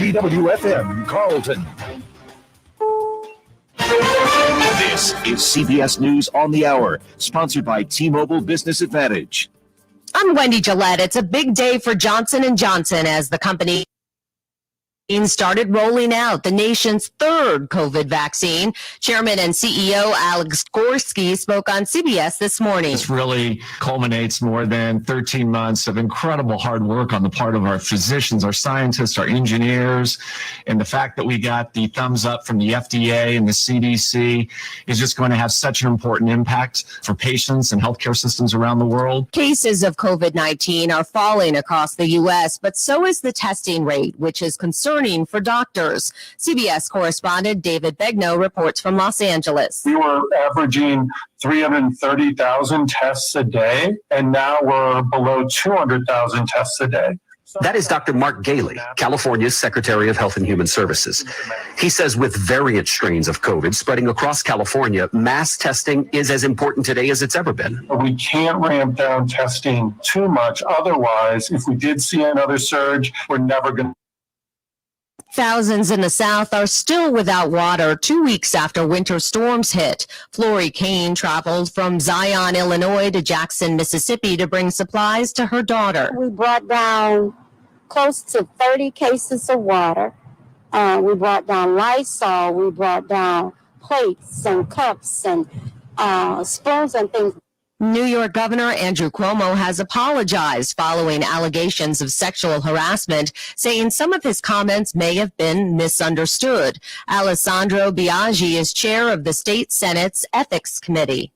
KWFM Carlton. This is CBS News on the Hour, sponsored by T-Mobile Business Advantage. I'm Wendy Gillette. It's a big day for Johnson & Johnson as the company started rolling out the nation's third COVID vaccine. Chairman and CEO Alex Gorsky spoke on CBS this morning. This really culminates more than 13 months of incredible hard work on the part of our physicians, our scientists, our engineers, and the fact that we got the thumbs up from the FDA and the CDC is just going to have such an important impact for patients and healthcare systems around the world. Cases of COVID-19 are falling across the U.S., but so is the testing rate, which is concerning for doctors. CBS correspondent David Begnaud reports from Los Angeles. We were averaging 330,000 tests a day, and now we're below 200,000 tests a day. That is Dr. Mark Galey, California's Secretary of Health and Human Services. He says with variant strains of COVID spreading across California, mass testing is as important today as it's ever been. We can't ramp down testing too much. Otherwise, if we did see another surge, we're never going to. Thousands in the South are still without water 2 weeks after winter storms hit. Flory Kane traveled from Zion, Illinois to Jackson, Mississippi to bring supplies to her daughter. We brought down close to 30 cases of water. We brought down Lysol. We brought down plates and cups and spoons and things. New York Governor Andrew Cuomo has apologized following allegations of sexual harassment, saying some of his comments may have been misunderstood. Alessandro Biaggi is chair of the state Senate's Ethics Committee.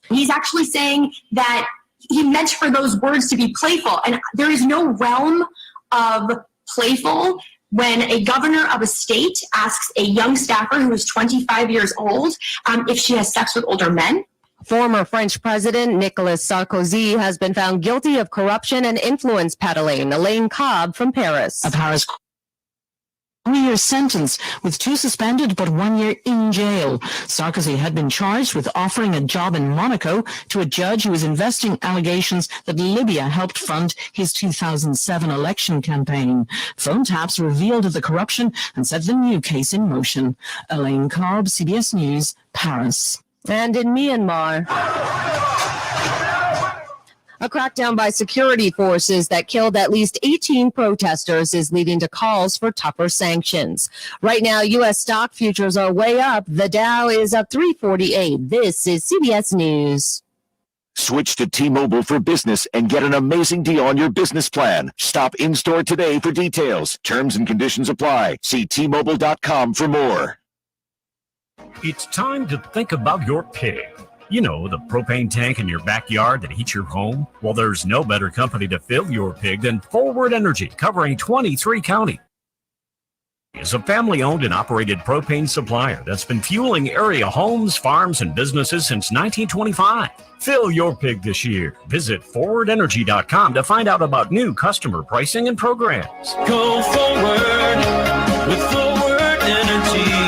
He's actually saying that he meant for those words to be playful, and there is no realm of playful when a governor of a state asks a young staffer who is 25 years old if she has sex with older men. Former French President Nicolas Sarkozy has been found guilty of corruption and influence peddling. Elaine Cobb from Paris. A Paris 3-year sentence with 2 suspended but 1 year in jail. Sarkozy had been charged with offering a job in Monaco to a judge who was investigating allegations that Libya helped fund his 2007 election campaign. Phone taps revealed the corruption and set the new case in motion. Elaine Cobb, CBS News, Paris. And in Myanmar, a crackdown by security forces that killed at least 18 protesters is leading to calls for tougher sanctions. Right now, U.S. stock futures are way up. The Dow is up 348. This is CBS News. Switch to T-Mobile for Business and get an amazing deal on your business plan. Stop in-store today for details. Terms and conditions apply. See T-Mobile.com for more. It's time to think about your pig. You know, the propane tank in your backyard that heats your home? Well, there's no better company to fill your pig than Forward Energy, covering 23 counties. Is a family-owned and operated propane supplier that's been fueling area homes, farms, and businesses since 1925. Fill your pig this year. Visit forwardenergy.com to find out about new customer pricing and programs. Go forward with Forward Energy.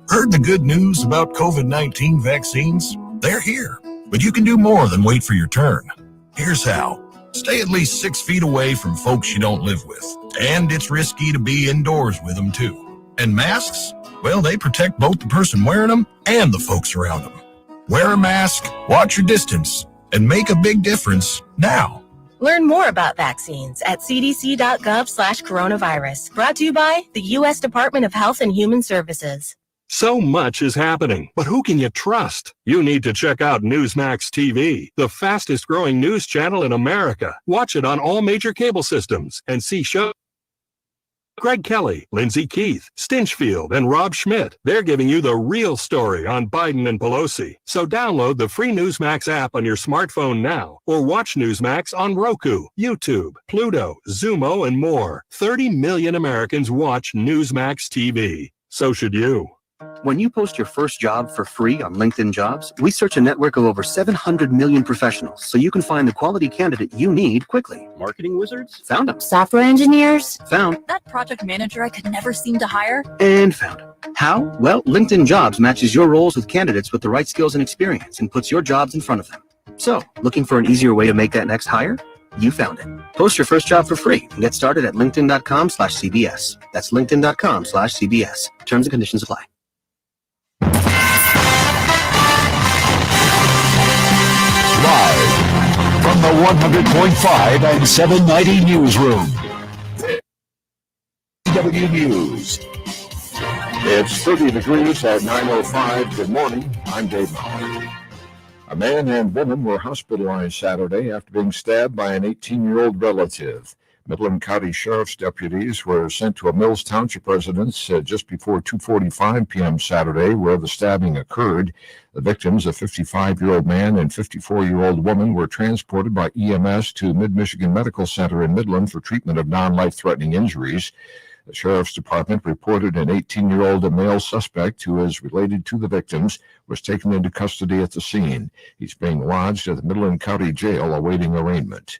Heard the good news about COVID-19 vaccines? They're here, but you can do more than wait for your turn. Here's how. Stay at least 6 feet away from folks you don't live with. And it's risky to be indoors with them too. And masks? Well, they protect both the person wearing them and the folks around them. Wear a mask, watch your distance, and make a big difference now. Learn more about vaccines at cdc.gov/coronavirus. Brought to you by the U.S. Department of Health and Human Services. So much is happening, but who can you trust? You need to check out Newsmax TV, the fastest growing news channel in America. Watch it on all major cable systems and see shows. Greg Kelly, Lindsay Keith, Stinchfield, and Rob Schmidt. They're giving you the real story on Biden and Pelosi. So download the free Newsmax app on your smartphone now, or watch Newsmax on Roku, YouTube, Pluto, Zumo, and more. 30 million Americans watch Newsmax TV. So should you. When you post your first job for free on LinkedIn Jobs, we search a network of over 700 million professionals so you can find the quality candidate you need quickly. Marketing wizards? Found them. Software engineers? Found. That project manager I could never seem to hire? And found. How? Well, LinkedIn Jobs matches your roles with candidates with the right skills and experience and puts your jobs in front of them. So, looking for an easier way to make that next hire? You found it. Post your first job for free and get started at linkedin.com/CBS. That's linkedin.com/CBS. Terms and conditions apply. Live from the 100.5 and 790 newsroom. CW News. It's 30 degrees at 9:05. Good morning. I'm Dave Mahler. A man and woman were hospitalized Saturday after being stabbed by an 18-year-old relative. Midland County Sheriff's deputies were sent to a Mills Township residence just before 2:45 p.m. Saturday, where the stabbing occurred. The victims, a 55-year-old man and 54-year-old woman, were transported by EMS to Mid-Michigan Medical Center in Midland for treatment of non-life-threatening injuries. The Sheriff's Department reported an 18-year-old male suspect who is related to the victims was taken into custody at the scene. He's being lodged at the Midland County Jail awaiting arraignment.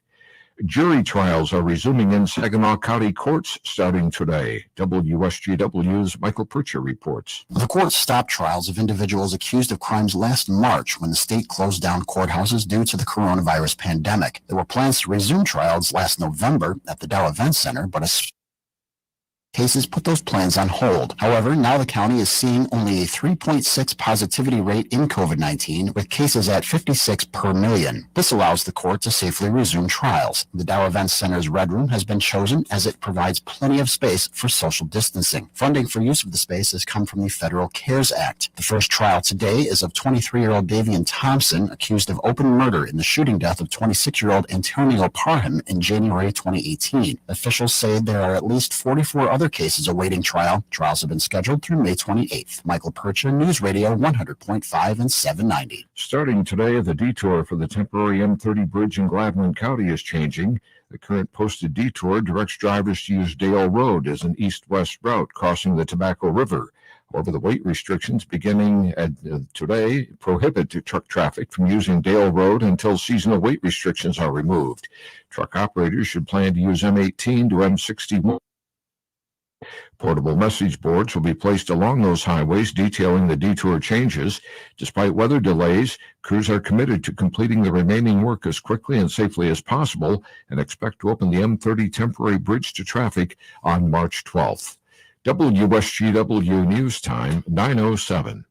Jury trials are resuming in Saginaw County courts starting today. WSGW's Michael Percher reports. The court stopped trials of individuals accused of crimes last March when the state closed down courthouses due to the coronavirus pandemic. There were plans to resume trials last November at the Dow Event Center, but cases put those plans on hold. However, now the county is seeing only a 3.6 positivity rate in COVID-19, with cases at 56 per million. This allows the court to safely resume trials. The Dow Event Center's Red Room has been chosen as it provides plenty of space for social distancing. Funding for use of the space has come from the Federal CARES Act. The first trial today is of 23-year-old Davian Thompson, accused of open murder in the shooting death of 26-year-old Antonio Parham in January 2018. Officials say there are at least 44 other cases awaiting trial. Trials have been scheduled through May 28th. Michael Percha, News Radio 100.5 and 790. Starting today, the detour for the temporary M30 bridge in Gladwin County is changing. The current posted detour directs drivers to use Dale Road as an east-west route crossing the Tobacco River. However, the weight restrictions beginning at today prohibit truck traffic from using Dale Road until seasonal weight restrictions are removed. Truck operators should plan to use M18 to M61. Portable message boards will be placed along those highways detailing the detour changes. Despite weather delays, crews are committed to completing the remaining work as quickly and safely as possible and expect to open the M30 temporary bridge to traffic on March 12th. WSGW News Time, 9:07.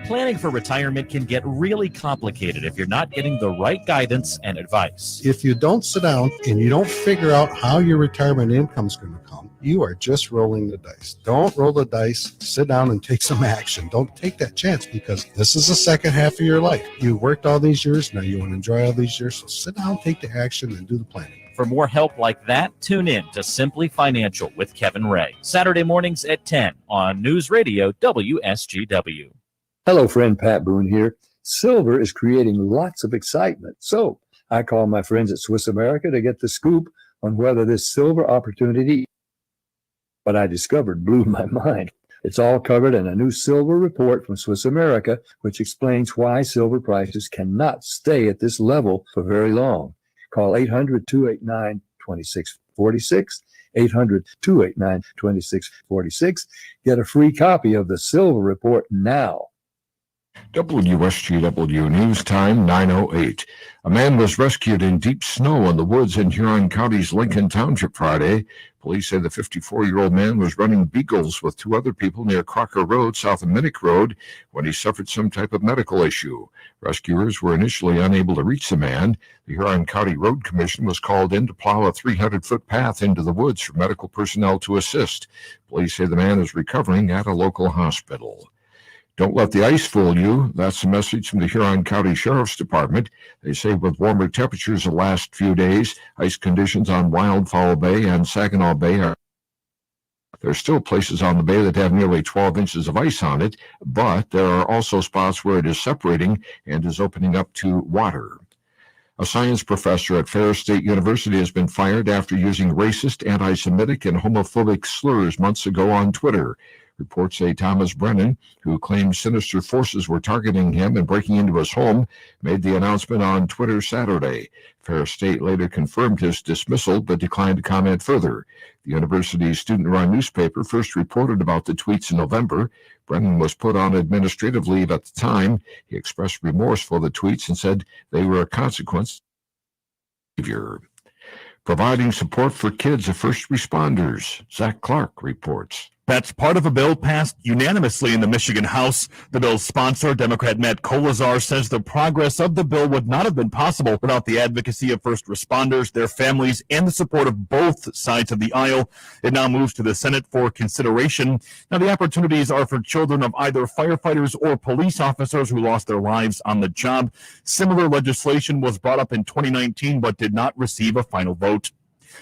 Planning for retirement can get really complicated if you're not getting the right guidance and advice. If you don't sit down and you don't figure out how your retirement income is going to come, you are just rolling the dice. Don't roll the dice. Sit down and take some action. Don't take that chance, because this is the second half of your life. You worked all these years. Now you want to enjoy all these years. So sit down, take the action, and do the planning. For more help like that, tune in to Simply Financial with Kevin Ray. Saturday mornings at 10 on News Radio WSGW. Hello, friend Pat Boone here. Silver is creating lots of excitement. So I called my friends at Swiss America to get the scoop on whether this silver opportunity, but I discovered blew my mind. It's all covered in a new silver report from Swiss America, which explains why silver prices cannot stay at this level for very long. Call 800-289-2646, 800-289-2646. Get a free copy of the silver report now. WSGW News Time, 9:08. A man was rescued in deep snow in the woods in Huron County's Lincoln Township Friday. Police say the 54-year-old man was running beagles with two other people near Crocker Road, south of Minnick Road, when he suffered some type of medical issue. Rescuers were initially unable to reach the man. The Huron County Road Commission was called in to plow a 300-foot path into the woods for medical personnel to assist. Police say the man is recovering at a local hospital. Don't let the ice fool you. That's the message from the Huron County Sheriff's Department. They say with warmer temperatures the last few days, ice conditions on Wildfowl Bay and Saginaw Bay are. There are still places on the bay that have nearly 12 inches of ice on it, but there are also spots where it is separating and is opening up to water. A science professor at Ferris State University has been fired after using racist, anti-Semitic, and homophobic slurs months ago on Twitter. Reports say Thomas Brennan, who claims sinister forces were targeting him and breaking into his home, made the announcement on Twitter Saturday. Ferris State later confirmed his dismissal but declined to comment further. The university's student-run newspaper first reported about the tweets in November. Brennan was put on administrative leave at the time. He expressed remorse for the tweets and said they were a consequence behavior. Providing support for kids of first responders. Zach Clark reports. That's part of a bill passed unanimously in the Michigan House. The bill's sponsor, Democrat Matt Kolazar, says the progress of the bill would not have been possible without the advocacy of first responders, their families, and the support of both sides of the aisle. It now moves to the Senate for consideration. Now, the opportunities are for children of either firefighters or police officers who lost their lives on the job. Similar legislation was brought up in 2019 but did not receive a final vote.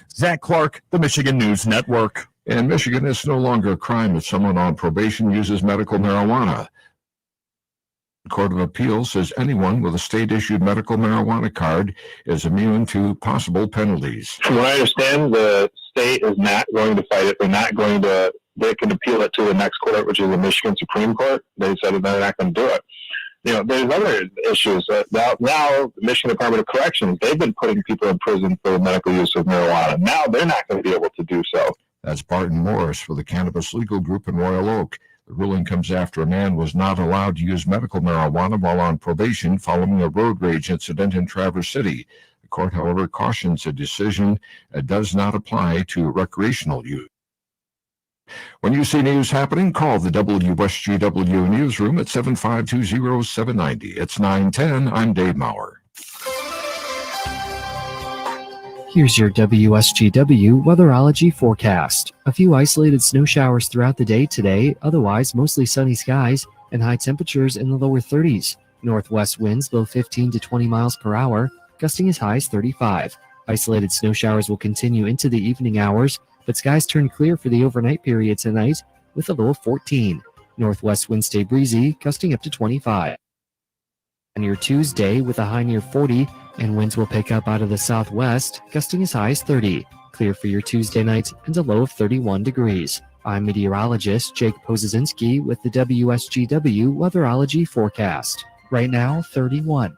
Zach Clark, the Michigan News Network. In Michigan, it's no longer a crime if someone on probation uses medical marijuana. The Court of Appeals says anyone with a state-issued medical marijuana card is immune to possible penalties. From what I understand, the state is not going to fight it. They can appeal it to the next court, which is the Michigan Supreme Court. They said that they're not going to do it. There's other issues. Now, the Michigan Department of Corrections, they've been putting people in prison for the medical use of marijuana. Now they're not going to be able to do so. That's Barton Morris for the Cannabis Legal Group in Royal Oak. The ruling comes after a man was not allowed to use medical marijuana while on probation following a road rage incident in Traverse City. The court, however, cautions the decision does not apply to recreational use. When you see news happening, call the WSGW newsroom at 752-0790. It's 9:10. I'm Dave Maurer. Here's your WSGW weatherology forecast. A few isolated snow showers throughout the day today, otherwise mostly sunny skies and high temperatures in the lower 30s. Northwest winds blow 15 to 20 miles per hour, gusting as high as 35. Isolated snow showers will continue into the evening hours, but skies turn clear for the overnight period tonight with a low of 14. Northwest winds stay breezy, gusting up to 25. On your Tuesday with a high near 40, and winds will pick up out of the southwest, gusting as high as 30. Clear for your Tuesday night and a low of 31 degrees. I'm meteorologist Jake Pozazinski with the WSGW weatherology forecast. Right now, 31.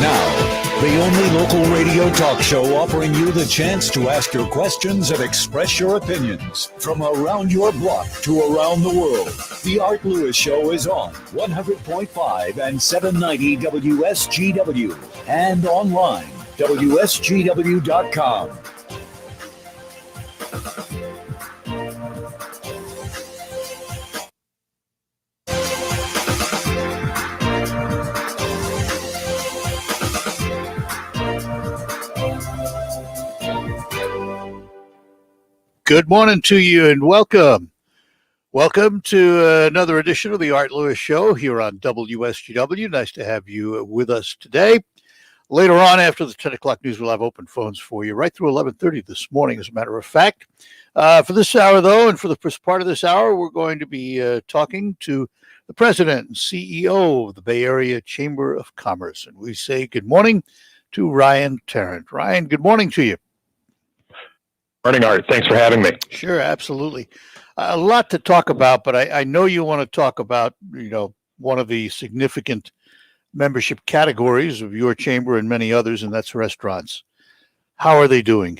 Now, the only local radio talk show offering you the chance to ask your questions and express your opinions from around your block to around the world. The Art Lewis Show is on 100.5 and 790 WSGW and online, WSGW.com. Good morning to you and welcome. Welcome to another edition of the Art Lewis Show here on WSGW. Nice to have you with us today. Later on, after the 10 o'clock news, we'll have open phones for you right through 11:30 this morning, as a matter of fact. For this hour, though, and for the first part of this hour, we're going to be talking to the president and CEO of the Bay Area Chamber of Commerce. And we say good morning to Ryan Tarrant. Ryan, good morning to you. Morning, Art. Thanks for having me. Sure, absolutely. A lot to talk about, but I know you want to talk about, one of the significant membership categories of your chamber and many others, and that's restaurants. How are they doing?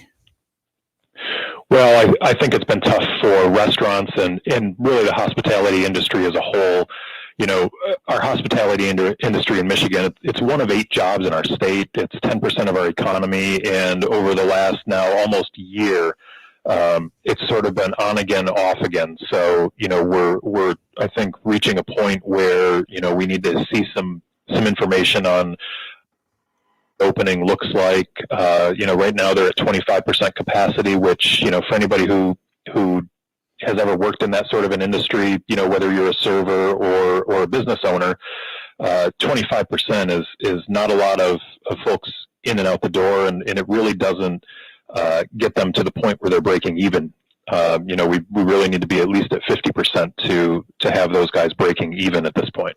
Well, I think it's been tough for restaurants and really the hospitality industry as a whole. Our hospitality industry in Michigan, it's one of 8 jobs in our state. It's 10% of our economy. And over the last now almost year, it's sort of been on again, off again. So, we're I think reaching a point where, we need to see some information on opening looks like. Right now they're at 25% capacity, which, for anybody who has ever worked in that sort of an industry, whether you're a server or a business owner, 25% is not a lot of folks in and out the door, and it really doesn't get them to the point where they're breaking even. We really need to be at least at 50% to have those guys breaking even at this point.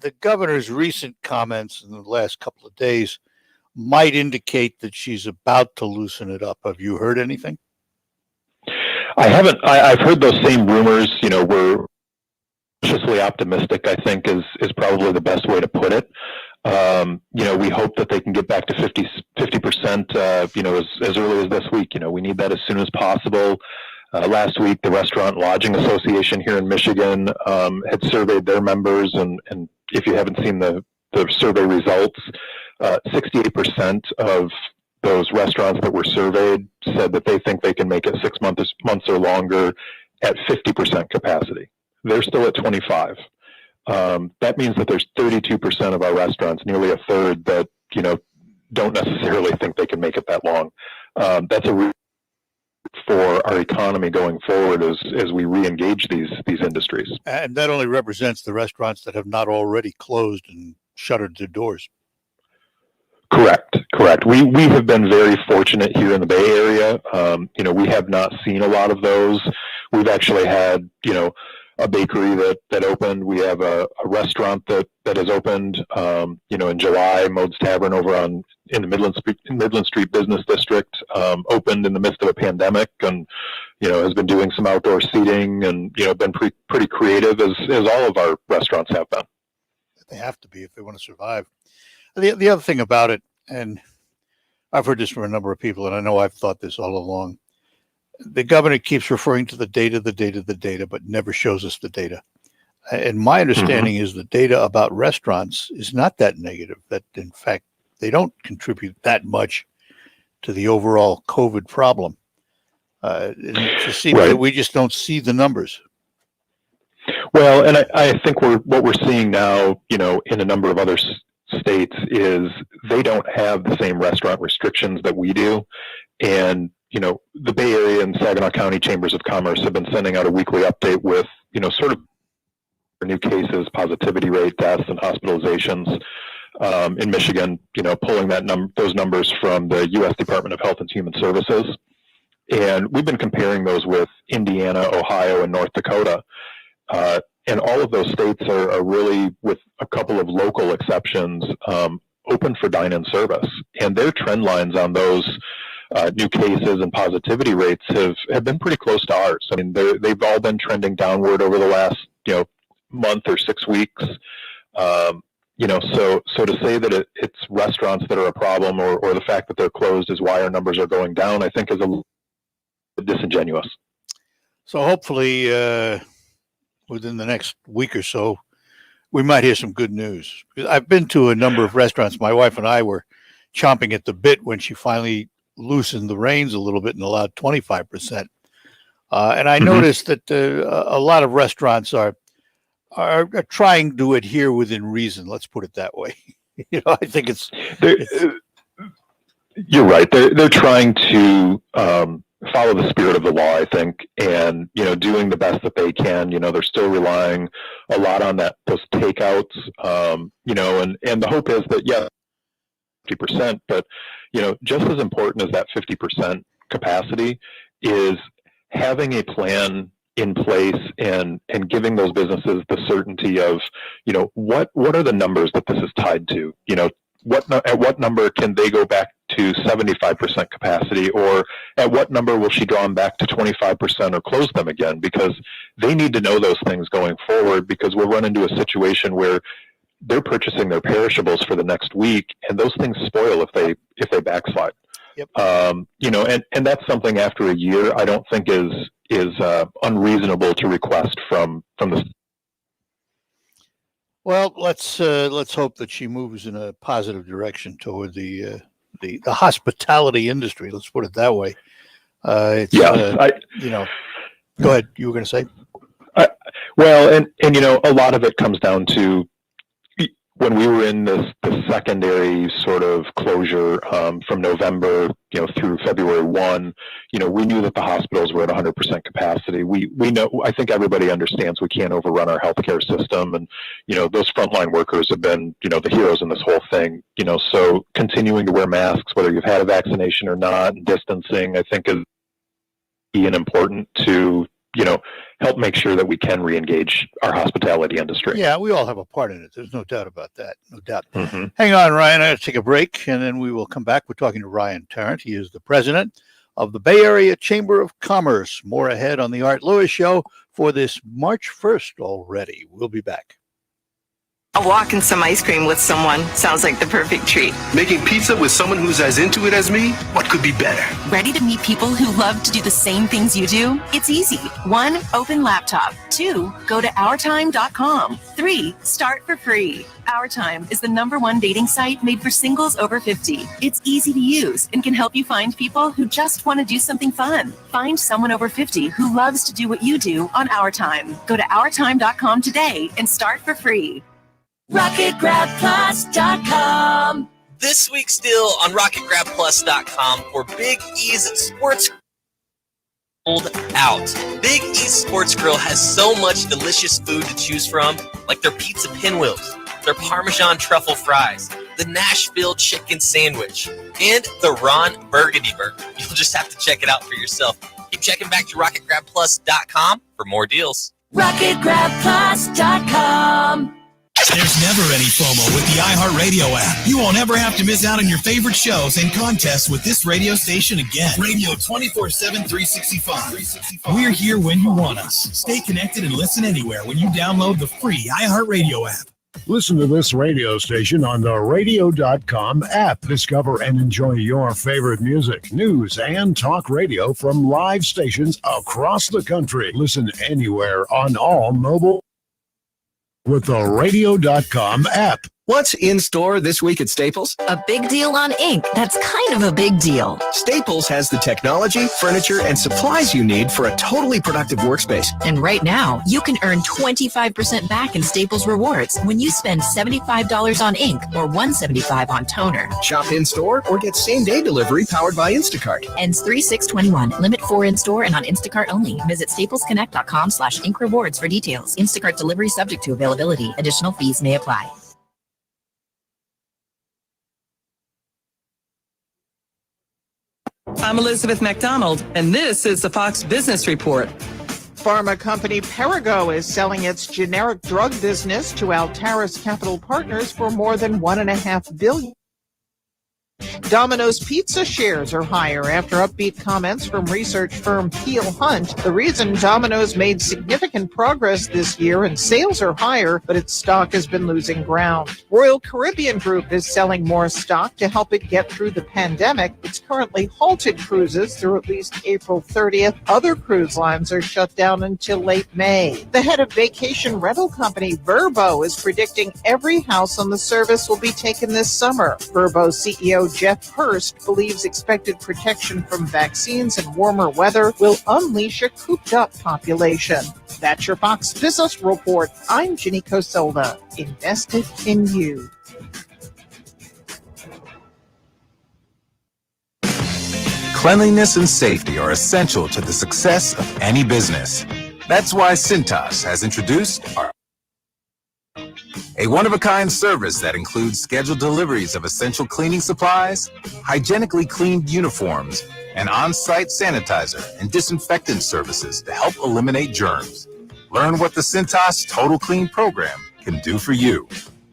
The governor's recent comments in the last couple of days might indicate that she's about to loosen it up. Have you heard anything? I haven't. I've heard those same rumors. We're cautiously optimistic, I think, is probably the best way to put it. We hope that they can get back to 50%, as early as this week. We need that as soon as possible. Last week, the Restaurant Lodging Association here in Michigan had surveyed their members, and if you haven't seen the the survey results, 68% of those restaurants that were surveyed said that they think they can make it 6 months or longer at 50% capacity. They're still at 25. That means that there's 32% of our restaurants, nearly a third, that don't necessarily think they can make it that long. That's a real for our economy going forward as we re-engage these industries. And that only represents the restaurants that have not already closed and shuttered their doors. Correct. We have been very fortunate here in the Bay Area. We have not seen a lot of those. We've actually had, a bakery that opened. We have a restaurant that has opened, in July. Mode's Tavern over in the Midland Street Business District opened in the midst of a pandemic, and has been doing some outdoor seating, and been pretty creative as all of our restaurants have been. They have to be if they want to survive. The other thing about it, and I've heard this from a number of people, and I know I've thought this all along. The governor keeps referring to the data, but never shows us the data. And my understanding is the data about restaurants is not that negative, that in fact, they don't contribute that much to the overall COVID problem. To see that we just don't see the numbers. Well, and I think what we're seeing now, in a number of other states is they don't have the same restaurant restrictions that we do. And the Bay Area and Saginaw County Chambers of Commerce have been sending out a weekly update with, sort of new cases, positivity rate, deaths, and hospitalizations in Michigan, pulling those numbers from the U.S. Department of Health and Human Services. And we've been comparing those with Indiana, Ohio, and North Dakota. And all of those states are really, with a couple of local exceptions, open for dine-in service. And their trend lines on those new cases and positivity rates have been pretty close to ours. I mean, they've all been trending downward over the last month or 6 weeks. So to say that it's restaurants that are a problem, or the fact that they're closed is why our numbers are going down, I think is a little disingenuous. So hopefully within the next week or so, we might hear some good news. I've been to a number of restaurants. My wife and I were chomping at the bit when she finally loosened the reins a little bit and allowed 25%. And I noticed that a lot of restaurants are trying to adhere within reason. Let's put it that way. I think you're right. They're trying to follow the spirit of the law, I think, and doing the best that they can. They're still relying a lot on those takeouts. And the hope is that 50%, but just as important as that 50% capacity is having a plan in place and giving those businesses the certainty of what are the numbers that this is tied to. At what number can they go back to 75% capacity, or at what number will she draw them back to 25% or close them again? Because they need to know those things going forward, because we'll run into a situation where they're purchasing their perishables for the next week, and those things spoil if they backslide. Yep. And that's something after a year I don't think is unreasonable to request from the. Well, let's hope that she moves in a positive direction toward the hospitality industry. Let's put it that way. Go ahead. You were going to say. Well, and a lot of it comes down to when we were in the secondary sort of closure from November, through February 1, we knew that the hospitals were at 100% capacity. We know, I think everybody understands we can't overrun our healthcare system, and those frontline workers have been the heroes in this whole thing. So continuing to wear masks, whether you've had a vaccination or not, and distancing, I think is key and important to help make sure that we can re-engage our hospitality industry. Yeah, we all have a part in it. There's no doubt about that. No doubt. Mm-hmm. Hang on, Ryan. I got to take a break, and then we will come back. We're talking to Ryan Tarrant. He is the president of the Bay Area Chamber of Commerce. More ahead on the Art Lewis Show for this March 1st already. We'll be back. A walk and some ice cream with someone sounds like the perfect treat. Making pizza with someone who's as into it as me? What could be better? Ready to meet people who love to do the same things you do? It's easy. 1, open laptop. 2, go to OurTime.com. 3, start for free. OurTime is the #1 dating site made for singles over 50. It's easy to use and can help you find people who just want to do something fun. Find someone over 50 who loves to do what you do on OurTime. Go to OurTime.com today and start for free. RocketGrabPlus.com. This week's deal on RocketGrabPlus.com for Big E's Sports Sold Out. Big E's Sports Grill has so much delicious food to choose from, like their pizza pinwheels, their Parmesan truffle fries, the Nashville chicken sandwich, and the Ron Burgundy burger. You'll just have to check it out for yourself. Keep checking back to RocketGrabPlus.com for more deals. RocketGrabPlus.com. There's never any FOMO with the iHeartRadio app. You won't ever have to miss out on your favorite shows and contests with this radio station again. Radio 24/7, 365. We're here when you want us. Stay connected and listen anywhere when you download the free iHeartRadio app. Listen to this radio station on the radio.com app. Discover and enjoy your favorite music, news, and talk radio from live stations across the country. Listen anywhere on all mobile with the radio.com app. What's in store this week at Staples? A big deal on ink. That's kind of a big deal. Staples has the technology, furniture, and supplies you need for a totally productive workspace. And right now, you can earn 25% back in Staples Rewards when you spend $75 on ink or $175 on toner. Shop in-store or get same-day delivery powered by Instacart. Ends 3/6/21. Limit 4 in-store and on Instacart only. Visit staplesconnect.com/ink rewards for details. Instacart delivery subject to availability. Additional fees may apply. I'm Elizabeth McDonald, and this is the Fox Business Report. Pharma company Perrigo is selling its generic drug business to Altaris Capital Partners for more than $1.5 billion. Domino's Pizza shares are higher after upbeat comments from research firm Peel Hunt. The reason Domino's made significant progress this year and sales are higher, but its stock has been losing ground. Royal Caribbean Group is selling more stock to help it get through the pandemic. It's currently halted cruises through at least April 30th. Other cruise lines are shut down until late May. The head of vacation rental company Vrbo is predicting every house on the service will be taken this summer. Vrbo CEO Jeff Hurst believes expected protection from vaccines and warmer weather will unleash a cooped-up population. That's your Fox Business Report. I'm Ginny Cosolda, invested in you. Cleanliness and safety are essential to the success of any business. That's why Cintas has introduced a one-of-a-kind service that includes scheduled deliveries of essential cleaning supplies, hygienically cleaned uniforms, and on-site sanitizer and disinfectant services to help eliminate germs. Learn what the Cintas Total Clean program can do for you.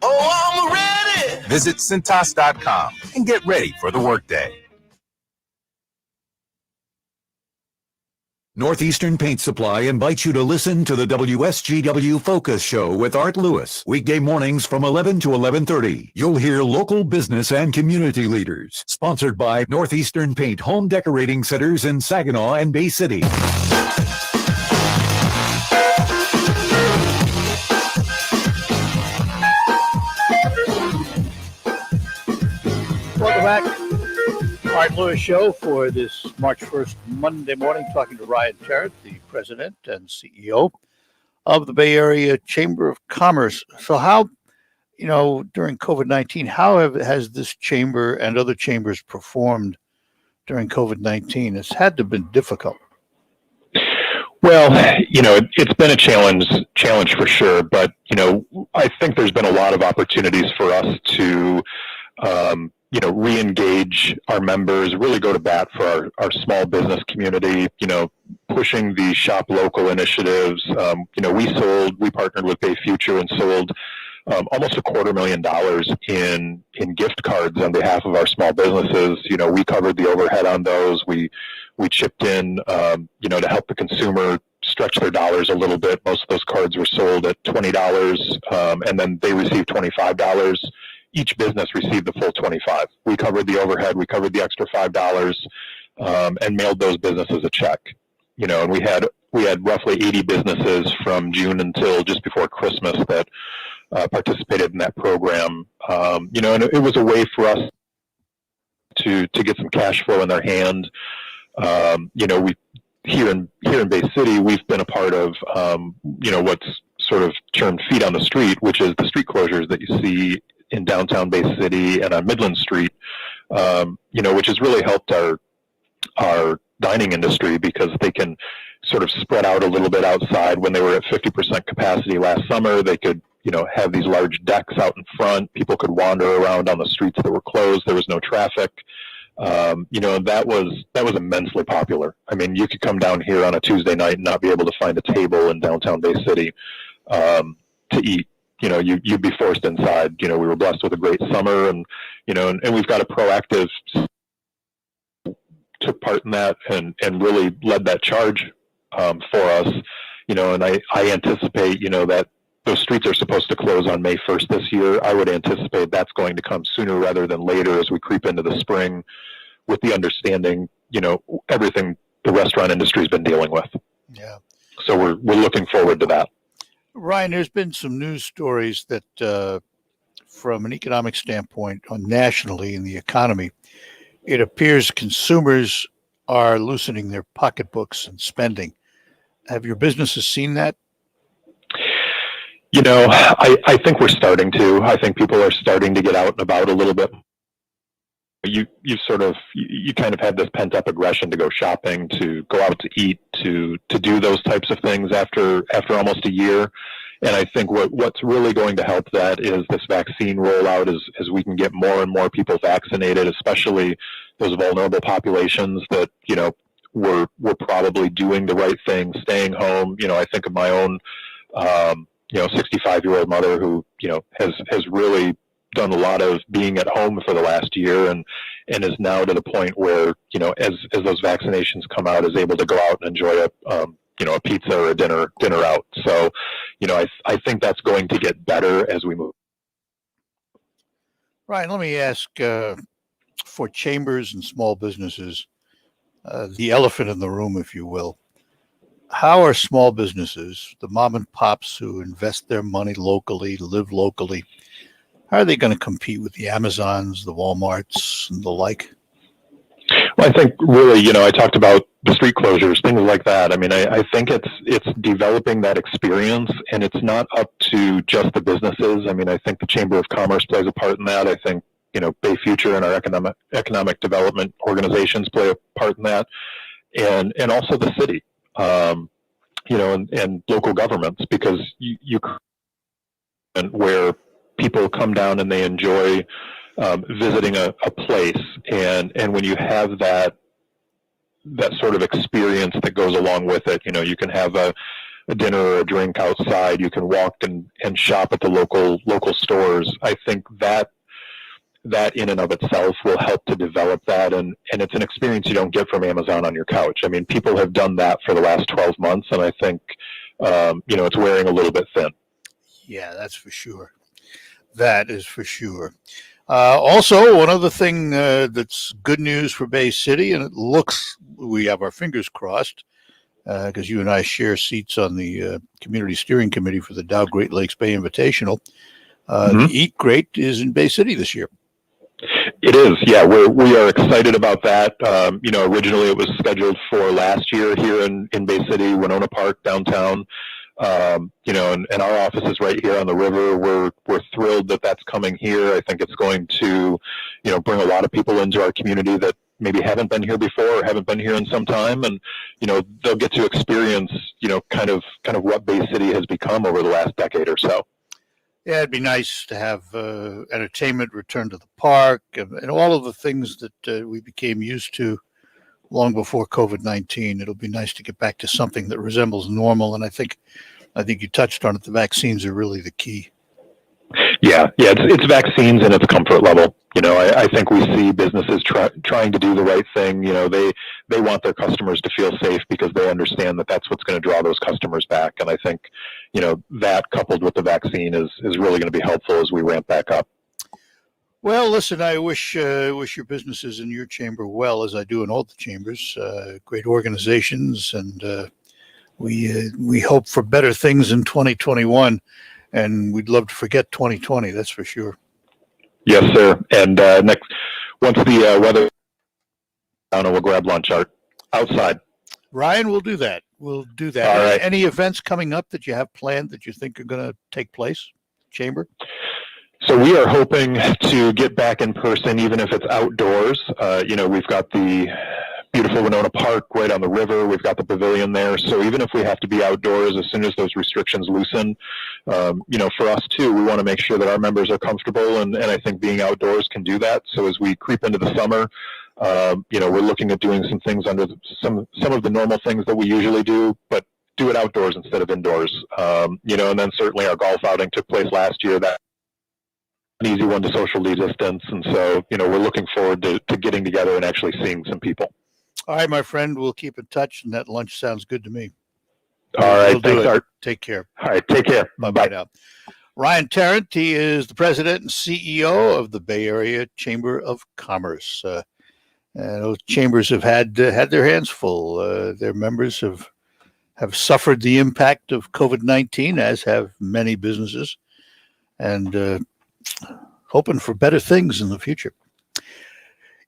Oh, I'm ready! Visit Cintas.com and get ready for the workday. Northeastern Paint Supply invites you to listen to the WSGW Focus Show with Art Lewis. Weekday mornings from 11 to 11:30. You'll hear local business and community leaders. Sponsored by Northeastern Paint Home Decorating Centers in Saginaw and Bay City. Welcome back. Art Lewis Show for this March 1st, Monday morning, talking to Ryan Tarrant, the president and CEO of the Bay Area Chamber of Commerce. So how, during COVID-19, how has this chamber and other chambers performed during COVID-19? It's had to have been difficult. Well, it's been a challenge for sure, but, I think there's been a lot of opportunities for us to, re-engage our members, really go to bat for our small business community, pushing the shop local initiatives. We partnered with Bay Future and sold almost $250,000 in gift cards on behalf of our small businesses. We covered the overhead on those. We chipped in, to help the consumer stretch their dollars a little bit. Most of those cards were sold at $20, and then they received $25. Each business received the full $25. We covered the overhead, we covered the extra $5, and mailed those businesses a check. And we had roughly 80 businesses from June until just before Christmas that participated in that program. And it was a way for us to get some cash flow in their hand. We here in Bay City, we've been a part of what's sort of termed feet on the street, which is the street closures that you see in downtown Bay City and on Midland Street. Which has really helped our dining industry because they can sort of spread out a little bit outside. When they were at 50% capacity last summer, they could have these large decks out in front. People could wander around on the streets that were closed. There was no traffic. And that was immensely popular. I mean, you could come down here on a Tuesday night and not be able to find a table in downtown Bay City to eat. You'd be forced inside. We were blessed with a great summer, and we've got a proactive took part in that and really led that charge for us. And I anticipate that those streets are supposed to close on May 1st this year. I would anticipate that's going to come sooner rather than later as we creep into the spring, with the understanding, everything the restaurant industry has been dealing with. Yeah. So we're looking forward to that. Ryan, there's been some news stories that from an economic standpoint nationally in the economy, it appears consumers are loosening their pocketbooks and spending. Have your businesses seen that? I think we're starting to. I think people are starting to get out and about a little bit. You kind of had this pent up aggression to go shopping, to go out to eat, to do those types of things after almost a year. And I think what's really going to help that is this vaccine rollout as we can get more and more people vaccinated, especially those vulnerable populations that, we're probably doing the right thing, staying home. I think of my own, 65-year-old mother who, has really done a lot of being at home for the last year and is now to the point where, as those vaccinations come out, is able to go out and enjoy a pizza or a dinner out. So, I think that's going to get better as we move. Ryan, let me ask, for chambers and small businesses, the elephant in the room, if you will. How are small businesses, the mom and pops who invest their money locally, live locally, how are they going to compete with the Amazons, the Walmarts, and the like? Well, I think really, I talked about the street closures, things like that. I mean, I think it's developing that experience, and it's not up to just the businesses. I mean, I think the Chamber of Commerce plays a part in that. I think, Bay Future and our economic development organizations play a part in that, and also the city, and local governments, because you where people come down and they enjoy visiting a place, and when you have that sort of experience that goes along with it, you can have a dinner or a drink outside, you can walk and shop at the local stores. I think that in and of itself will help to develop that, and it's an experience you don't get from Amazon on your couch. I mean, people have done that for the last 12 months, and I think it's wearing a little bit thin. Yeah, that's for sure. That is for sure. Also, one other thing that's good news for Bay City, and it looks, we have our fingers crossed, because you and I share seats on the Community Steering Committee for the Dow Great Lakes Bay Invitational. The Eat Great is in Bay City this year. It is, yeah. We are excited about that. Originally it was scheduled for last year here in Bay City, Winona Park, downtown. And our office is right here on the river. We're thrilled that that's coming here. I think it's going to, bring a lot of people into our community that maybe haven't been here before or haven't been here in some time, and they'll get to experience, kind of what Bay City has become over the last decade or so. Yeah, it'd be nice to have entertainment return to the park and all of the things that we became used to long before COVID-19. It'll be nice to get back to something that resembles normal. And I think you touched on it. The vaccines are really the key. Yeah. It's vaccines and it's comfort level. I think we see businesses trying to do the right thing. they want their customers to feel safe because they understand that that's what's going to draw those customers back. And I think, that coupled with the vaccine is really going to be helpful as we ramp back up. Well, listen, I wish your businesses in your chamber well, as I do in all the chambers. Great organizations, and we hope for better things in 2021, and we'd love to forget 2020. That's for sure. Yes, sir. And once the weather, I don't know, we'll grab lunch outside. Ryan, we'll do that. We'll do that. All right. Any events coming up that you have planned that you think are going to take place, chamber? So we are hoping to get back in person, even if it's outdoors. We've got the beautiful Winona Park right on the river. We've got the pavilion there. So even if we have to be outdoors, as soon as those restrictions loosen, for us too, we want to make sure that our members are comfortable. And I think being outdoors can do that. So as we creep into the summer, we're looking at doing some things under some of the normal things that we usually do, but do it outdoors instead of indoors. And then certainly our golf outing took place last year. That an easy one to socially distance. And so, we're looking forward to getting together and actually seeing some people. All right, my friend, we'll keep in touch, and that lunch sounds good to me. All right, thanks, Art. Take care. All right, take care. Bye-bye now. Ryan Tarrant, he is the president and CEO of the Bay Area Chamber of Commerce. Those chambers have had their hands full. Their members have suffered the impact of COVID-19, as have many businesses, and hoping for better things in the future.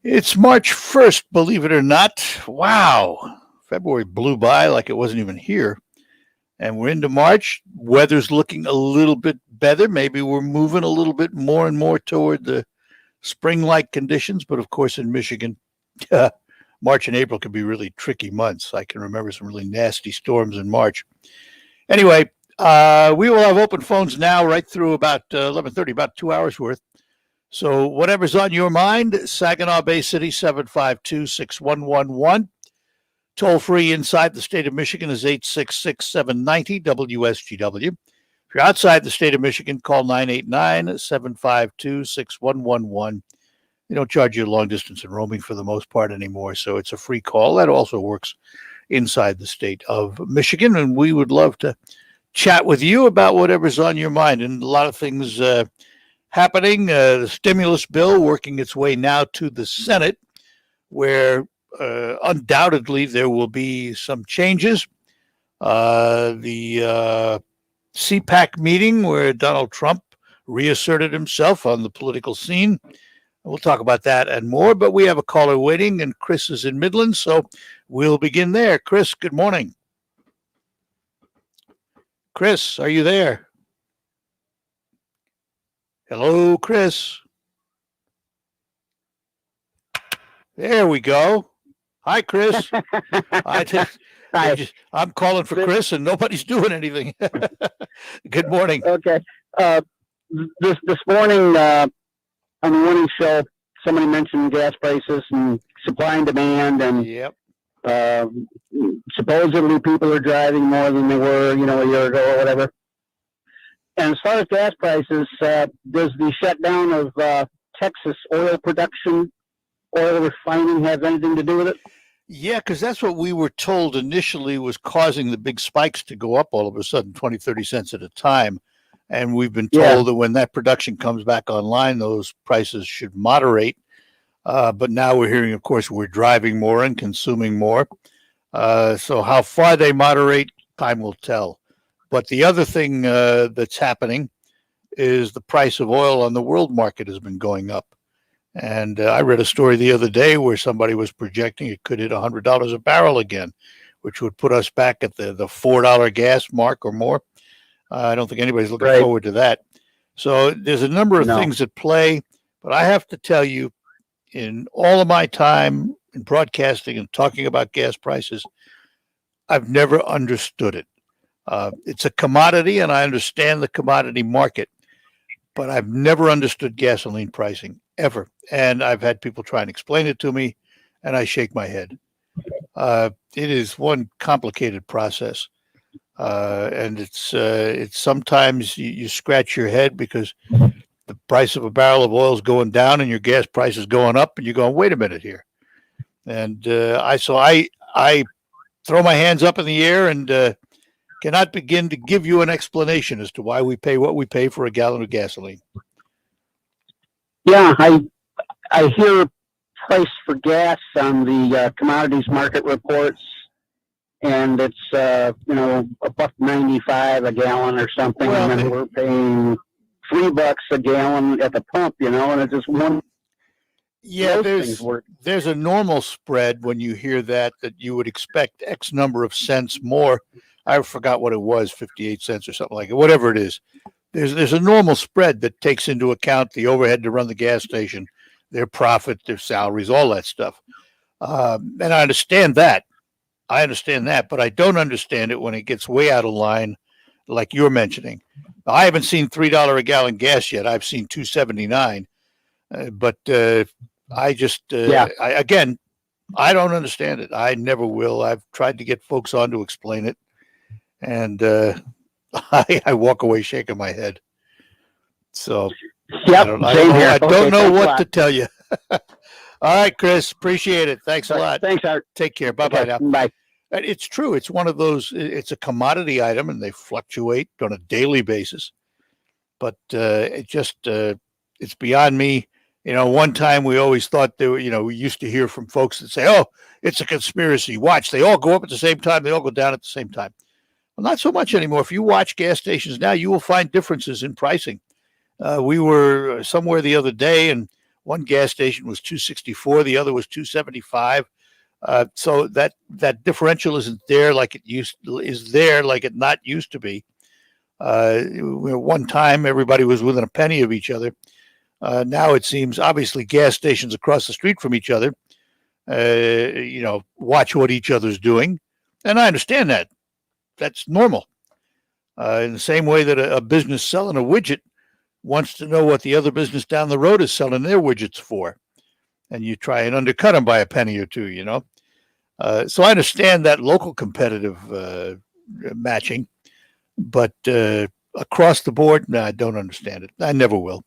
It's March 1st, believe it or not. Wow. February blew by like it wasn't even here. And we're into March. Weather's looking a little bit better. Maybe we're moving a little bit more and more toward the spring-like conditions. But of course, in Michigan, March and April can be really tricky months. I can remember some really nasty storms in March. Anyway, we will have open phones now right through about 11:30, about 2 hours worth. So whatever's on your mind, Saginaw Bay City, 752-6111. Toll free inside the state of Michigan is 866-790-WSGW. If you're outside the state of Michigan, call 989-752-6111. They don't charge you long distance and roaming for the most part anymore, so it's a free call. That also works inside the state of Michigan, and we would love to chat with you about whatever's on your mind. And a lot of things happening. The stimulus bill working its way now to the Senate, where undoubtedly there will be some changes. The CPAC meeting where Donald Trump reasserted himself on the political scene. We'll talk about that and more, but we have a caller waiting, and Chris is in Midland, so we'll begin there. Chris, good morning. Chris, are you there? Hello, Chris. There we go. Hi, Chris. I'm calling for Chris, and nobody's doing anything. Good morning. Okay. This morning on the morning show, somebody mentioned gas prices and supply and demand, and supposedly people are driving more than they were, a year ago or whatever. And as far as gas prices, does the shutdown of Texas oil production, oil refining, have anything to do with it? Yeah, because that's what we were told initially was causing the big spikes to go up all of a sudden, 20, 30 cents at a time. And we've been told that when that production comes back online, those prices should moderate. But now we're hearing, of course, we're driving more and consuming more. So how far they moderate, time will tell. But the other thing that's happening is the price of oil on the world market has been going up. And I read a story the other day where somebody was projecting it could hit $100 a barrel again, which would put us back at the $4 gas mark or more. I don't think anybody's looking forward to that. So there's a number of things at play. But I have to tell you, in all of my time in broadcasting and talking about gas prices, I've never understood it. It's a commodity, and I understand the commodity market, but I've never understood gasoline pricing, ever. And I've had people try and explain it to me, and I shake my head. It is one complicated process. And it's sometimes you scratch your head because the price of a barrel of oil is going down and your gas price is going up, and you're going, wait a minute here. And I throw my hands up in the air and cannot begin to give you an explanation as to why we pay what we pay for a gallon of gasoline. Yeah, I hear price for gas on the commodities market reports, and it's $1.95 a gallon or something, and then we're paying $3 a gallon at the pump, and it's just one. Yeah, there's a normal spread when you hear that you would expect X number of cents more. I forgot what it was, 58 cents or something like it, whatever it is. There's a normal spread that takes into account the overhead to run the gas station, their profit, their salaries, all that stuff. And I understand that. But I don't understand it when it gets way out of line, like you're mentioning. I haven't seen $3 a gallon gas yet. I've seen $2.79. But I just, I don't understand it. I never will. I've tried to get folks on to explain it. And I walk away shaking my head. So I don't know what to tell you. All right, Chris, appreciate it. Thanks a lot. Thanks, Art. Take care. Bye-bye now. Bye. It's true. It's one of those, it's a commodity item and they fluctuate on a daily basis. But it's beyond me. One time we always thought we used to hear from folks that say, oh, it's a conspiracy. Watch, they all go up at the same time. They all go down at the same time. Well, not so much anymore. If you watch gas stations now, you will find differences in pricing. We were somewhere the other day and one gas station was $2.64. The other was $2.75. So that differential isn't there like it not used to be. One time everybody was within a penny of each other. Now it seems obviously gas stations across the street from each other, watch what each other's doing. And I understand that. That's normal. In the same way that a business selling a widget wants to know what the other business down the road is selling their widgets for. And you try and undercut them by a penny or two, So I understand that local competitive matching, but across the board, no, I don't understand it. I never will.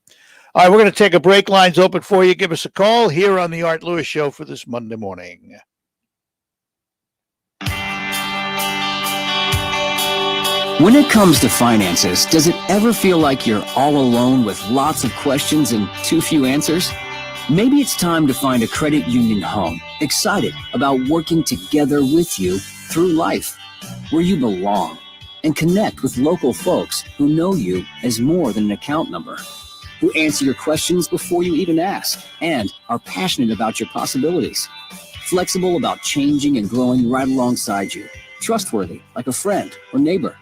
All right, we're going to take a break. Lines open for you. Give us a call here on the Art Lewis Show for this Monday morning. When it comes to finances, does it ever feel like you're all alone with lots of questions and too few answers? Maybe it's time to find a credit union home, excited about working together with you through life, where you belong, and connect with local folks who know you as more than an account number, who answer your questions before you even ask, and are passionate about your possibilities, flexible about changing and growing right alongside you, trustworthy like a friend or neighbor.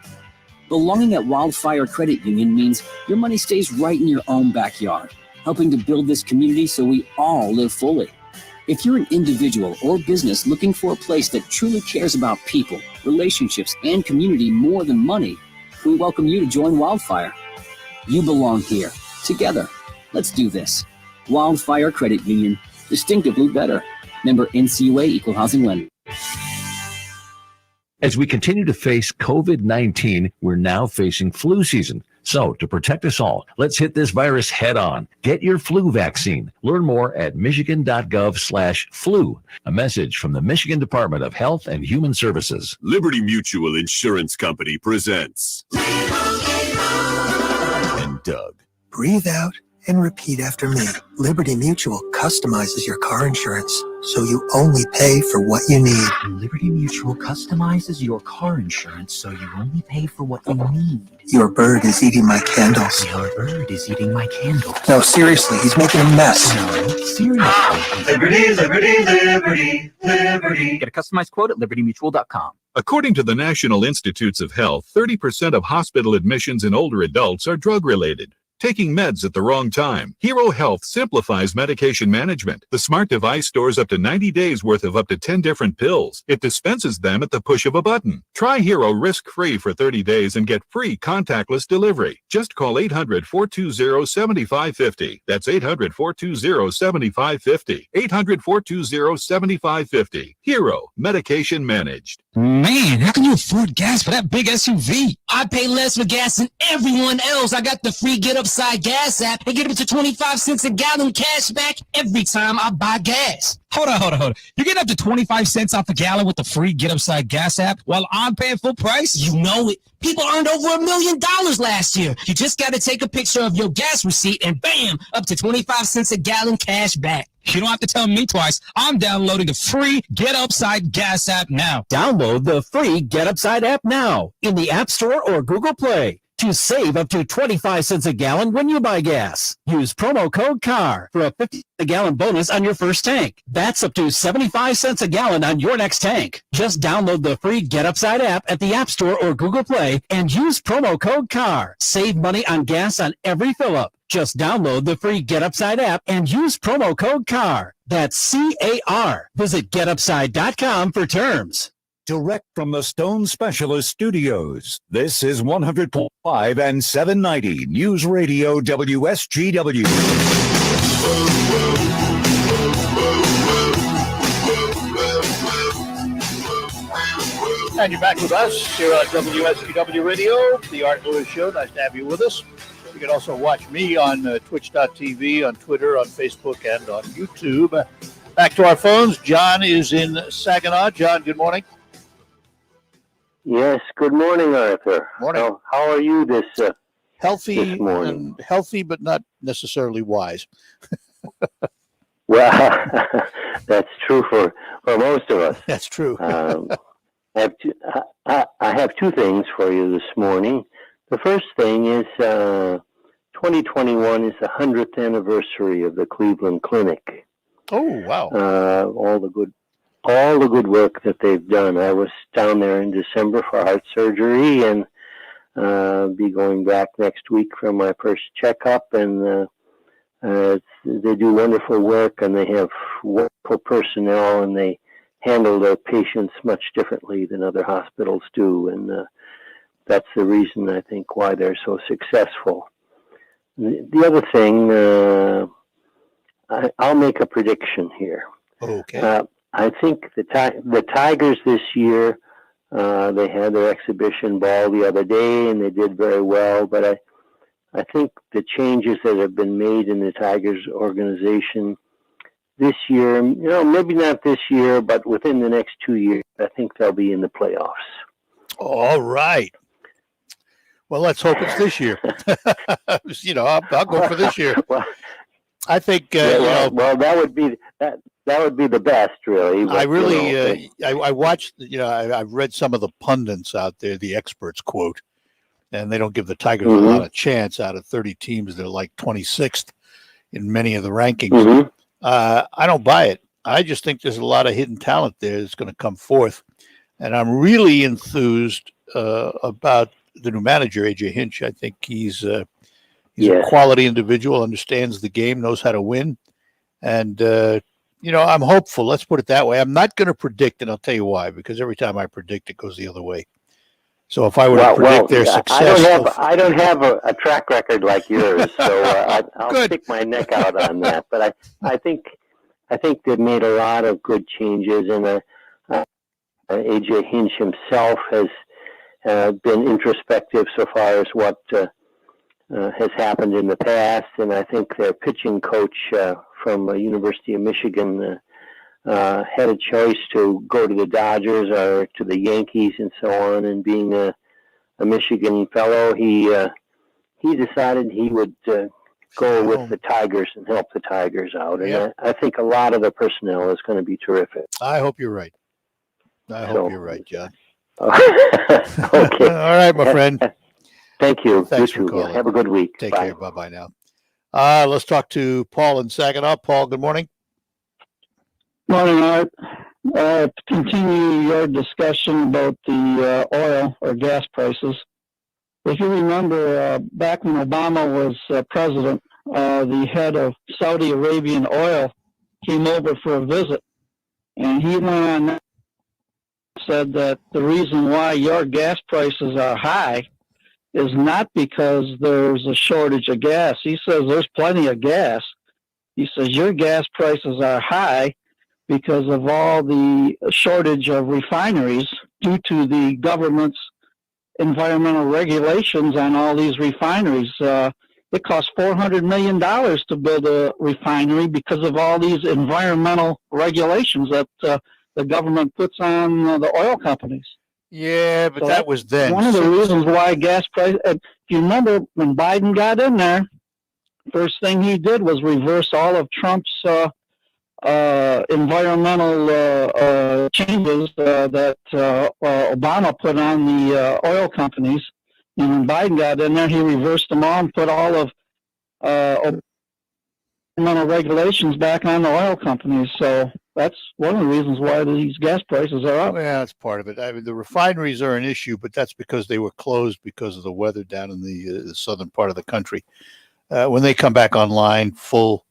Belonging at Wildfire Credit Union means your money stays right in your own backyard, helping to build this community so we all live fully. If you're an individual or business looking for a place that truly cares about people, relationships, and community more than money, we welcome you to join Wildfire. You belong here. Together. Let's do this. Wildfire Credit Union. Distinctively better. Member NCUA Equal Housing Lender. As we continue to face COVID-19, we're now facing flu season. So to protect us all, let's hit this virus head on. Get your flu vaccine. Learn more at michigan.gov/flu. A message from the Michigan Department of Health and Human Services. Liberty Mutual Insurance Company presents and Doug. Breathe out and repeat after me. Liberty Mutual customizes your car insurance so you only pay for what you need. Liberty Mutual customizes your car insurance so you only pay for what you need. Your bird is eating my candles. Your bird is eating my candles. No, seriously, he's making a mess. No, seriously. Liberty, liberty, liberty, liberty. Get a customized quote at libertymutual.com. According to the National Institutes of Health, 30% of hospital admissions in older adults are drug-related. Taking meds at the wrong time. Hero Health simplifies medication management. The smart device stores up to 90 days worth of up to 10 different pills. It dispenses them at the push of a button. Try Hero risk-free for 30 days and get free contactless delivery. Just call 800-420-7550. That's 800-420-7550. 800-420-7550. Hero, medication managed. Man, how can you afford gas for that big SUV? I pay less for gas than everyone else. I got the free Get Up Upside Gas app and get up to 25 cents a gallon cash back every time I buy gas. Hold on. You're getting up to 25 cents off a gallon with the free Get Upside Gas app while I'm paying full price? You know it. People earned over $1 million last year. You just got to take a picture of your gas receipt and bam, up to 25 cents a gallon cash back. You don't have to tell me twice. I'm downloading the free Get Upside Gas app now. Download the free Get Upside app now in the App Store or Google Play to save up to 25 cents a gallon when you buy gas. Use promo code CAR for a 50 a gallon bonus on your first tank. That's up to 75 cents a gallon on your next tank. Just download the free Get Upside app at the App Store or Google Play and use promo code CAR. Save money on gas on every fill-up. Just download the free Get Upside app and use promo code CAR. That's C-A-R. Visit getupside.com for terms. Direct from the Stone Specialist Studios, this is 100.5 and 790 News Radio WSGW. And you're back with us here on WSGW Radio, the Art Lewis Show. Nice to have you with us. You can also watch me on twitch.tv, on Twitter, on Facebook, and on YouTube. Back to our phones. John is in Saginaw. John, good morning. Yes, good morning, Arthur. Morning. How are you this healthy this morning? And healthy, but not necessarily wise. Well, that's true for most of us. That's true. I have two things for you this morning. The first thing is 2021 is the 100th anniversary of the Cleveland Clinic. Oh, wow. All the good work that they've done. I was down there in December for heart surgery and be going back next week for my first checkup. And they do wonderful work, and they have wonderful personnel, and they handle their patients much differently than other hospitals do. And that's the reason, I think, why they're so successful. The other thing, I'll make a prediction here. Okay. I think the Tigers this year, they had their exhibition ball the other day, and they did very well. But I think the changes that have been made in the Tigers organization this year, maybe not this year, but within the next 2 years, I think they'll be in the playoffs. All right. Well, let's hope it's this year. I'll go for this year. Well, I think. Well, that would be the best, really. But, I really, I watched. I've read some of the pundits out there, the experts quote, and they don't give the Tigers a lot of chance. Out of 30 teams, they're like 26th in many of the rankings. I don't buy it. I just think there's a lot of hidden talent there that's going to come forth, and I'm really enthused about the new manager, AJ Hinch. I think he's a quality individual, understands the game, knows how to win. And, I'm hopeful. Let's put it that way. I'm not going to predict, and I'll tell you why, because every time I predict, it goes the other way. So if I were to predict their success... I don't have a track record like yours, so I'll stick my neck out on that. But I think they've made a lot of good changes, and AJ Hinch himself has been introspective so far as what has happened in the past, and I think their pitching coach from University of Michigan had a choice to go to the Dodgers or to the Yankees and so on. And being a Michigan fellow, he decided he would go with the Tigers and help the Tigers out. And I think a lot of the personnel is going to be terrific. I hope you're right. I hope you're right, John. Okay. All right, my friend. Thank you. Thanks you for calling. Have a good week. Take Bye. care. Bye-bye now. Let's talk to Paul in Saginaw. Paul, good morning. Morning, Art. To continue your discussion about the oil or gas prices, if you remember, back when Obama was president, the head of Saudi Arabian Oil came over for a visit, and he went on and said that the reason why your gas prices are high is not because there's a shortage of gas. He says there's plenty of gas. He says your gas prices are high because of all the shortage of refineries due to the government's environmental regulations on all these refineries. it costs $400 million to build a refinery because of all these environmental regulations that the government puts on the oil companies. Yeah, but that was then. One of the reasons why gas price. If you remember when Biden got in there, first thing he did was reverse all of Trump's environmental changes that Obama put on the oil companies. And when Biden got in there, he reversed them all and put all of environmental regulations back on the oil companies. So that's one of the reasons why these gas prices are up. Yeah, that's part of it. I mean, the refineries are an issue, but that's because they were closed because of the weather down in the southern part of the country. When they come back online full,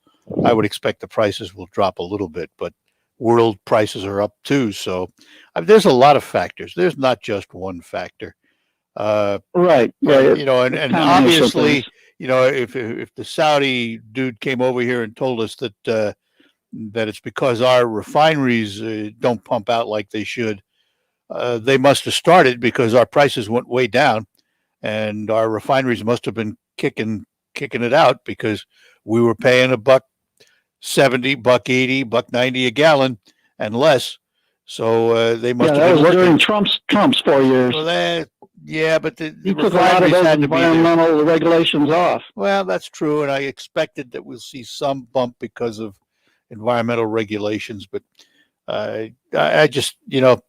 I would expect the prices will drop a little bit, but world prices are up too. So there's a lot of factors. There's not just one factor. Right. You know, and obviously, you know, if the Saudi dude came over here and told us that that it's because our refineries don't pump out like they should, they must have started because our prices went way down, and our refineries must have been kicking it out because we were paying $1.70, $1.80, $1.90 a gallon and less. So they must have been working. During Trump's 4 years. Well, yeah, but he took a lot of those environmental regulations off. Well, that's true, and I expected that we'll see some bump because of environmental regulations. But I just, you know,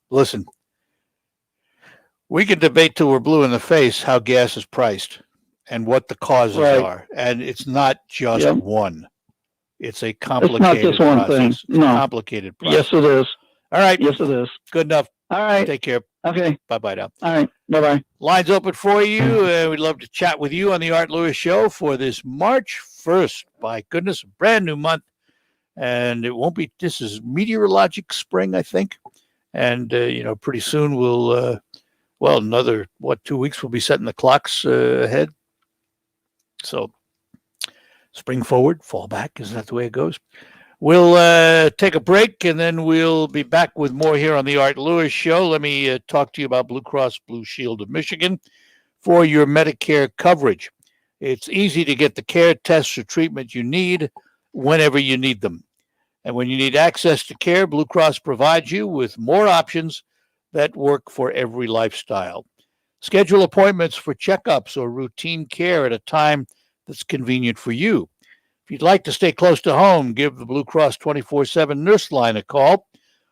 listen, we can debate till we're blue in the face how gas is priced and what the causes are, and it's not just one. It's a complicated It's not just one process. thing. It's No. a complicated process. Yes, it is. All right. Yes, it is. Good enough. All right. Take care. Okay. Bye-bye now. All right. Bye-bye. Lines open for you. We'd love to chat with you on the Art Lewis Show for this March 1st. By goodness, a brand new month. And it won't be, this is meteorologic spring, I think. And, you know, pretty soon we'll, another, 2 weeks, we'll be setting the clocks ahead. So spring forward, fall back. Isn't that the way it goes? We'll take a break, and then we'll be back with more here on the Art Lewis Show. Let me talk to you about Blue Cross Blue Shield of Michigan for your Medicare coverage. It's easy to get the care, tests, or treatment you need whenever you need them. And when you need access to care, Blue Cross provides you with more options that work for every lifestyle. Schedule appointments for checkups or routine care at a time that's convenient for you. If you'd like to stay close to home, give the Blue Cross 24/7 nurse line a call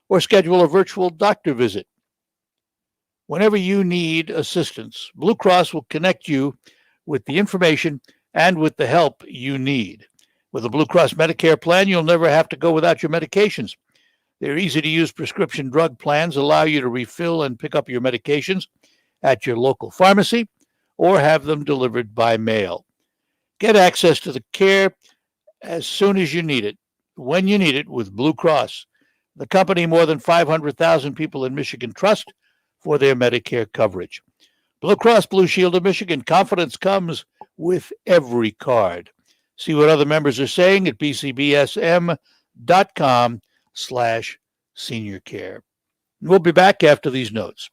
or schedule a virtual doctor visit. Whenever you need assistance, Blue Cross will connect you with the information and with the help you need. With a Blue Cross Medicare plan, you'll never have to go without your medications. Their easy-to-use prescription drug plans allow you to refill and pick up your medications at your local pharmacy or have them delivered by mail. Get access to the care as soon as you need it, when you need it, with Blue Cross, the company more than 500,000 people in Michigan trust for their Medicare coverage. Blue Cross Blue Shield of Michigan, confidence comes with every card. See what other members are saying at bcbsm.com/seniorcare. We'll be back after these notes.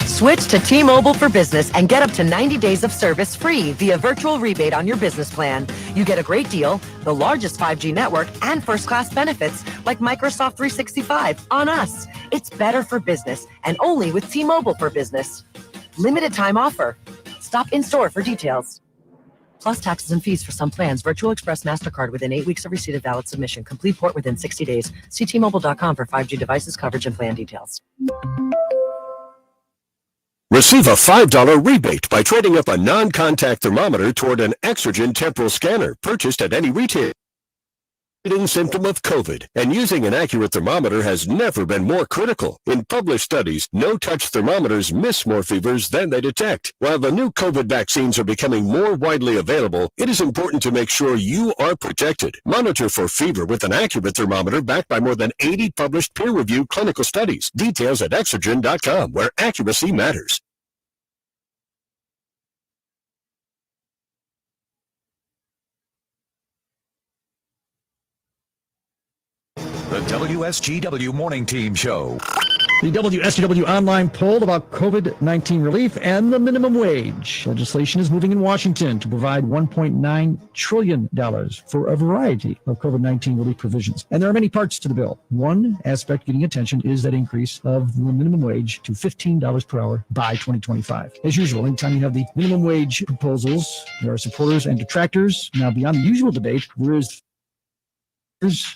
Switch to T-Mobile for Business and get up to 90 days of service free via virtual rebate on your business plan. You get a great deal, the largest 5G network, and first-class benefits like Microsoft 365 on us. It's better for business and only with T-Mobile for Business. Limited time offer. Stop in store for details. Plus taxes and fees for some plans. Virtual Express MasterCard within 8 weeks of receipt of valid submission. Complete port within 60 days. See T-Mobile.com for 5G devices, coverage, and plan details. Receive a $5 rebate by trading up a non-contact thermometer toward an Exergen temporal scanner purchased at any retailer. Symptom of COVID, and using an accurate thermometer has never been more critical. In published studies, no-touch thermometers miss more fevers than they detect. While the new COVID vaccines are becoming more widely available, it is important to make sure you are protected. Monitor for fever with an accurate thermometer backed by more than 80 published peer-reviewed clinical studies. Details at Exergen.com, where accuracy matters. The WSGW Morning Team Show. The WSGW online poll about COVID-19 relief and the minimum wage. Legislation is moving in Washington to provide $1.9 trillion for a variety of COVID-19 relief provisions. And there are many parts to the bill. One aspect getting attention is that increase of the minimum wage to $15 per hour by 2025. As usual, anytime you have the minimum wage proposals, there are supporters and detractors. Now, beyond the usual debate, there is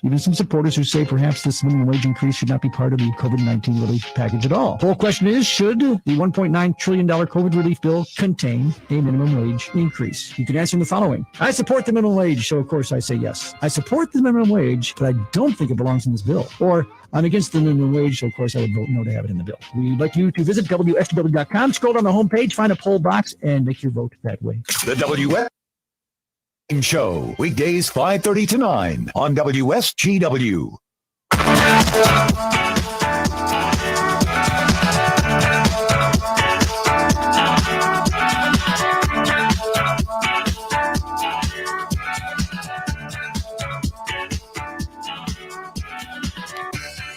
even some supporters who say perhaps this minimum wage increase should not be part of the COVID-19 relief package at all. The whole question is, should the $1.9 trillion COVID relief bill contain a minimum wage increase? You can answer in the following. I support the minimum wage, so of course I say yes. I support the minimum wage, but I don't think it belongs in this bill. Or I'm against the minimum wage, so of course I would vote no to have it in the bill. We'd like you to visit WSGW.com, scroll down the homepage, find a poll box, and make your vote that way. The WS Show, weekdays 5:30 to 9 on WSGW.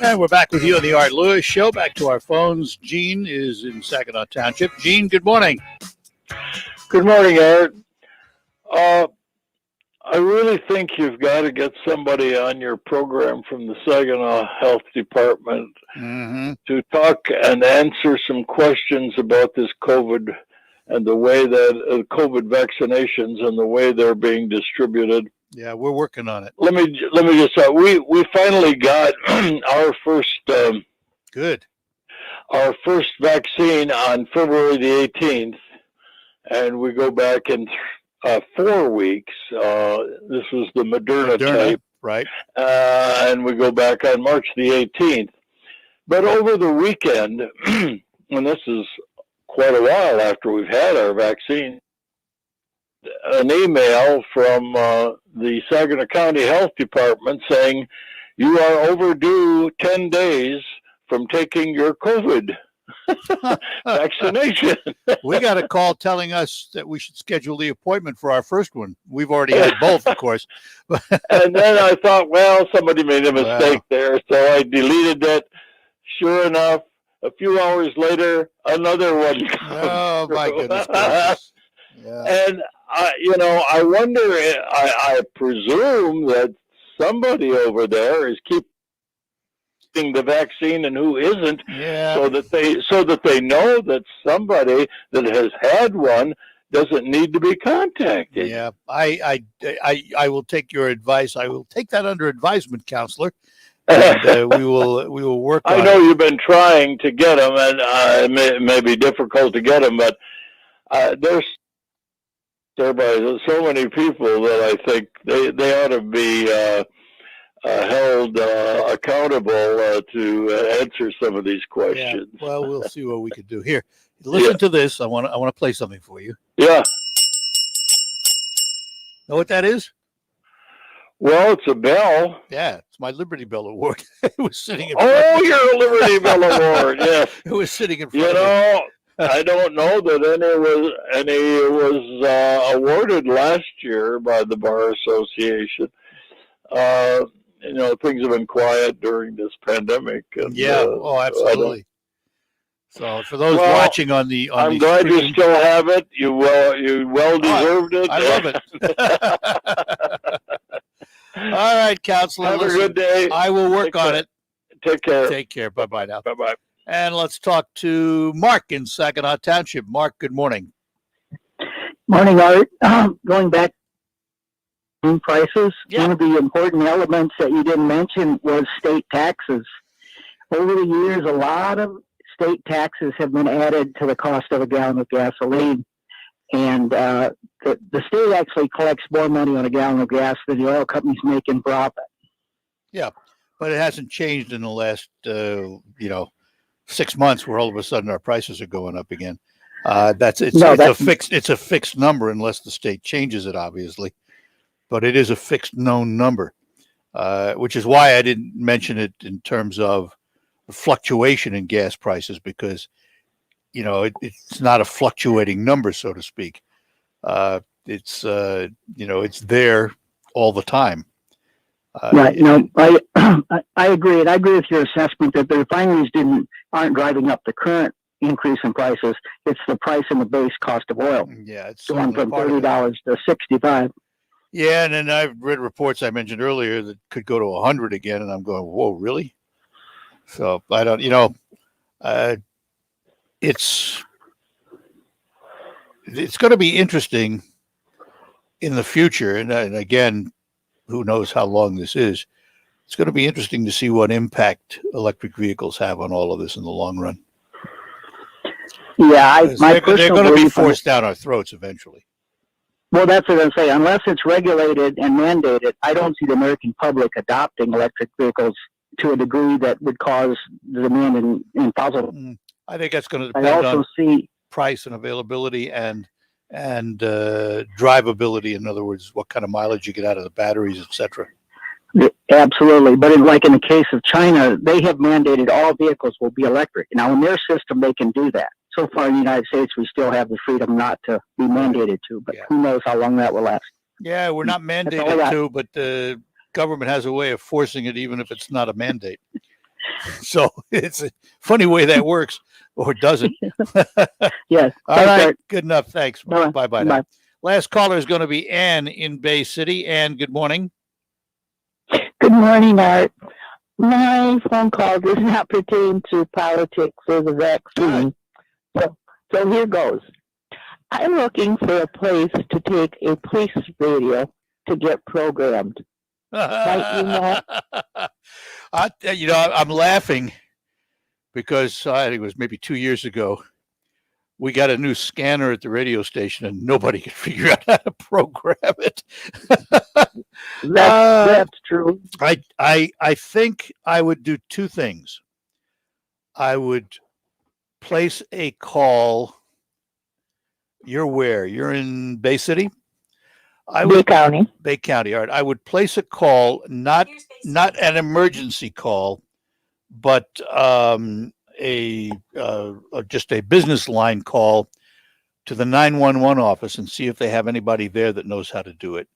And we're back with you on the Art Lewis Show. Back to our phones. Gene is in Saginaw Township. Gene, good morning. Good morning, Art. I really think you've got to get somebody on your program from the Saginaw Health Department to talk and answer some questions about this COVID and the way that COVID vaccinations and the way they're being distributed. Yeah, we're working on it. Let me just say, we finally got our first our first vaccine on February the 18th, and we go back in 4 weeks. This was the Moderna type, right? And we go back on March the 18th. But over the weekend, and this is quite a while after we've had our vaccine, an email from the Saginaw County Health Department saying you are overdue 10 days from taking your COVID vaccination. We got a call telling us that we should schedule the appointment for our first one. We've already had both, of course. And then I thought, well, somebody made a mistake there, so I deleted it. Sure enough, a few hours later, another one comes Oh, my through. goodness gracious. And I wonder, I presume that somebody over there is keeping the vaccine and who isn't, so that they know that somebody that has had one doesn't need to be contacted. Yeah, I will take your advice. I will take that under advisement, counselor. And, we will work on I know you've been trying to get them, and it may be difficult to get them, but there's by so many people that I think they ought to be held accountable to answer some of these questions. Yeah, well, we'll see what we can do here. Listen to this. I want to play something for you. Yeah. Know what that is? Well, it's a bell. Yeah, it's my Liberty Bell Award. It was sitting in your Liberty Bell Award. Yes, it was sitting in front of me. I don't know that any was awarded last year by the Bar Association. Things have been quiet during this pandemic. And, absolutely. So for those watching on the I'm glad you still have it. You well deserved it. I love it. All right, counselor. Have a good day. I will work on it. Take care. Take care. Bye-bye now. Bye-bye. And let's talk to Mark in Saginaw Township. Mark, good morning. Morning, Art. Going back to prices, one of the important elements that you didn't mention was state taxes. Over the years, a lot of state taxes have been added to the cost of a gallon of gasoline. And the state actually collects more money on a gallon of gas than the oil companies make in profit. Yeah, but it hasn't changed in the last, 6 months, where all of a sudden our prices are going up again. It's a fixed number unless the state changes it, obviously. But it is a fixed known number, which is why I didn't mention it in terms of fluctuation in gas prices, because it's not a fluctuating number, so to speak. It's there all the time. Right. I agree. And I agree with your assessment that the refineries didn't aren't driving up the current increase in prices. It's the price in the base cost of oil. Yeah, it's going from part of it. $30 to $65. Yeah, and then I've read reports I mentioned earlier that could go to 100 again, and I'm going, whoa, really? So I don't, it's going to be interesting in the future, and again, who knows how long this is. It's going to be interesting to see what impact electric vehicles have on all of this in the long run. Yeah, they're going to be forced down our throats eventually. Well, that's what I'm saying. Unless it's regulated and mandated, I don't see the American public adopting electric vehicles to a degree that would cause the demand in fossil. I think that's going to depend on price and availability and drivability. In other words, what kind of mileage you get out of the batteries, etc. Absolutely. But in the case of China, they have mandated all vehicles will be electric. Now, in their system, they can do that. So far in the United States, we still have the freedom not to be mandated to, but who knows how long that will last. Yeah, we're not mandated to, but the government has a way of forcing it, even if it's not a mandate. So it's a funny way that works, or doesn't. Yes. All right. Good enough. Thanks. Bye-bye now. Last caller is going to be Ann in Bay City. Ann, good morning. Good morning, Art. My phone call does not pertain to politics or the vaccine. So here goes. I'm looking for a place to take a police radio to get programmed. I'm laughing because I think it was maybe 2 years ago. We got a new scanner at the radio station, and nobody could figure out how to program it. That's true. I think I would do two things. I would place a call. You're where? You're in Bay City? Bay County. Bay County. All right. I would place a call, not an emergency call, but just a business line call to the 911 office and see if they have anybody there that knows how to do it.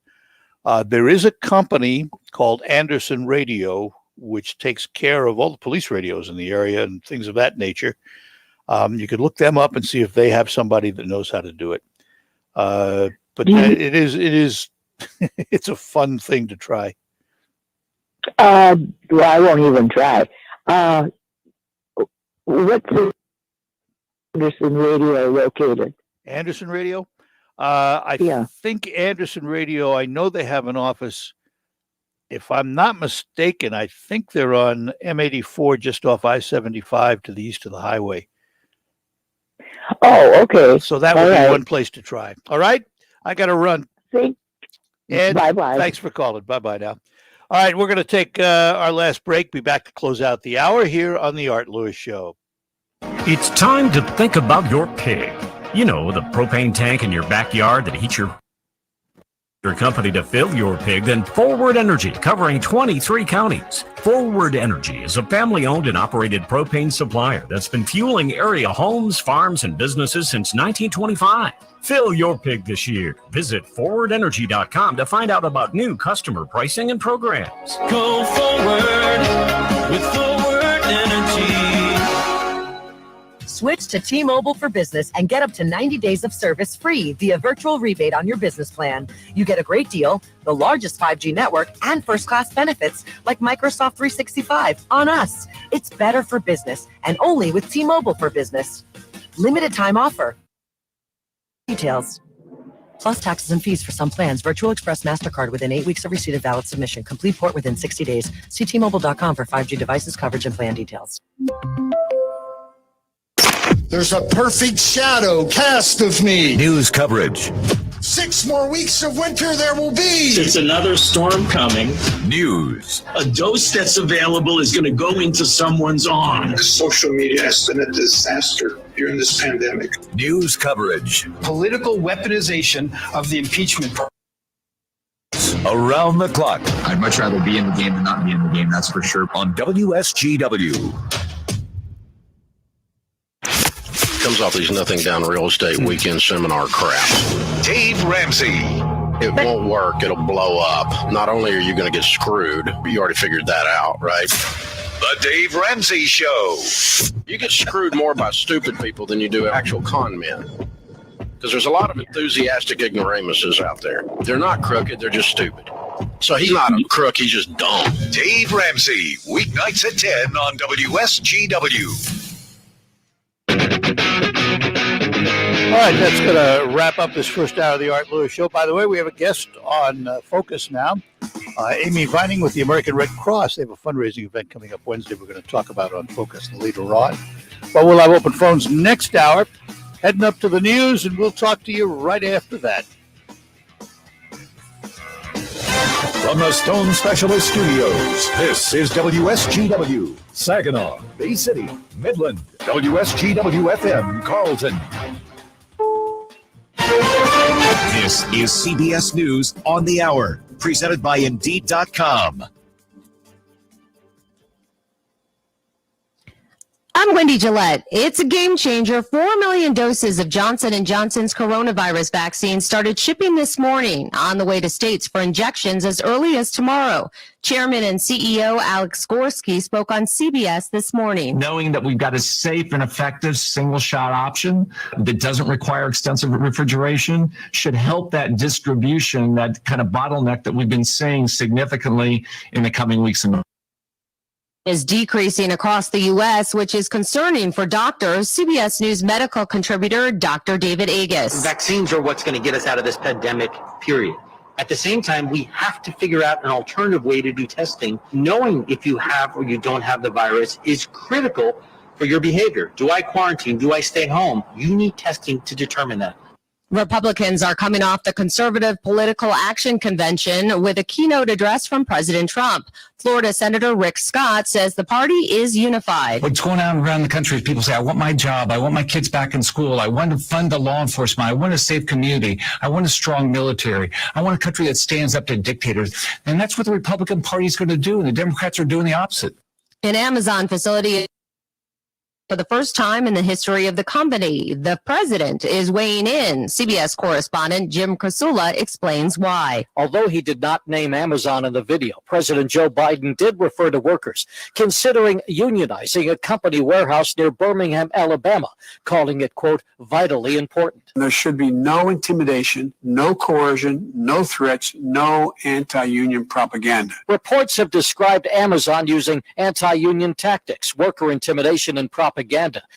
There is a company called Anderson Radio, which takes care of all the police radios in the area and things of that nature. You could look them up and see if they have somebody that knows how to do it. But it is it's a fun thing to try. Well, I won't even try. What's the Anderson Radio located? Anderson Radio? I think Anderson Radio, I know they have an office. If I'm not mistaken, I think they're on M84 just off I-75 to the east of the highway. Oh, okay. So that would be one place to try. All right? I got to run. Bye-bye. Thanks for calling. Bye-bye now. All right, we're going to take our last break. Be back to close out the hour here on the Art Lewis Show. It's time to think about your pig. You know, the propane tank in your backyard that heats your company to fill your pig. Then Forward Energy, covering 23 counties. Forward Energy is a family-owned and operated propane supplier that's been fueling area homes, farms, and businesses since 1925. Fill your pig this year. Visit forwardenergy.com to find out about new customer pricing and programs. Go forward with Forward Energy. Switch to T-Mobile for Business and get up to 90 days of service free via virtual rebate on your business plan. You get a great deal, the largest 5G network, and first-class benefits like Microsoft 365 on us. It's better for business and only with T-Mobile for Business. Limited time offer. Details. Plus taxes and fees for some plans. Virtual Express MasterCard within 8 weeks of receipt of valid submission. Complete port within 60 days. See T-Mobile.com for 5G devices, coverage, and plan details. There's a perfect shadow cast of me. News coverage. 6 more weeks of winter there will be. There's another storm coming. News. A dose that's available is going to go into someone's arm. Social media has been a disaster during this pandemic. News coverage. Political weaponization of the impeachment process. Around the clock. I'd much rather be in the game than not be in the game, that's for sure. On WSGW. Comes off these nothing down real estate weekend seminar crap. Dave Ramsey. It won't work. It'll blow up. Not only are you going to get screwed, you already figured that out, right? The Dave Ramsey Show. You get screwed more by stupid people than you do actual con men. Because there's a lot of enthusiastic ignoramuses out there. They're not crooked, they're just stupid. So he's not a crook, he's just dumb. Dave Ramsey, weeknights at 10 on WSGW. All right, that's going to wrap up this first hour of the Art Lewis Show. By the way, we have a guest on Focus now, Amy Vining with the American Red Cross. They have a fundraising event coming up Wednesday we're going to talk about on Focus later on. But we'll have open phones next hour, heading up to the news, and we'll talk to you right after that. From the Stone Specialist Studios, this is WSGW, Saginaw, Bay City, Midland, WSGW-FM, Carlton. This is CBS News on the Hour, presented by Indeed.com. I'm Wendy Gillette. It's a game changer. 4 million doses of Johnson & Johnson's coronavirus vaccine started shipping this morning on the way to states for injections as early as tomorrow. Chairman and CEO Alex Gorsky spoke on CBS this morning. Knowing that we've got a safe and effective single-shot option that doesn't require extensive refrigeration should help that distribution, that kind of bottleneck that we've been seeing significantly in the coming weeks and months. Is decreasing across the U.S., which is concerning for doctors. CBS News medical contributor Dr. David Agus. Vaccines are what's going to get us out of this pandemic, period. At the same time, we have to figure out an alternative way to do testing. Knowing if you have or you don't have the virus is critical for your behavior. Do I quarantine? Do I stay home? You need testing to determine that. Republicans are coming off the Conservative Political Action Convention with a keynote address from President Trump. Florida Senator Rick Scott says the party is unified. What's going on around the country is people say, I want my job. I want my kids back in school. I want to fund the law enforcement. I want a safe community. I want a strong military. I want a country that stands up to dictators. And that's what the Republican Party is going to do. And the Democrats are doing the opposite. An Amazon facility. For the first time in the history of the company, the president is weighing in. CBS correspondent Jim Krasula explains why. Although he did not name Amazon in the video, President Joe Biden did refer to workers considering unionizing a company warehouse near Birmingham, Alabama, calling it, quote, vitally important. There should be no intimidation, no coercion, no threats, no anti-union propaganda. Reports have described Amazon using anti-union tactics, worker intimidation, and propaganda.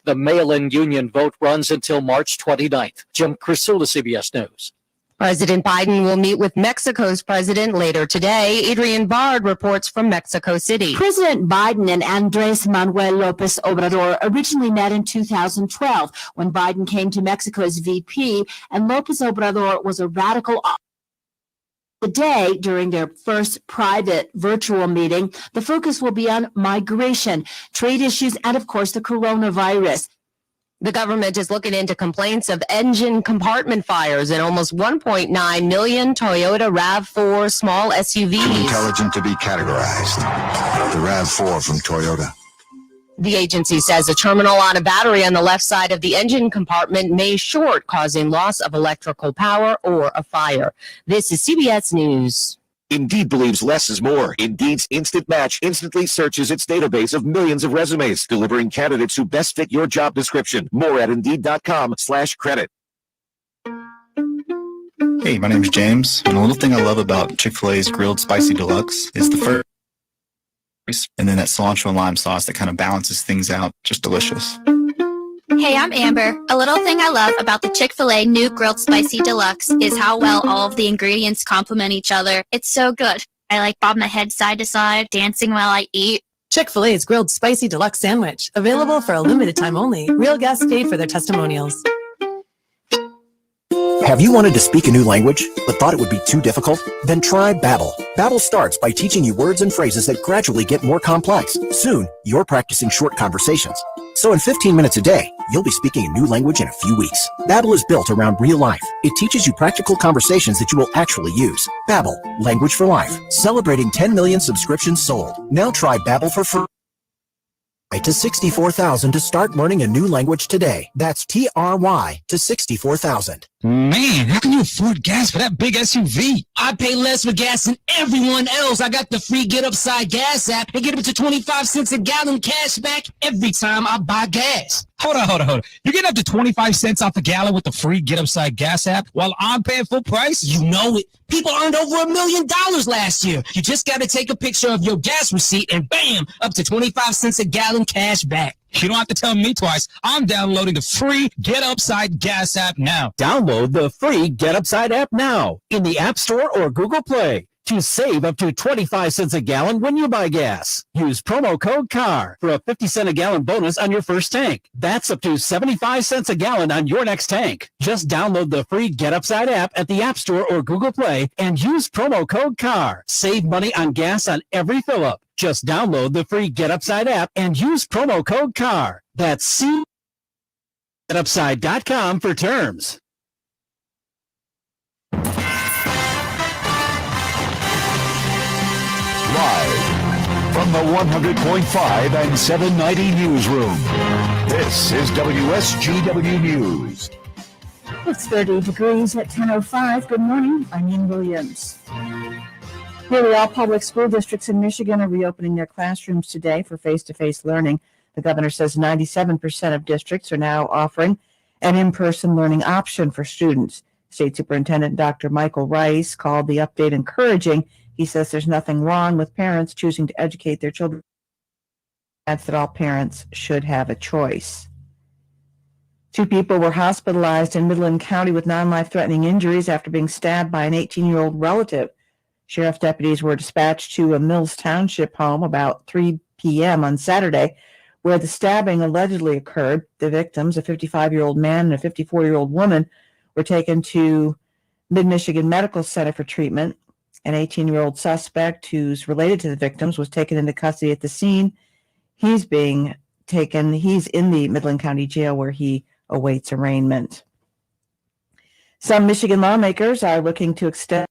The mail-in union vote runs until March 29th. Jim Krasula, CBS News. President Biden will meet with Mexico's president later today. Adrian Bard reports from Mexico City. President Biden and Andres Manuel Lopez Obrador originally met in 2012 when Biden came to Mexico as VP and Lopez Obrador was a radical. Today, during their first private virtual meeting, the focus will be on migration, trade issues, and of course, the coronavirus. The government is looking into complaints of engine compartment fires in almost 1.9 million Toyota RAV4 small SUVs. Intelligent to be categorized. The RAV4 from Toyota. The agency says a terminal on a battery on the left side of the engine compartment may short, causing loss of electrical power or a fire. This is CBS News. Indeed believes less is more. Indeed's Instant Match instantly searches its database of millions of resumes, delivering candidates who best fit your job description. More at Indeed.com/credit. Hey, my name's James, and the little thing I love about Chick-fil-A's Grilled Spicy Deluxe is the first, and then that cilantro and lime sauce that kind of balances things out. Just delicious. Hey, I'm Amber. A little thing I love about the Chick-fil-A new Grilled Spicy Deluxe is how well all of the ingredients complement each other. It's so good. I like bob my head side to side, dancing while I eat. Chick-fil-A's Grilled Spicy Deluxe Sandwich, available for a limited time only. Real guests paid for their testimonials. Have you wanted to speak a new language, but thought it would be too difficult? Then try Babbel. Babbel starts by teaching you words and phrases that gradually get more complex. Soon, you're practicing short conversations. So in 15 minutes a day, you'll be speaking a new language in a few weeks. Babbel is built around real life. It teaches you practical conversations that you will actually use. Babbel, language for life. Celebrating 10 million subscriptions sold. Now try Babbel for free. To 64,000 to start learning a new language today. That's TRY to 64,000. Man, how can you afford gas for that big SUV? I pay less for gas than everyone else. I got the free Get Upside Gas app and get up to 25 cents a gallon cash back every time I buy gas. Hold on. You're getting up to 25 cents off a gallon with the free Get Upside Gas app while I'm paying full price? You know it. People earned over $1 million last year. You just got to take a picture of your gas receipt and bam, up to 25 cents a gallon cash back. You don't have to tell me twice. I'm downloading the free Get Upside Gas app now. Download the free Get Upside app now in the App Store or Google Play to save up to 25 cents a gallon when you buy gas. Use promo code CAR for a 50-cent a gallon bonus on your first tank. That's up to 75 cents a gallon on your next tank. Just download the free Get Upside app at the App Store or Google Play and use promo code CAR. Save money on gas on every fill-up. Just download the free Get Upside app and use promo code CAR. That's getupside.com for terms. Live from the 100.5 and 790 newsroom, this is WSGW News. It's 30 degrees at 10:05. Good morning. I'm Ian Williams. Nearly all public school districts in Michigan are reopening their classrooms today for face-to-face learning. The governor says 97% of districts are now offering an in-person learning option for students. State Superintendent Dr. Michael Rice called the update encouraging. He says there's nothing wrong with parents choosing to educate their children. Adds that all parents should have a choice. 2 people were hospitalized in Midland County with non-life-threatening injuries after being stabbed by an 18-year-old relative. Sheriff deputies were dispatched to a Mills Township home about 3 p.m. on Saturday, where the stabbing allegedly occurred. The victims, a 55-year-old man and a 54-year-old woman, were taken to Mid-Michigan Medical Center for treatment. An 18-year-old suspect who's related to the victims was taken into custody at the scene. He's in the Midland County Jail where he awaits arraignment. Some Michigan lawmakers are looking to extend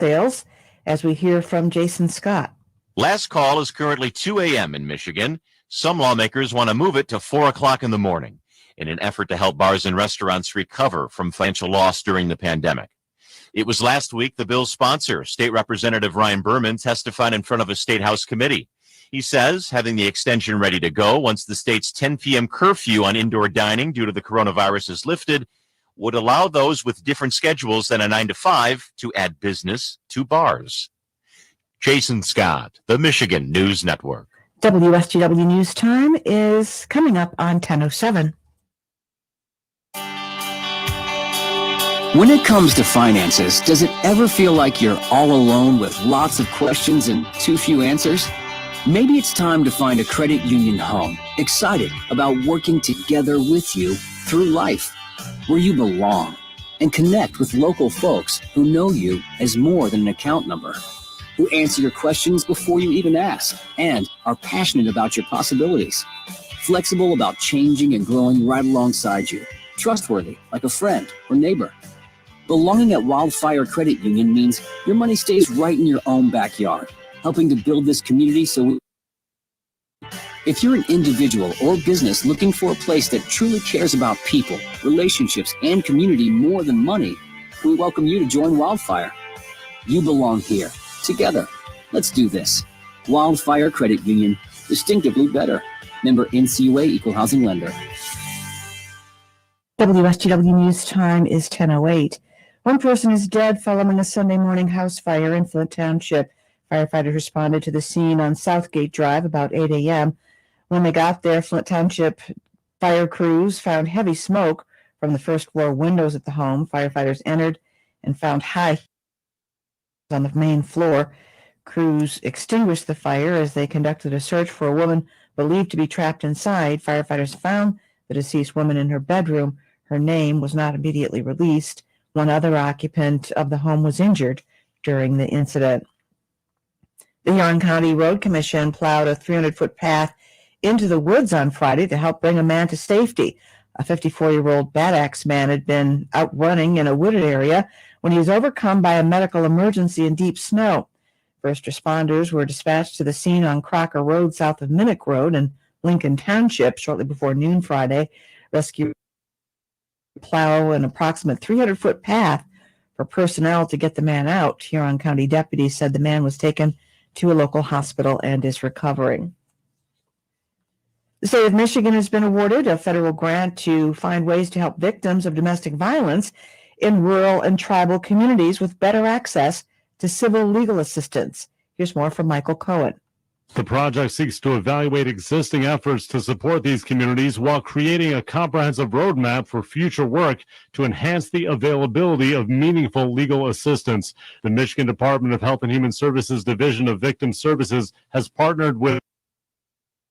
sales, as we hear from Jason Scott. Last call is currently 2 a.m. in Michigan. Some lawmakers want to move it to 4 o'clock in the morning in an effort to help bars and restaurants recover from financial loss during the pandemic. It was last week the bill's sponsor, State Representative Ryan Berman, testified in front of a State House committee. He says having the extension ready to go once the state's 10 p.m. curfew on indoor dining due to the coronavirus is lifted would allow those with different schedules than a 9 to 5 to add business to bars. Jason Scott, the Michigan News Network. WSGW News Time is coming up on 10:07. When it comes to finances, does it ever feel like you're all alone with lots of questions and too few answers? Maybe it's time to find a credit union home, excited about working together with you through life, where you belong, and connect with local folks who know you as more than an account number, who answer your questions before you even ask, and are passionate about your possibilities, flexible about changing and growing right alongside you, trustworthy like a friend or neighbor. Belonging at Wildfire Credit Union means your money stays right in your own backyard, helping to build this community If you're an individual or business looking for a place that truly cares about people, relationships, and community more than money, we welcome you to join Wildfire. You belong here. Together. Let's do this. Wildfire Credit Union. Distinctively better. Member NCUA Equal Housing Lender. WSGW News Time is 10:08. One person is dead following a Sunday morning house fire in Flint Township. Firefighters responded to the scene on Southgate Drive about 8 a.m. When they got there, Flint Township fire crews found heavy smoke from the first floor windows at the home. Firefighters entered and found high on the main floor. Crews extinguished the fire as they conducted a search for a woman believed to be trapped inside. Firefighters found the deceased woman in her bedroom. Her name was not immediately released. One other occupant of the home was injured during the incident. The Huron County Road Commission plowed a 300-foot path into the woods on Friday to help bring a man to safety. A 54-year-old Bad Axe man had been out running in a wooded area when he was overcome by a medical emergency in deep snow. First responders were dispatched to the scene on Crocker Road south of Minnick Road in Lincoln Township shortly before noon Friday. Rescue plow an approximate 300-foot path for personnel to get the man out. Huron County deputies said the man was taken to a local hospital and is recovering. The state of Michigan has been awarded a federal grant to find ways to help victims of domestic violence in rural and tribal communities with better access to civil legal assistance. Here's more from Michael Cohen. The project seeks to evaluate existing efforts to support these communities while creating a comprehensive roadmap for future work to enhance the availability of meaningful legal assistance. The Michigan Department of Health and Human Services Division of Victim Services has partnered with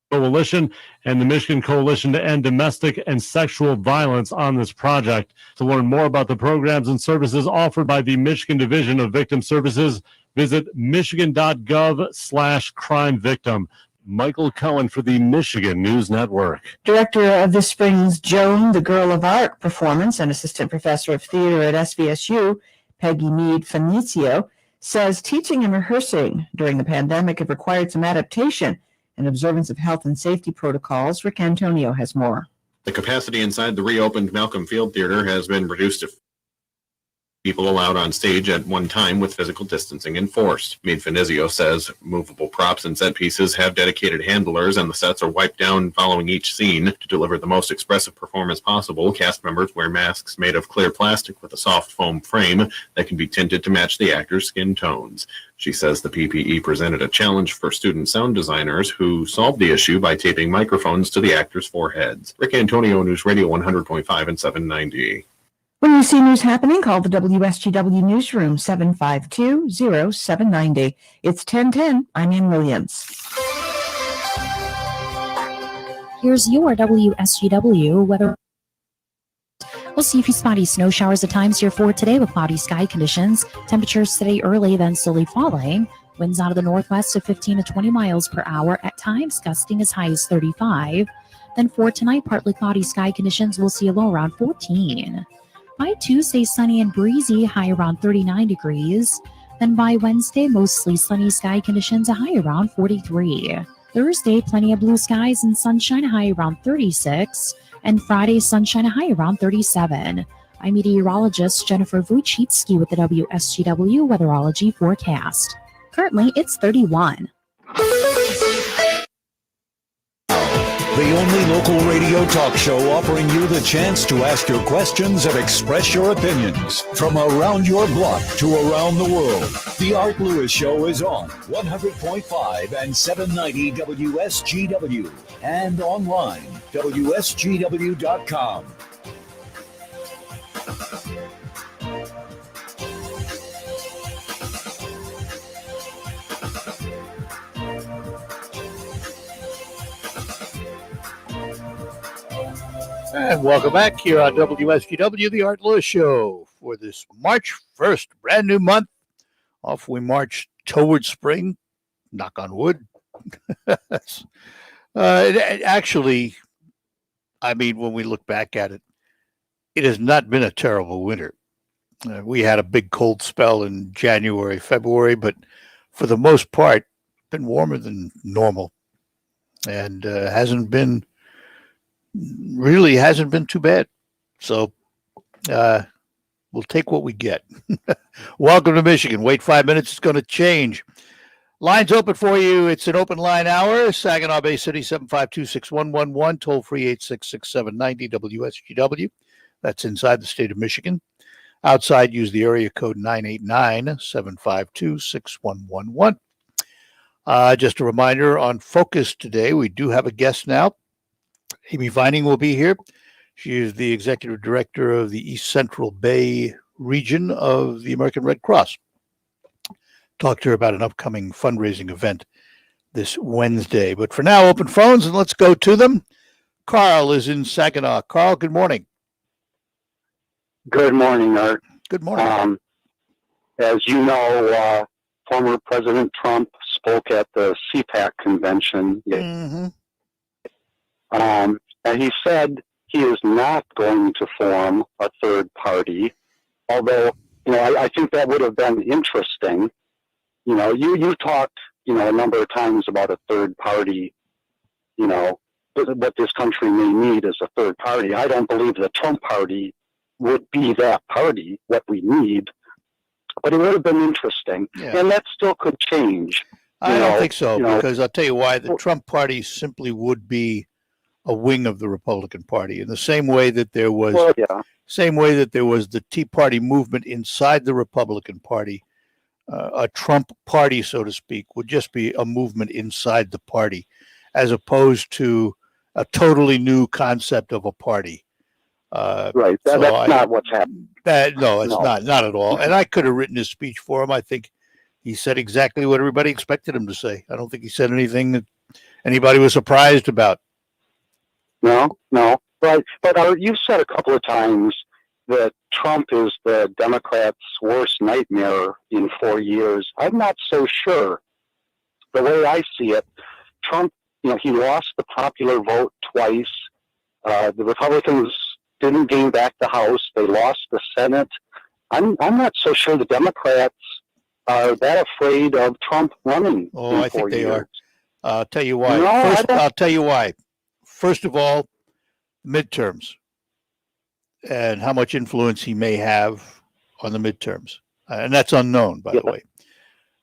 Coalition and the Michigan Coalition to End Domestic and Sexual Violence on this project. To learn more about the programs and services offered by the Michigan Division of Victim Services, visit michigan.gov/crime victim. Michael Cohen for the Michigan News Network. Director of this spring's Joan, the Girl of Art performance and assistant professor of theater at SVSU, Peggy Mead Fenicio, says teaching and rehearsing during the pandemic have required some adaptation and observance of health and safety protocols. Rick Antonio has more. The capacity inside the reopened Malcolm Field Theater has been reduced to people allowed on stage at one time with physical distancing enforced. Mead Finizio says movable props and set pieces have dedicated handlers and the sets are wiped down following each scene. To deliver the most expressive performance possible, cast members wear masks made of clear plastic with a soft foam frame that can be tinted to match the actors' skin tones. She says the PPE presented a challenge for student sound designers who solved the issue by taping microphones to the actors' foreheads. Rick Antonio, News Radio 100.5 and 790. When you see news happening, call the WSGW Newsroom, 752-0790. It's 1010. I'm Ann Williams. Here's your WSGW weather. We'll see a few spotty snow showers at times here for today with cloudy sky conditions. Temperatures today early, then slowly falling. Winds out of the northwest of 15 to 20 miles per hour, at times gusting as high as 35. Then for tonight, partly cloudy sky conditions. We'll see a low around 14. By Tuesday, sunny and breezy, high around 39 degrees. Then by Wednesday, mostly sunny sky conditions, a high around 43. Thursday, plenty of blue skies and sunshine, a high around 36. And Friday, sunshine, a high around 37. I'm meteorologist Jennifer Wojcicki with the WSGW Weatherology Forecast. Currently, it's 31. The only local radio talk show offering you the chance to ask your questions and express your opinions. From around your block to around the world, The Art Lewis Show is on 100.5 and 790 WSGW and online, WSGW.com. And welcome back here on WSGW, the Art Lewis Show, for this March 1st, brand new month. Off we march towards spring, knock on wood. Actually, I mean, when we look back at it, it has not been a terrible winter. We had a big cold spell in January, February, but for the most part, been warmer than normal, and hasn't been too bad. So we'll take what we get. Welcome to Michigan. Wait 5 minutes. It's going to change. Lines open for you. It's an open line hour. Saginaw Bay City, 752-6111. Toll free 866-790 WSGW. That's inside the state of Michigan. Outside, use the area code 989-752-6111. Just a reminder, on Focus today, we do have a guest now. Amy Vining will be here. She is the executive director of the East Central Bay region of the American Red Cross. Talk to her about an upcoming fundraising event this Wednesday. But for now, open phones, and let's go to them. Carl is in Saginaw. Carl, good morning. Good morning, Art. Good morning. As you know, former President Trump spoke at the CPAC convention. Mm-hmm. And he said he is not going to form a third party, although, I think that would have been interesting. You talked, a number of times about a third party, what this country may need is a third party. I don't believe the Trump party would be that party, what we need. But it would have been interesting, Yeah. and that still could change. I don't think so, because I'll tell you why. The Trump party simply would be a wing of the Republican Party, in the same way that there was, the Tea Party movement inside the Republican Party. A Trump party, so to speak, would just be a movement inside the party, as opposed to a totally new concept of a party. Right. That's not what's happening. No, it's not at all. And I could have written his speech for him. I think he said exactly what everybody expected him to say. I don't think he said anything that anybody was surprised about. No. But you've said a couple of times that Trump is the Democrats' worst nightmare in 4 years. I'm not so sure. The way I see it, Trump, he lost the popular vote twice. The Republicans didn't gain back the House. They lost the Senate. I'm not so sure the Democrats are that afraid of Trump running. Oh, I think they years. are. I'll tell you why. No, I'll tell you why. First of all, midterms and how much influence he may have on the midterms. And that's unknown, by the way.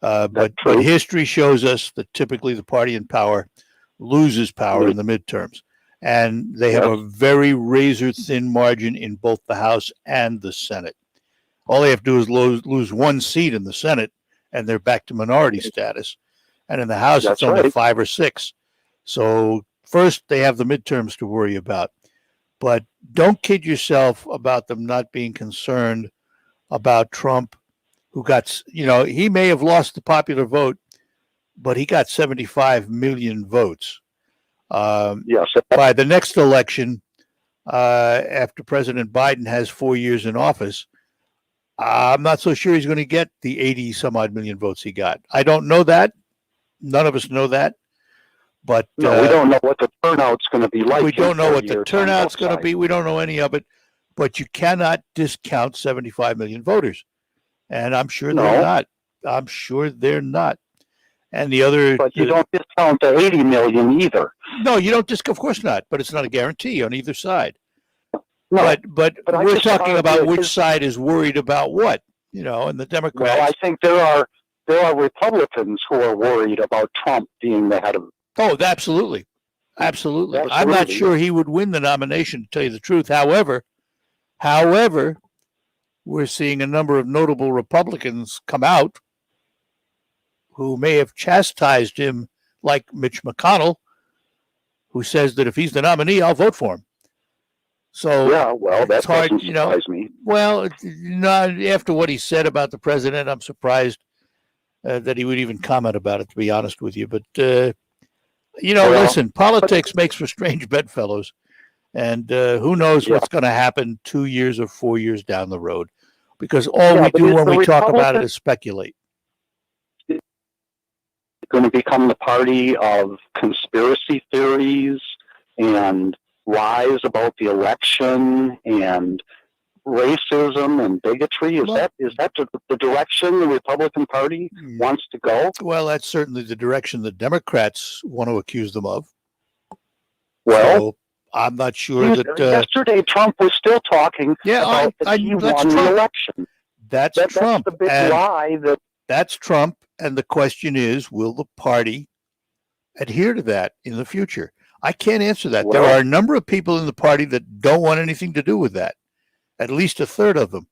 But history shows us that typically the party in power loses power in the midterms. And they have a very razor-thin margin in both the House and the Senate. All they have to do is lose one seat in the Senate, and they're back to minority status. And in the House, it's only 5 or 6. So first, they have the midterms to worry about. But don't kid yourself about them not being concerned about Trump, who got, he may have lost the popular vote, but he got 75 million votes. By the next election, after President Biden has 4 years in office, I'm not so sure he's going to get the 80 some odd million votes he got. I don't know that. None of us know that. But we don't know what the turnout's going to be like. We don't know what the turnout's going to be. We don't know any of it. But you cannot discount 75 million voters. And I'm sure they're not. I'm sure they're not. And the other, but you don't discount the 80 million either. No, you don't of course not. But it's not a guarantee on either side. No, but we're talking about which side is worried about what, and the Democrats. Well, I think there are Republicans who are worried about Trump being the head of. Oh, absolutely. I'm not sure he would win the nomination, to tell you the truth. However, we're seeing a number of notable Republicans come out who may have chastised him, like Mitch McConnell, who says that if he's the nominee, I'll vote for him. So that's hard, doesn't surprise me. Well, not after what he said about the president, I'm surprised that he would even comment about it, to be honest with you. But listen, politics makes for strange bedfellows, and who knows what's going to happen 2 years or 4 years down the road, because all we do when we talk about it is speculate. Going to become the party of conspiracy theories and lies about the election and racism and bigotry. Is that the direction the Republican Party wants to go? Well, that's certainly the direction the Democrats want to accuse them of. Well, so I'm not sure that yesterday Trump was still talking about that he won the election. That's Trump. That's the big lie. That's Trump. And the question is, will the party adhere to that in the future? I can't answer that. There are a number of people in the party that don't want anything to do with that, at least a third of them.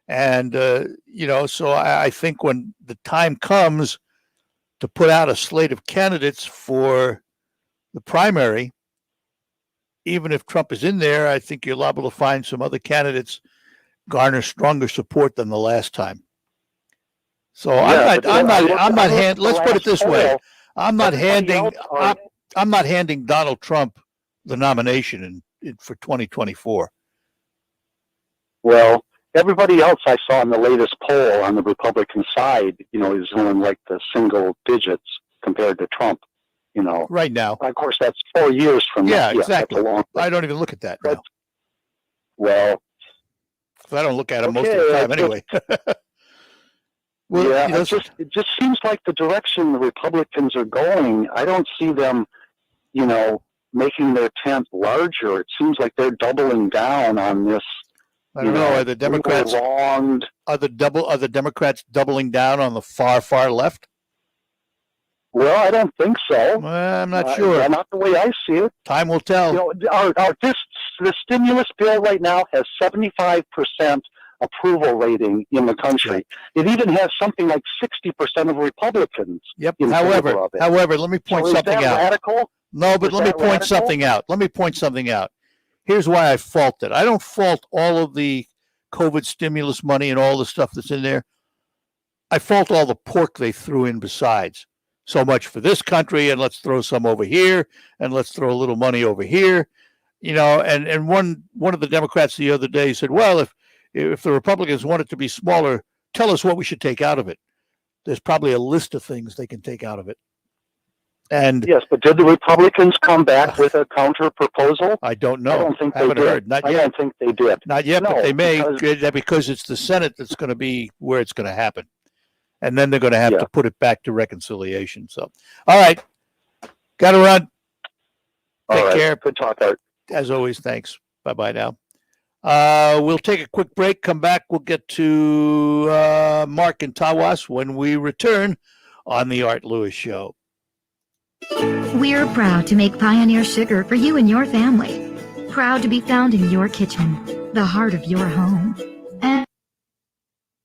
And, so I think when the time comes to put out a slate of candidates for the primary, even if Trump is in there, I think you're liable to find some other candidates garner stronger support than the last time. So let's put it this way. I'm not handing Donald Trump the nomination for 2024. Well, everybody else I saw in the latest poll on the Republican side, is in like the single digits compared to Trump, Right now. Of course, that's 4 years from now. Yeah, exactly. I don't even look at that now. Well, I don't look at it most of the time anyway. Well, it just seems like the direction the Republicans are going. I don't see them, making their tent larger. It seems like they're doubling down on this I don't know. Are the Democrats wronged? Are the Democrats doubling down on the far left? Well, I don't think so. Well, I'm not sure. Not the way I see it. Time will tell. The stimulus bill right now has 75% approval rating in the country. It even has something like 60% of Republicans. Yep. In favor of it. However, let me point something is that out. Radical? No, but Is let me that point radical? something out. Let me point something out. Here's why I fault it. I don't fault all of the COVID stimulus money and all the stuff that's in there. I fault all the pork they threw in besides. So much for this country, and let's throw some over here, and let's throw a little money over here. You know, and one of the Democrats the other day said, well, if the Republicans want it to be smaller, tell us what we should take out of it. There's probably a list of things they can take out of it. And yes, but did the Republicans come back with a counter proposal? I don't know. I don't think Haven't they did. heard. Not I yet. don't think they did. Not yet, No, but they may, because it's the Senate that's going to be where it's going to happen. And then they're going to have to put it back to reconciliation. So, all right. Got to run. Take care. Good talk, Art. As always, thanks. Bye-bye now. We'll take a quick break. Come back. We'll get to Mark and Tawas when we return on the Art Lewis Show. We're proud to make Pioneer Sugar for you and your family. Proud to be found in your kitchen, the heart of your home. And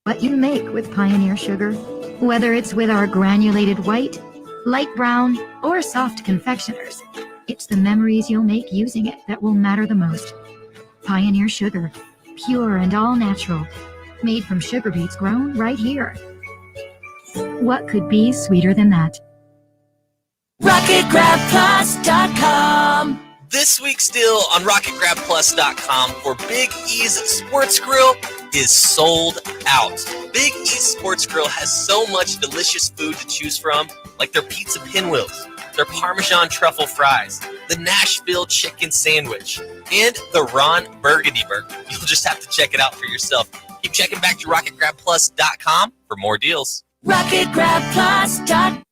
what you make with Pioneer Sugar, whether it's with our granulated white, light brown, or soft confectioners, it's the memories you'll make using it that will matter the most. Pioneer Sugar, pure and all natural, made from sugar beets grown right here. What could be sweeter than that? RocketGrabPlus.com. This week's deal on RocketGrabPlus.com for Big E's Sports Grill is sold out. Big E's Sports Grill has so much delicious food to choose from, like their pizza pinwheels, their Parmesan truffle fries, the Nashville chicken sandwich, and the Ron Burgundy burger. You'll just have to check it out for yourself. Keep checking back to RocketGrabPlus.com for more deals. RocketGrabPlus.com.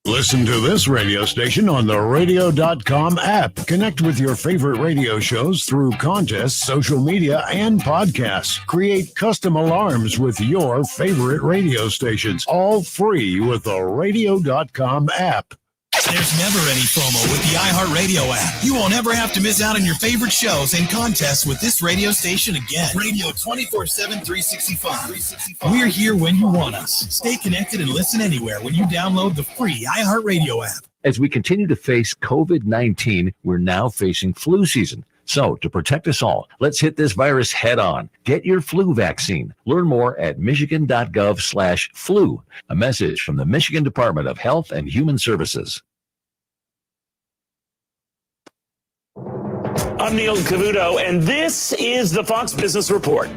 Listen to this radio station on the radio.com app. Connect with your favorite radio shows through contests, social media, and podcasts. Create custom alarms with your favorite radio stations, all free with the radio.com app. There's never any FOMO with the iHeartRadio app. You won't ever have to miss out on your favorite shows and contests with this radio station again. Radio 24/7, 365. We're here when you want us. Stay connected and listen anywhere when you download the free iHeartRadio app. As we continue to face COVID-19, we're now facing flu season. So to protect us all, let's hit this virus head on. Get your flu vaccine. Learn more at michigan.gov/flu. A message from the Michigan Department of Health and Human Services. I'm Neil Cavuto, and this is the Fox Business Report.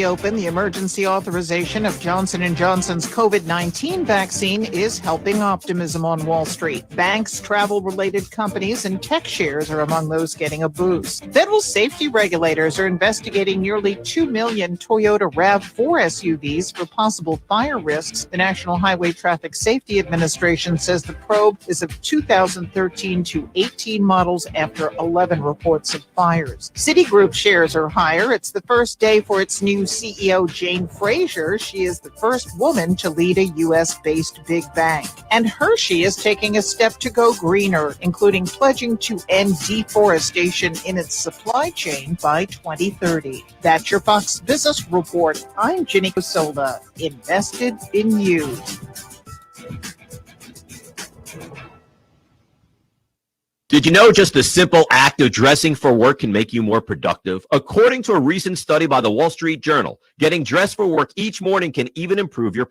Open the emergency authorization of Johnson & Johnson's COVID-19 vaccine is helping optimism on Wall Street. Banks, travel-related companies, and tech shares are among those getting a boost. Federal safety regulators are investigating nearly 2 million Toyota RAV4 SUVs for possible fire risks. The National Highway Traffic Safety Administration says the probe is of 2013 to 18 models after 11 reports of fires. Citigroup shares are higher. It's the first day for its new CEO Jane Fraser. She is the first woman to lead a U.S.-based big bank. And Hershey is taking a step to go greener, including pledging to end deforestation in its supply chain by 2030. That's your Fox Business Report. I'm Ginny Cosola, invested in you. Did you know just the simple act of dressing for work can make you more productive? According to a recent study by the Wall Street Journal, getting dressed for work each morning can even improve your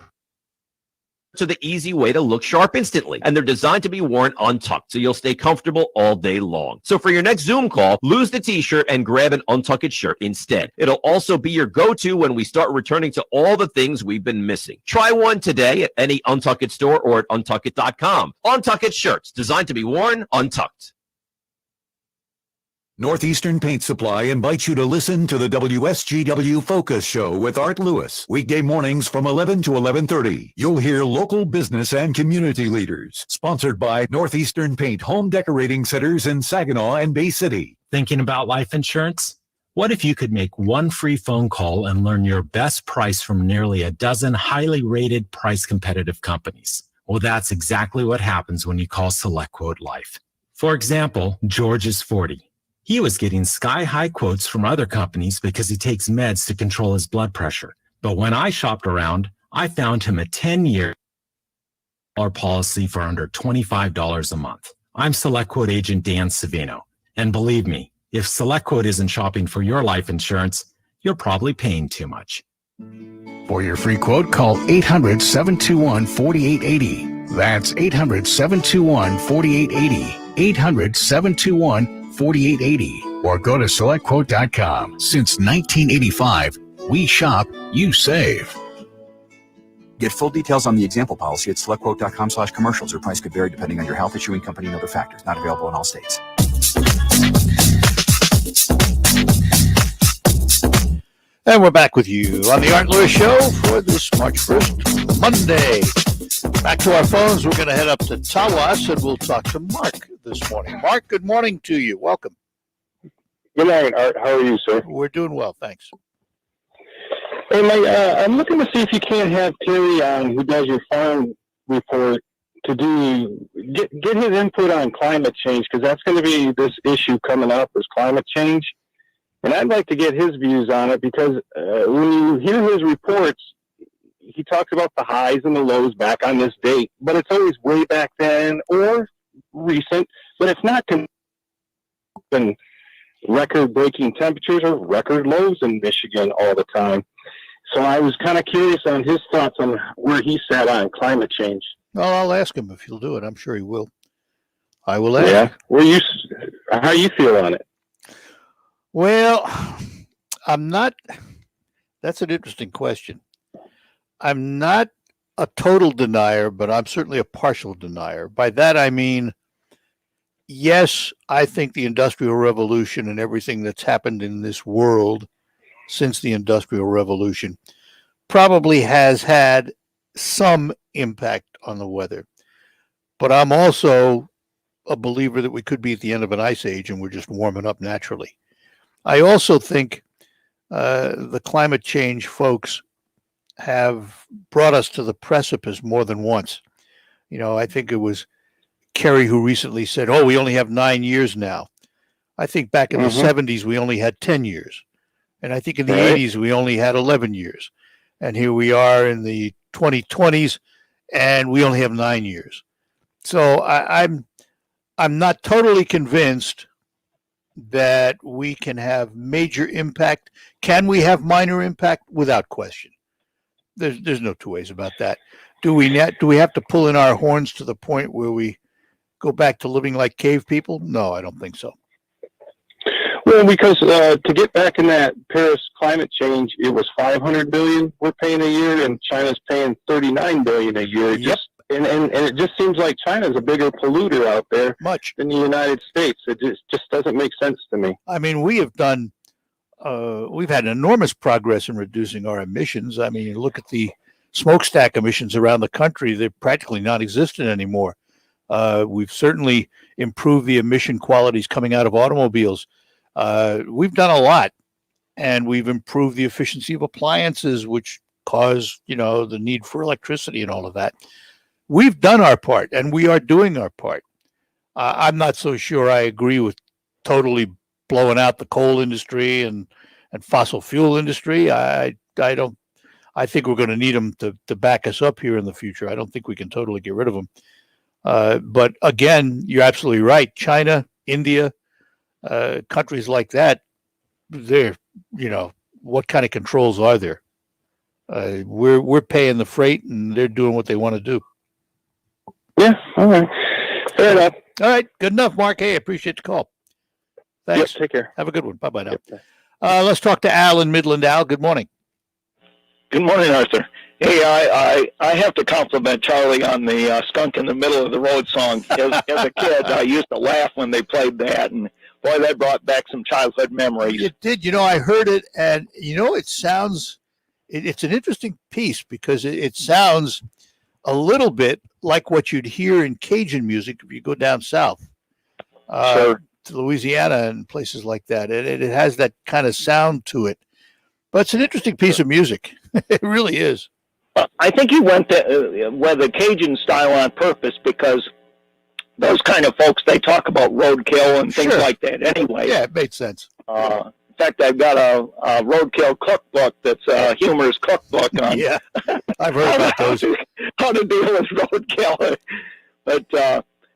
to the easy way to look sharp instantly. And they're designed to be worn untucked, so you'll stay comfortable all day long. So for your next Zoom call, lose the t-shirt and grab an untucked shirt instead. It'll also be your go-to when we start returning to all the things we've been missing. Try one today at any Untucked store or at untuckit.com. Untucked shirts, designed to be worn untucked. Northeastern Paint Supply invites you to listen to the WSGW Focus Show with Art Lewis. Weekday mornings from 11 to 11:30. You'll hear local business and community leaders. Sponsored by Northeastern Paint Home Decorating Centers in Saginaw and Bay City. Thinking about life insurance? What if you could make one free phone call and learn your best price from nearly a dozen highly rated price competitive companies? Well, that's exactly what happens when you call SelectQuote Life. For example, George is 40. He was getting sky-high quotes from other companies because he takes meds to control his blood pressure. But when I shopped around, I found him a 10-year policy for under $25 a month. I'm SelectQuote agent Dan Savino. And believe me, if SelectQuote isn't shopping for your life insurance, you're probably paying too much. For your free quote, call 800-721-4880. That's 800-721-4880. 800-721-4880. Or go to SelectQuote.com. Since 1985, we shop, you save. Get full details on the example policy at SelectQuote.com/commercials. Your price could vary depending on your health, issuing company, and other factors. Not available in all states. And we're back with you on the Art Lewis Show for this March 1st, Monday. Back to our phones. We're going to head up to Tawas, and we'll talk to Mark this morning. Mark, good morning to you. Welcome. Good morning, Art. How are you, sir? We're doing well, thanks. Hey, Mike, I'm looking to see if you can't have Terry on, who does your farm report, to get his input on climate change, because that's going to be this issue coming up, is climate change. And I'd like to get his views on it, because when you hear his reports, he talks about the highs and the lows back on this date, but it's always way back then or recent, but it's not been record-breaking temperatures or record lows in Michigan all the time. So I was kind of curious on his thoughts on where he sat on climate change. Well, I'll ask him if he'll do it. I'm sure he will. I will ask. Yeah. How you feel on it? Well, I'm not. That's an interesting question. I'm not a total denier, but I'm certainly a partial denier. By that, I mean, yes, I think the Industrial Revolution and everything that's happened in this world since the Industrial Revolution probably has had some impact on the weather. But I'm also a believer that we could be at the end of an ice age and we're just warming up naturally. I also think the climate change folks have brought us to the precipice more than once. You know, I think it was Kerry who recently said, oh, we only have 9 years now. I think back in the 70s, we only had 10 years. And I think in the 80s, we only had 11 years. And here we are in the 2020s, and we only have 9 years. So I'm not totally convinced that we can have major impact. Can we have minor impact? Without question. There's no two ways about that. Do we have to pull in our horns to the point where we go back to living like cave people? No, I don't think so. Well, because to get back in that Paris climate change, it was $500 billion we're paying a year, and China's paying $39 billion a year. Yep. And it just seems like China's a bigger polluter out there than the United States. It just doesn't make sense to me. I mean, we've had enormous progress in reducing our emissions. I mean, look at the smokestack emissions around the country. They're practically non-existent anymore. We've certainly improved the emission qualities coming out of automobiles. We've done a lot, and we've improved the efficiency of appliances, which cause, the need for electricity and all of that. We've done our part, and we are doing our part. I'm not so sure I agree with totally blowing out the coal industry and fossil fuel industry. I think we're going to need them to back us up here in the future. I don't think we can totally get rid of them. But again, you're absolutely right. China, India, countries like that, they're, what kind of controls are there? We're paying the freight, and they're doing what they want to do. Yeah, all right. Fair enough. All right, good enough, Mark. Hey, appreciate the call. Thanks. Yep, take care. Have a good one. Bye-bye now. Let's talk to Al in Midland. Al, good morning. Good morning, Arthur. Hey, I have to compliment Charlie on the skunk in the middle of the road song. As a kid, I used to laugh when they played that, and boy, that brought back some childhood memories. It did. I heard it, and, it sounds, it's an interesting piece because it sounds a little bit like what you'd hear in Cajun music if you go down south. Sure. to Louisiana and places like that. It has that kind of sound to it. But it's an interesting piece of music. It really is. I think he went with the Cajun style on purpose because those kind of folks, they talk about roadkill and things like that anyway. Yeah, it made sense. In fact, I've got a roadkill cookbook that's a humorous cookbook on yeah, I've heard about those. How to deal with roadkill. But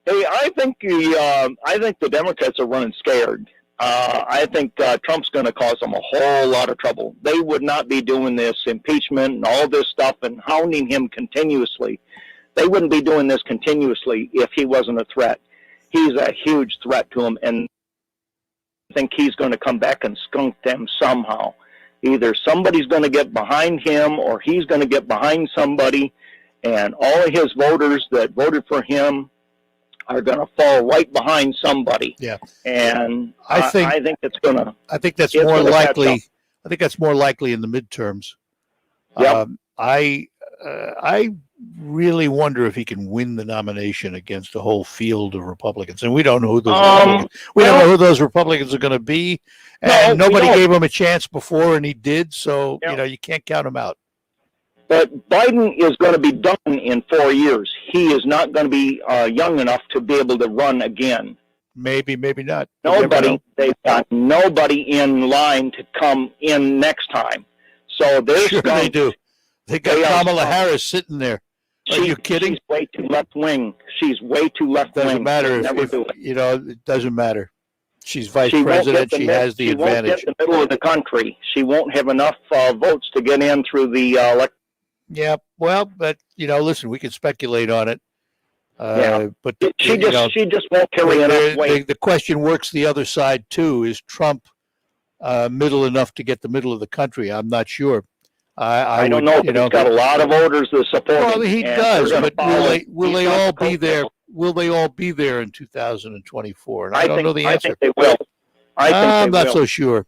hey, I think the Democrats are running scared. I think Trump's going to cause them a whole lot of trouble. They would not be doing this impeachment and all this stuff and hounding him continuously. They wouldn't be doing this continuously if he wasn't a threat. He's a huge threat to them, and I think he's going to come back and skunk them somehow. Either somebody's going to get behind him or he's going to get behind somebody, and all of his voters that voted for him are going to fall right behind somebody. Yeah. And I think it's going to. I think that's more likely. I think that's more likely in the midterms. Yep. I really wonder if he can win the nomination against a whole field of Republicans, and we don't know who those don't know who those Republicans are going to be, and nobody gave him a chance before, and he did. So you can't count him out. But Biden is going to be done in 4 years. He is not going to be young enough to be able to run again. Maybe not. They've got nobody in line to come in next time. So they're sure they do. They got Kamala Harris sitting there. Are you kidding? She's way too left wing. She's way too left wing. Doesn't matter if it doesn't matter. She's vice president. She has the advantage. She won't get the middle of the country. She won't have enough votes to get in through the election. Yeah, well, but listen, we can speculate on it. But she just won't carry enough weight. The question works the other side too. Is Trump middle enough to get the middle of the country? I'm not sure. I don't know. He's got a lot of voters that support him. Well, he does, but will they all be there? Will they all be there in 2024? And I don't know the answer. I think they will. I'm not so sure.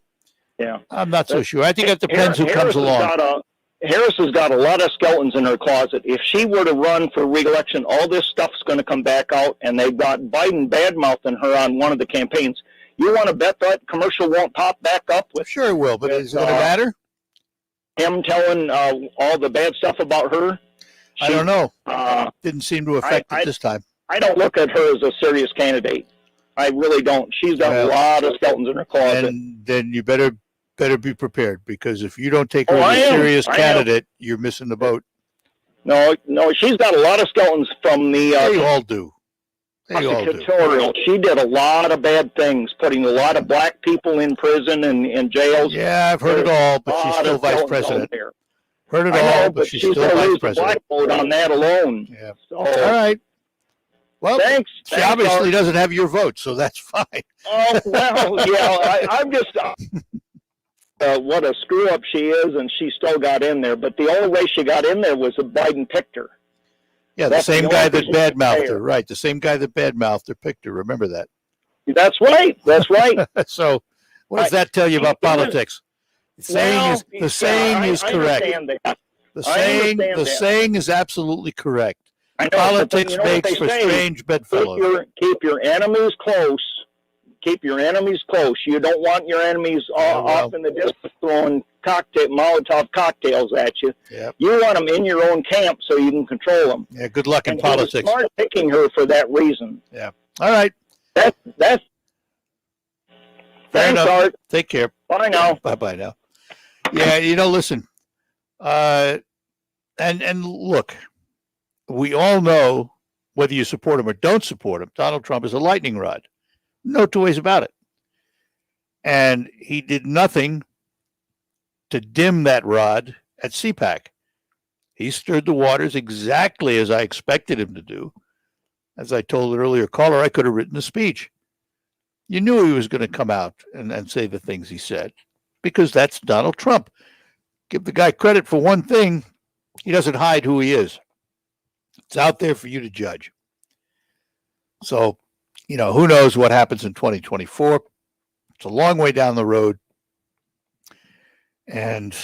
Yeah, I'm not so sure. I think it depends who comes along. Harris has got a lot of skeletons in her closet. If she were to run for re-election, all this stuff's going to come back out, and they've got Biden bad-mouthing her on one of the campaigns. You want to bet that commercial won't pop back up? Sure it will, but is it going to matter? Him telling all the bad stuff about her? I don't know. Didn't seem to affect it this time. I don't look at her as a serious candidate. I really don't. She's got a lot of skeletons in her closet. And then you better be prepared, because if you don't take her as a serious candidate, you're missing the boat. No, she's got a lot of skeletons from the. They all do. Tutorial. She did a lot of bad things, putting a lot of black people in prison and in jails. Yeah, I've heard it all, but she's still vice president. Heard it all, but she's still vice president. Black vote on that alone. Yeah. So, all right. Well, thanks. She obviously doesn't have your vote, so that's fine. Oh well, yeah. I'm just. What a screw up she is, and she still got in there. But the only way she got in there was that Biden picked her. Yeah, the same guy that badmouthed her, right? The same guy that badmouthed her picked her. Remember that? That's right. That's right. So, what does that tell you about politics? The saying is correct. The saying is absolutely correct. Politics makes for strange bedfellows. Keep your enemies close. Keep your enemies close. You don't want your enemies off in the distance throwing Molotov cocktails at you. Yep. You want them in your own camp so you can control them. Yeah, good luck in politics. He was smart picking her for that reason. Yeah. All right. That's. Thanks, Art. Take care. Bye now. Bye now. Yeah, listen. And look, we all know, whether you support him or don't support him, Donald Trump is a lightning rod. No two ways about it. And he did nothing to dim that rod at CPAC. He stirred the waters exactly as I expected him to do. As I told an earlier caller, I could have written a speech. You knew he was going to come out and say the things he said, because that's Donald Trump. Give the guy credit for one thing. He doesn't hide who he is. It's out there for you to judge. So, who knows what happens in 2024? It's a long way down the road. And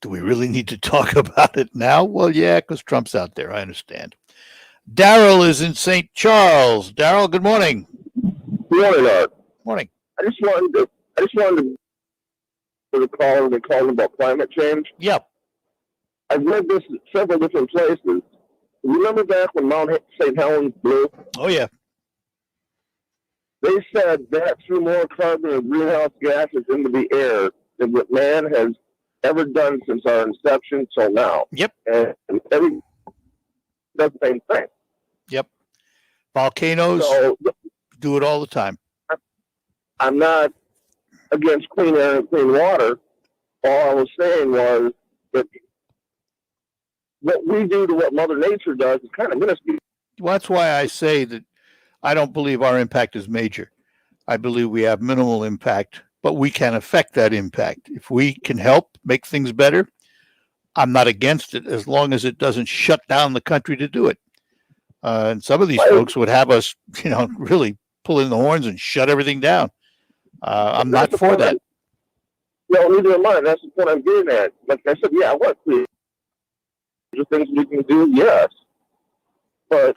do we really need to talk about it now? Well, yeah, because Trump's out there. I understand. Daryl is in St. Charles. Daryl, good morning. Yeah, morning, Art. Morning. I just wanted to for the caller that called about climate change. Yep. I've read this at several different places. Remember back when Mount St. Helens blew? Oh, yeah. They said that threw more carbon and greenhouse gases into the air than what man has ever done since our inception till now. Yep. And every does the same thing. Yep. Volcanoes do it all the time. I'm not against clean air and clean water. All I was saying was that what we do to what Mother Nature does is kind of minuscule. Well, that's why I say that I don't believe our impact is major. I believe we have minimal impact, but we can affect that impact. If we can help make things better, I'm not against it as long as it doesn't shut down the country to do it. And some of these folks would have us, really pull in the horns and shut everything down. I'm not for that. No, neither am I. That's the point I'm getting at. Like I said, yeah, I want to. There's things we can do, yes. But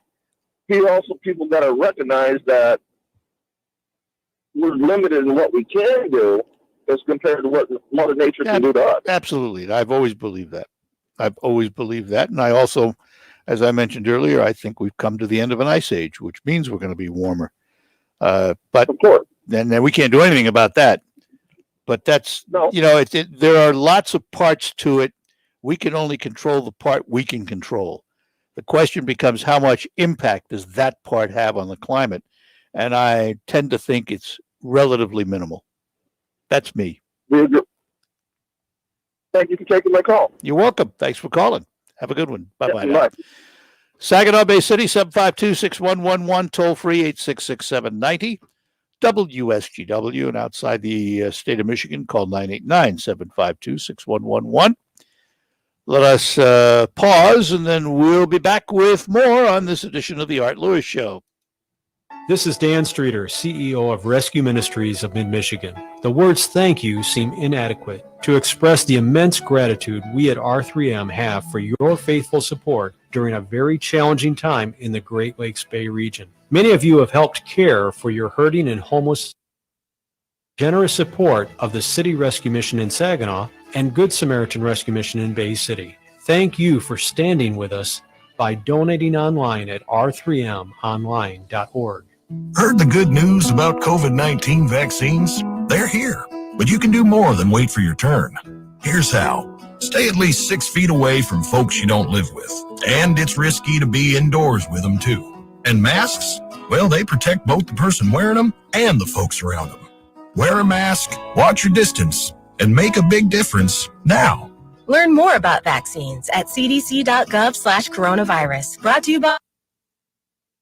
people got to recognize that we're limited in what we can do as compared to what Mother Nature can do to us. Absolutely. I've always believed that. And I also, as I mentioned earlier, I think we've come to the end of an ice age, which means we're going to be warmer. But of course, then we can't do anything about that. But that's, there are lots of parts to it. We can only control the part we can control. The question becomes, how much impact does that part have on the climate? And I tend to think it's relatively minimal. That's me. Thank you for taking my call. You're welcome. Thanks for calling. Have a good one. Bye-bye. Yeah, bye. Saginaw Bay City, 752-6111, toll free 866-790. WSGW, and outside the state of Michigan, call 989-752-6111. Let us pause, and then we'll be back with more on this edition of the Art Lewis Show. This is Dan Streeter, CEO of Rescue Ministries of Mid-Michigan. The words thank you seem inadequate to express the immense gratitude we at R3M have for your faithful support during a very challenging time in the Great Lakes Bay region. Many of you have helped care for your hurting and homeless. Generous support of the City Rescue Mission in Saginaw and Good Samaritan Rescue Mission in Bay City. Thank you for standing with us by donating online at r3monline.org. Heard the good news about COVID-19 vaccines? They're here, but you can do more than wait for your turn. Here's how. Stay at least 6 feet away from folks you don't live with. And it's risky to be indoors with them too. And masks? Well, they protect both the person wearing them and the folks around them. Wear a mask, watch your distance, and make a big difference now. Learn more about vaccines at cdc.gov/coronavirus. Brought to you by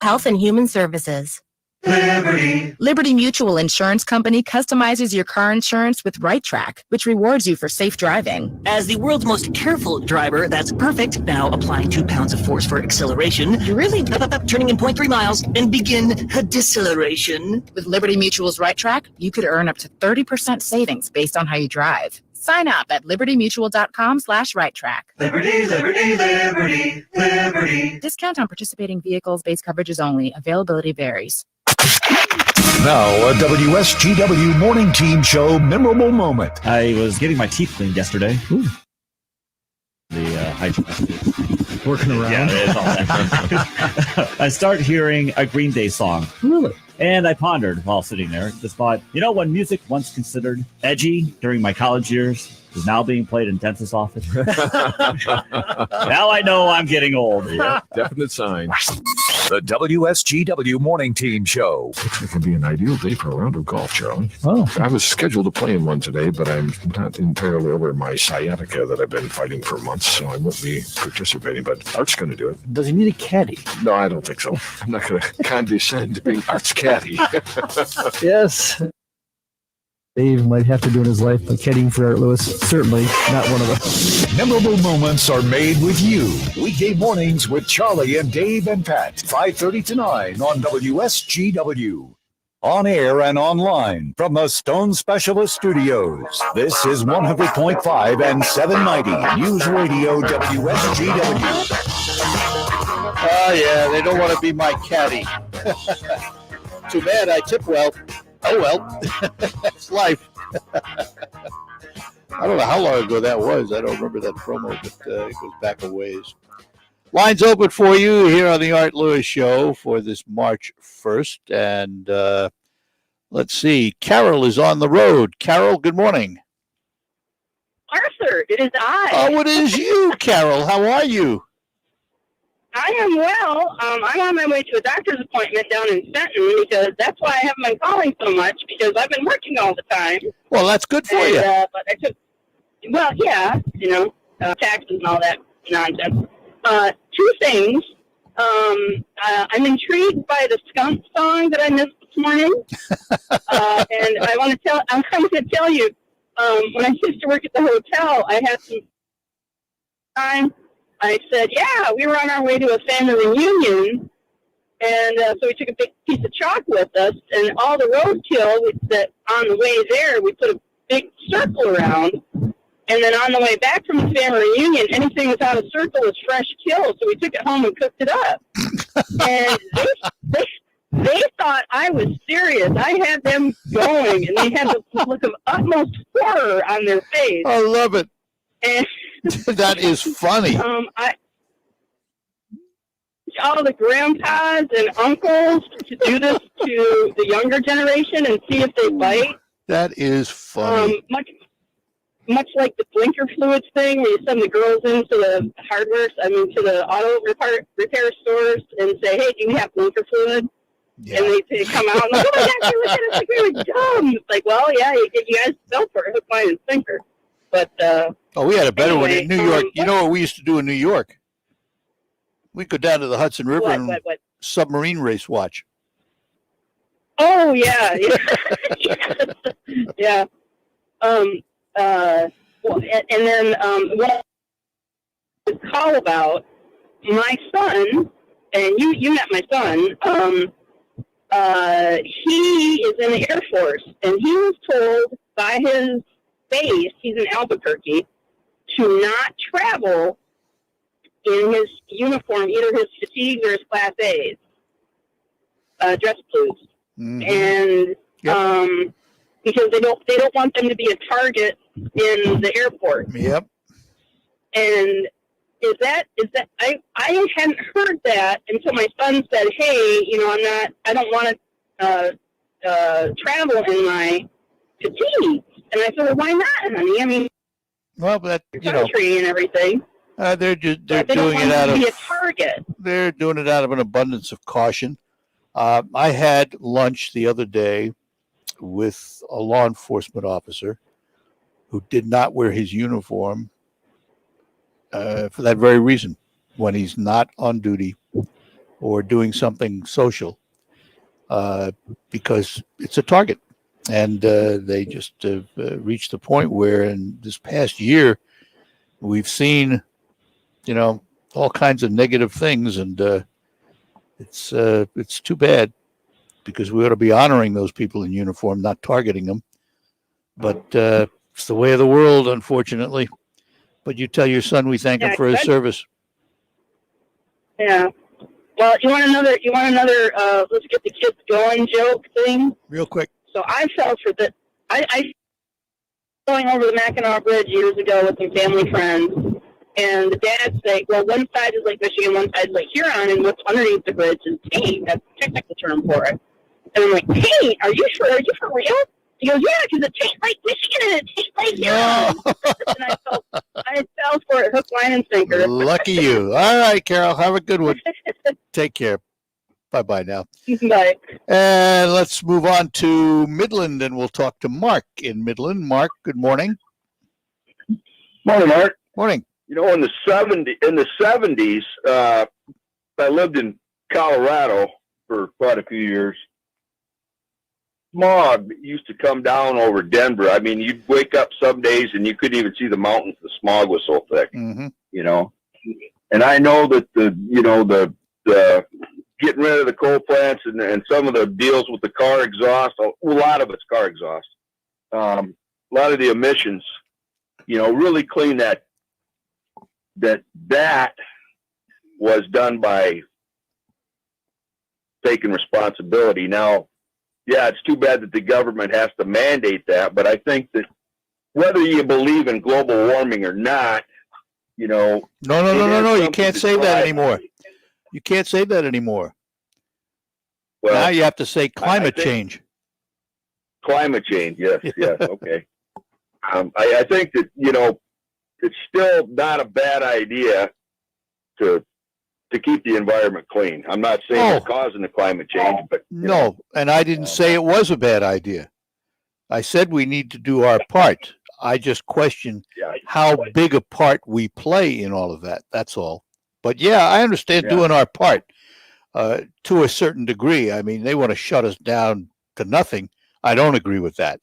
Health and Human Services. Liberty Mutual Insurance Company customizes your car insurance with Right Track, which rewards you for safe driving. As the world's most careful driver, that's perfect. Now apply 2 pounds of force for acceleration. You really turning in 0.3 miles and begin a deceleration. With Liberty Mutual's Right Track, you could earn up to 30% savings based on how you drive. Sign up at libertymutual.com/righttrack. Liberty, liberty, liberty, liberty. Discount on participating vehicles, base coverages only. Availability varies. Now, a WSGW Morning Team Show memorable moment. I was getting my teeth cleaned yesterday. Ooh. The hygiene working around. Yeah, it is all that. I start hearing a Green Day song. Really? And I pondered while sitting there. Just thought, when music once considered edgy during my college years is now being played in dentist's office. Now I know I'm getting old. Yeah, definite sign. The WSGW Morning Team Show. It can be an ideal day for a round of golf, Charlie. Oh. I was scheduled to play in one today, but I'm not entirely over my sciatica that I've been fighting for months, so I won't be participating, but Art's going to do it. Does he need a caddy? No, I don't think so. I'm not going to condescend to being Art's caddy. Yes. Dave might have to do in his life, but caddying for Art Lewis, certainly not one of them. Memorable moments are made with you. Weekday mornings with Charlie and Dave and Pat, 5:30 to 9 on WSGW. On air and online from the Stone Specialist Studios. This is 100.5 and 790 News Radio WSGW. Oh, yeah, they don't want to be my caddy. Too bad I tip well. Oh well, that's life. I don't know how long ago that was. I don't remember that promo, but it goes back a ways. Lines open for you here on the Art Lewis Show for this March 1st. And let's see. Carol is on the road. Carol, good morning. Arthur, it is I. Oh, it is you, Carol. How are you? I am well. I'm on my way to a doctor's appointment down in Fenton because that's why I haven't been calling so much because I've been working all the time. Well, that's good for you. But I took, well, yeah, taxes and all that nonsense. Two things. I'm intrigued by the skunk song that I missed this morning, and I'm going to tell you. When I used to work at the hotel, I had some time. I said, yeah, we were on our way to a family reunion, and so we took a big piece of chalk with us, and all the roadkill that on the way there, we put a big circle around, and then on the way back from the family reunion, anything without a circle was fresh kill, so we took it home and cooked it up. And they thought I was serious. I had them going, and they had the look of utmost horror on their face. I love it. And that is funny. All the grandpas and uncles to do this to the younger generation and see if they bite. That is funny. Much like the blinker fluids thing, where you send the girls into the to the auto repair stores and say, "Hey, do you have blinker fluid?" Yeah. And they come out and like, "Oh my gosh, you look at us like we were dumb." It's like, well, yeah, you guys fell for it, hook, line, and sinker. But we had a better one in New York. You know what we used to do in New York? We'd go down to the Hudson River and submarine race watch. Oh yeah, yeah. And then what I call about my son, and you met my son. He is in the Air Force, and he was told by his base, he's in Albuquerque, to not travel in his uniform, either his fatigues or his Class A's, dress blues. Mm-hmm. And because they don't want them to be a target in the airport. Yep. And is that I hadn't heard that until my son said, "Hey, I don't want to travel in my fatigues." And I said, "Well, why not, honey? I mean, that country and everything." They're doing it out of be a target. They're doing it out of an abundance of caution. I had lunch the other day with a law enforcement officer who did not wear his uniform for that very reason. When he's not on duty or doing something social, because it's a target. And they just reached the point where in this past year, we've seen, all kinds of negative things. And it's too bad, because we ought to be honoring those people in uniform, not targeting them. But it's the way of the world, unfortunately. But you tell your son we thank him for his service. Yeah. Well, you want another let's get the kids going joke thing? Real quick. So I fell for the I going over the Mackinac Bridge years ago with some family friends, and the dads say, well, one side is Lake Michigan, one side is Lake Huron, and what's underneath the bridge is paint. That's the technical term for it. And I'm like, paint? Are you sure? Are you for real? He goes, yeah, because it tastes like Michigan and it tastes like Huron. And I fell for it, hook, line, and sinker. Lucky you. All right, Carol, have a good one. Take care. Bye-bye now. Bye. And let's move on to Midland, and we'll talk to Mark in Midland. Mark, good morning. Morning, Mark. Morning. In the 70s, I lived in Colorado for quite a few years. Smog used to come down over Denver. I mean, you'd wake up some days and you couldn't even see the mountains. The smog was so thick, And I know that the getting rid of the coal plants and some of the deals with the car exhaust, a lot of it's car exhaust. A lot of the emissions, really clean that was done by taking responsibility. Now, yeah, it's too bad that the government has to mandate that. But I think that whether you believe in global warming or not, No. You can't say that anymore. You can't say that anymore. Well, now you have to say climate change. Climate change, yes, okay. I think that it's still not a bad idea to keep the environment clean. I'm not saying it's causing the climate change, but no, and I didn't say it was a bad idea. I said we need to do our part. I just question how big a part we play in all of that. That's all. But yeah, I understand doing our part to a certain degree. I mean, they want to shut us down to nothing. I don't agree with that.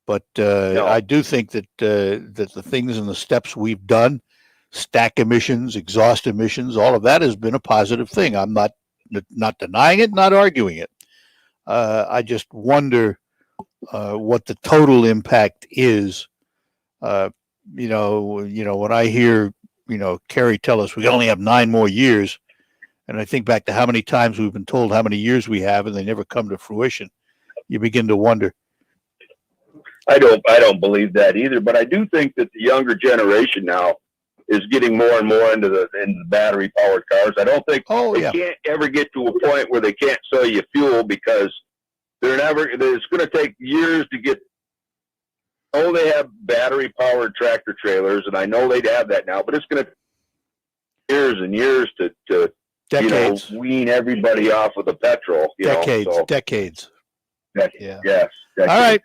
But I do think that that the things and the steps we've done, stack emissions, exhaust emissions, all of that has been a positive thing. I'm not denying it, not arguing it. I just wonder what the total impact is. When I hear Kerry tell us we only have 9 more years, and I think back to how many times we've been told how many years we have, and they never come to fruition, you begin to wonder. I don't believe that either, but I do think that the younger generation now is getting more and more into the battery powered cars. I don't think they can't ever get to a point where they can't sell you fuel because it's going to take years to get. Oh, they have battery powered tractor trailers, and I know they'd have that now, but it's going to take years and years to wean everybody off of the petrol. Decades. Yeah. Yes. Decades. All right.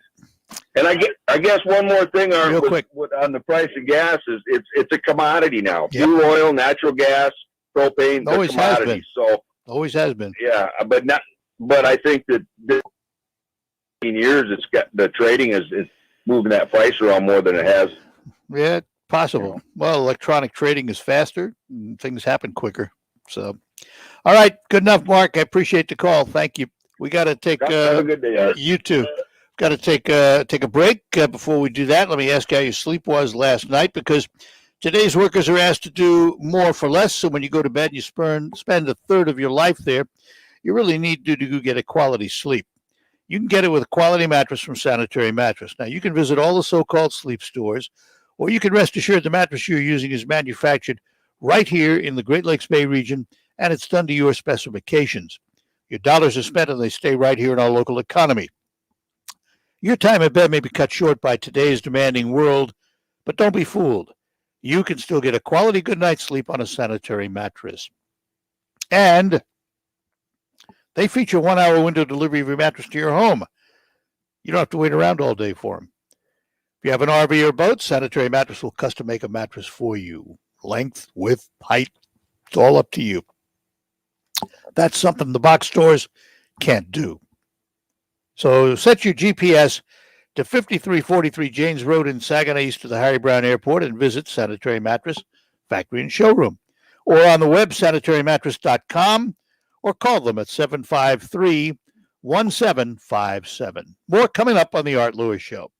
And I guess one more thing on the price of gas is it's a commodity now. Fuel oil, natural gas, propane, always commodity. Has been. So always has been. Yeah, but I think that this 15 years the trading is moving that price around more than it has. Yeah, possible. Well, electronic trading is faster and things happen quicker. So, all right, good enough, Mark. I appreciate the call. Thank you. We got to take have a good day, Art. You too. Got to take a break. Before we do that, let me ask you how your sleep was last night, because today's workers are asked to do more for less. So when you go to bed and you spend a third of your life there, you really need to get a quality sleep. You can get it with a quality mattress from Sanitary Mattress. Now, you can visit all the so-called sleep stores, or you can rest assured the mattress you're using is manufactured right here in the Great Lakes Bay region, and it's done to your specifications. Your dollars are spent, and they stay right here in our local economy. Your time in bed may be cut short by today's demanding world, but don't be fooled. You can still get a quality good night's sleep on a Sanitary Mattress. And they feature 1-hour window delivery of your mattress to your home. You don't have to wait around all day for them. If you have an RV or boat, Sanitary Mattress will custom make a mattress for you. Length, width, height, it's all up to you. That's something the box stores can't do. So set your GPS to 5343 Janes Road in Saginaw, east of the Harry Brown Airport, and visit Sanitary Mattress Factory and Showroom. Or on the web, sanitarymattress.com, or call them at 753-1757. More coming up on the Art Lewis Show.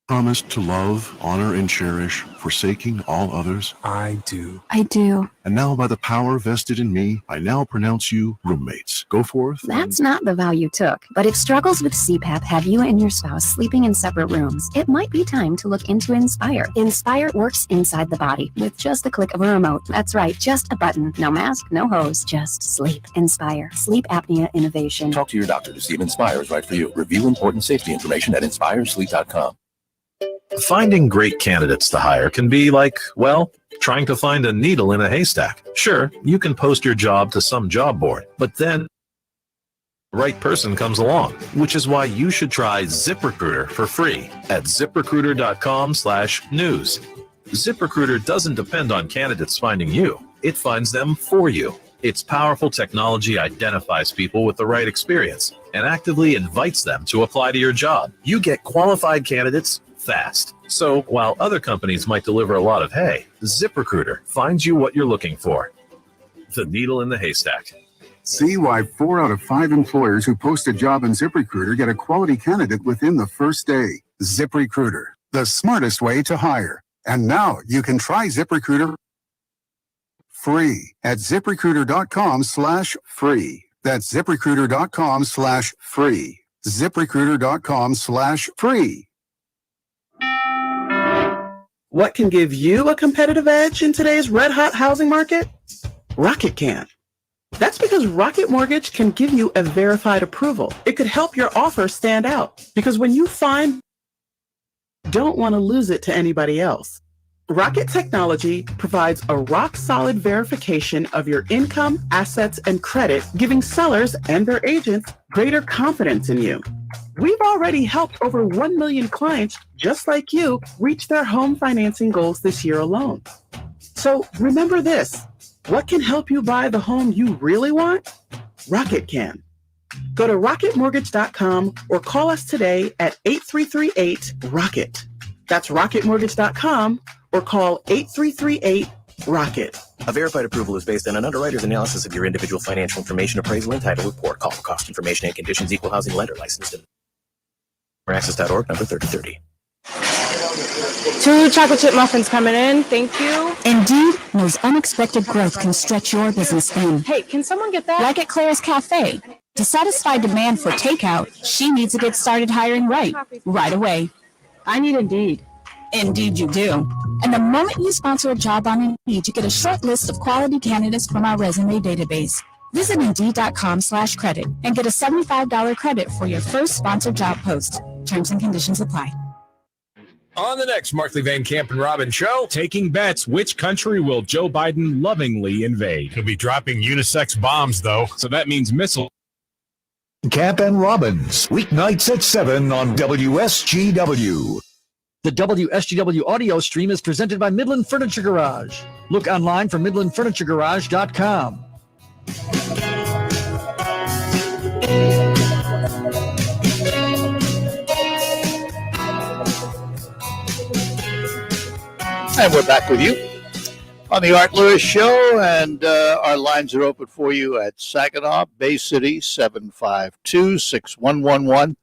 Promise to love, honor, and cherish, forsaking all others? I do. I do. And now, by the power vested in me, I now pronounce you roommates. Go forth. That's not the vow you took. But if struggles with CPAP have you and your spouse sleeping in separate rooms, it might be time to look into Inspire. Inspire works inside the body with just the click of a remote. That's right, just a button. No mask, no hose, just sleep. Inspire. Sleep apnea innovation. Talk to your doctor to see if Inspire is right for you. Review important safety information at inspiresleep.com. Finding great candidates to hire can be like, well, trying to find a needle in a haystack. Sure, you can post your job to some job board, but then the right person comes along, which is why you should try ZipRecruiter for free at ZipRecruiter.com/news. ZipRecruiter doesn't depend on candidates finding you. It finds them for you. Its powerful technology identifies people with the right experience and actively invites them to apply to your job. You get qualified candidates fast. So while other companies might deliver a lot of hay, ZipRecruiter finds you what you're looking for. The needle in the haystack. See why 4 out of 5 employers who post a job in ZipRecruiter get a quality candidate within the first day. ZipRecruiter, the smartest way to hire. And now you can try ZipRecruiter free at ZipRecruiter.com/free. That's ZipRecruiter.com/free. ZipRecruiter.com/free. What can give you a competitive edge in today's red-hot housing market? Rocket can. That's because Rocket Mortgage can give you a verified approval. It could help your offer stand out because when you don't want to lose it to anybody else. Rocket Technology provides a rock-solid verification of your income, assets, and credit, giving sellers and their agents greater confidence in you. We've already helped over 1 million clients just like you reach their home financing goals this year alone. So remember this, what can help you buy the home you really want? Rocket can. Go to rocketmortgage.com or call us today at 8338-ROCKET. That's rocketmortgage.com or call 8338-ROCKET. A verified approval is based on an underwriter's analysis of your individual financial information, appraisal, and title report. Call for cost information and conditions. Equal housing lender licensed. Access.org, number 3030. 2 chocolate chip muffins coming in. Thank you. Indeed knows unexpected growth can stretch your business thin. Hey, can someone get that? Like at Claire's Cafe. To satisfy demand for takeout, she needs to get started hiring right away. I need Indeed. Indeed you do. And the moment you sponsor a job on Indeed, you get a short list of quality candidates from our resume database. Visit Indeed.com/credit and get a $75 credit for your first sponsored job post. Terms and conditions apply. On the next Markley Van Camp and Robbins show, taking bets, which country will Joe Biden lovingly invade? He'll be dropping unisex bombs, though. So that means missile. Camp and Robbins, weeknights at 7 on WSGW. The WSGW audio stream is presented by Midland Furniture Garage. Look online for MidlandFurnitureGarage.com. And we're back with you on the Art Lewis Show, and our lines are open for you at Saginaw, Bay City, 752-6111.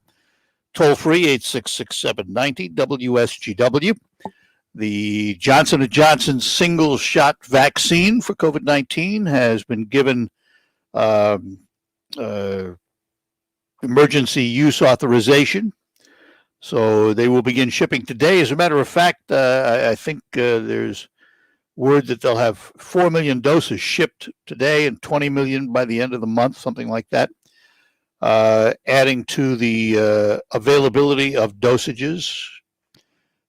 Toll free, 866-790, WSGW. The Johnson & Johnson single-shot vaccine for COVID-19 has been given emergency use authorization. So they will begin shipping today. As a matter of fact, I think there's word that they'll have 4 million doses shipped today and 20 million by the end of the month, something like that. Adding to the availability of dosages.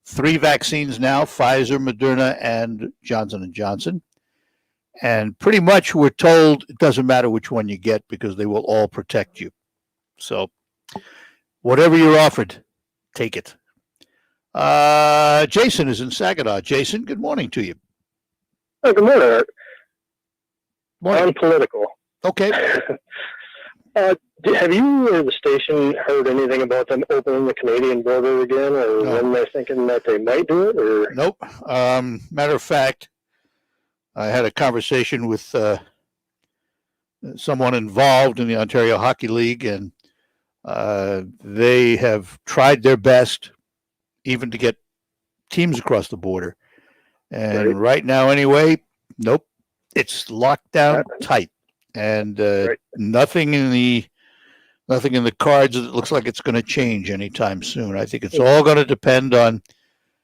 3 vaccines now, Pfizer, Moderna, and Johnson & Johnson. And pretty much we're told it doesn't matter which one you get because they will all protect you. So whatever you're offered, take it. Jason is in Saginaw. Jason, good morning to you. Oh, good morning, Art. Morning. I'm political. Okay. Have you or the station heard anything about them opening the Canadian border again, or when they're thinking that they might do it? Or nope. Matter of fact, I had a conversation with someone involved in the Ontario Hockey League, and they have tried their best even to get teams across the border. And right now, anyway, nope, it's locked down tight, and nothing in the cards that looks like it's going to change anytime soon. I think it's all going to depend on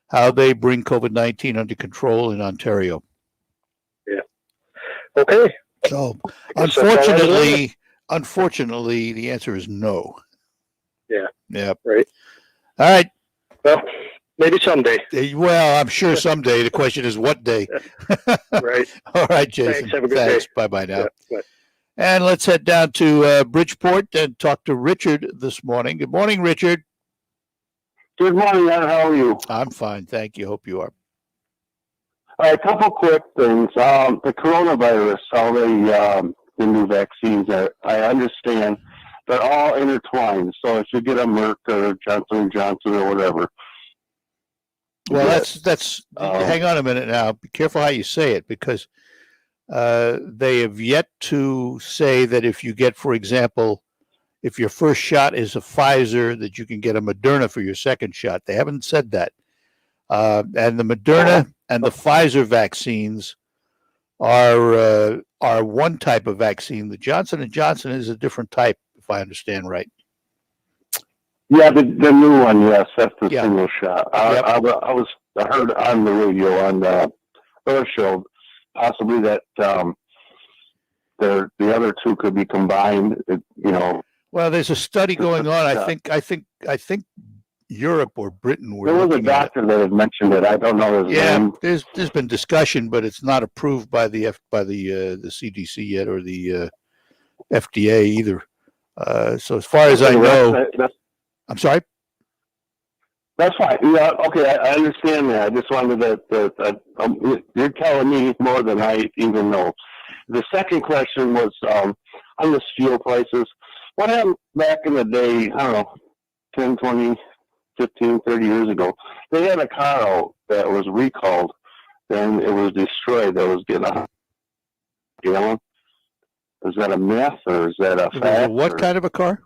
how they bring COVID-19 under control in Ontario. Yeah. Okay. So, unfortunately, the answer is no. Yeah. Yeah. Right. All right. Well, maybe someday. Well, I'm sure someday. The question is what day. Right. All right, Jason. Thanks. Have a good day. Bye-bye now. Yeah, bye. And let's head down to Bridgeport and talk to Richard this morning. Good morning, Richard. Good morning, Ed. How are you? I'm fine, thank you. Hope you are. All right, a couple quick things. The coronavirus, all the new vaccines, I understand, they're all intertwined. So if you get a Merck or Johnson & Johnson or whatever. Well, that's hang on a minute now. Be careful how you say it, because they have yet to say that if you get, for example, if your first shot is a Pfizer, that you can get a Moderna for your second shot. They haven't said that. And the Moderna and the Pfizer vaccines are one type of vaccine. The Johnson & Johnson is a different type, if I understand right. Yeah, the new one, yes, that's the Yeah. single shot. Yep. I heard on the radio on the Earth show possibly that the other two could be combined. Well, there's a study going on. I think Europe or Britain were There was a looking at it. doctor that had mentioned it. I don't know his Yeah, name. there's been discussion, but it's not approved by the CDC yet or the FDA either. So as far as I know, I'm sorry. That's fine. Yeah, okay, I understand that. I just wanted you're telling me more than I even know. The second question was on the steel prices. What happened back in the day, I don't know, 10, 20, 15, 30 years ago? They had a car out that was recalled, and it was destroyed. That was getting a gallon. Is that a myth, or is that a fact? What kind of a car?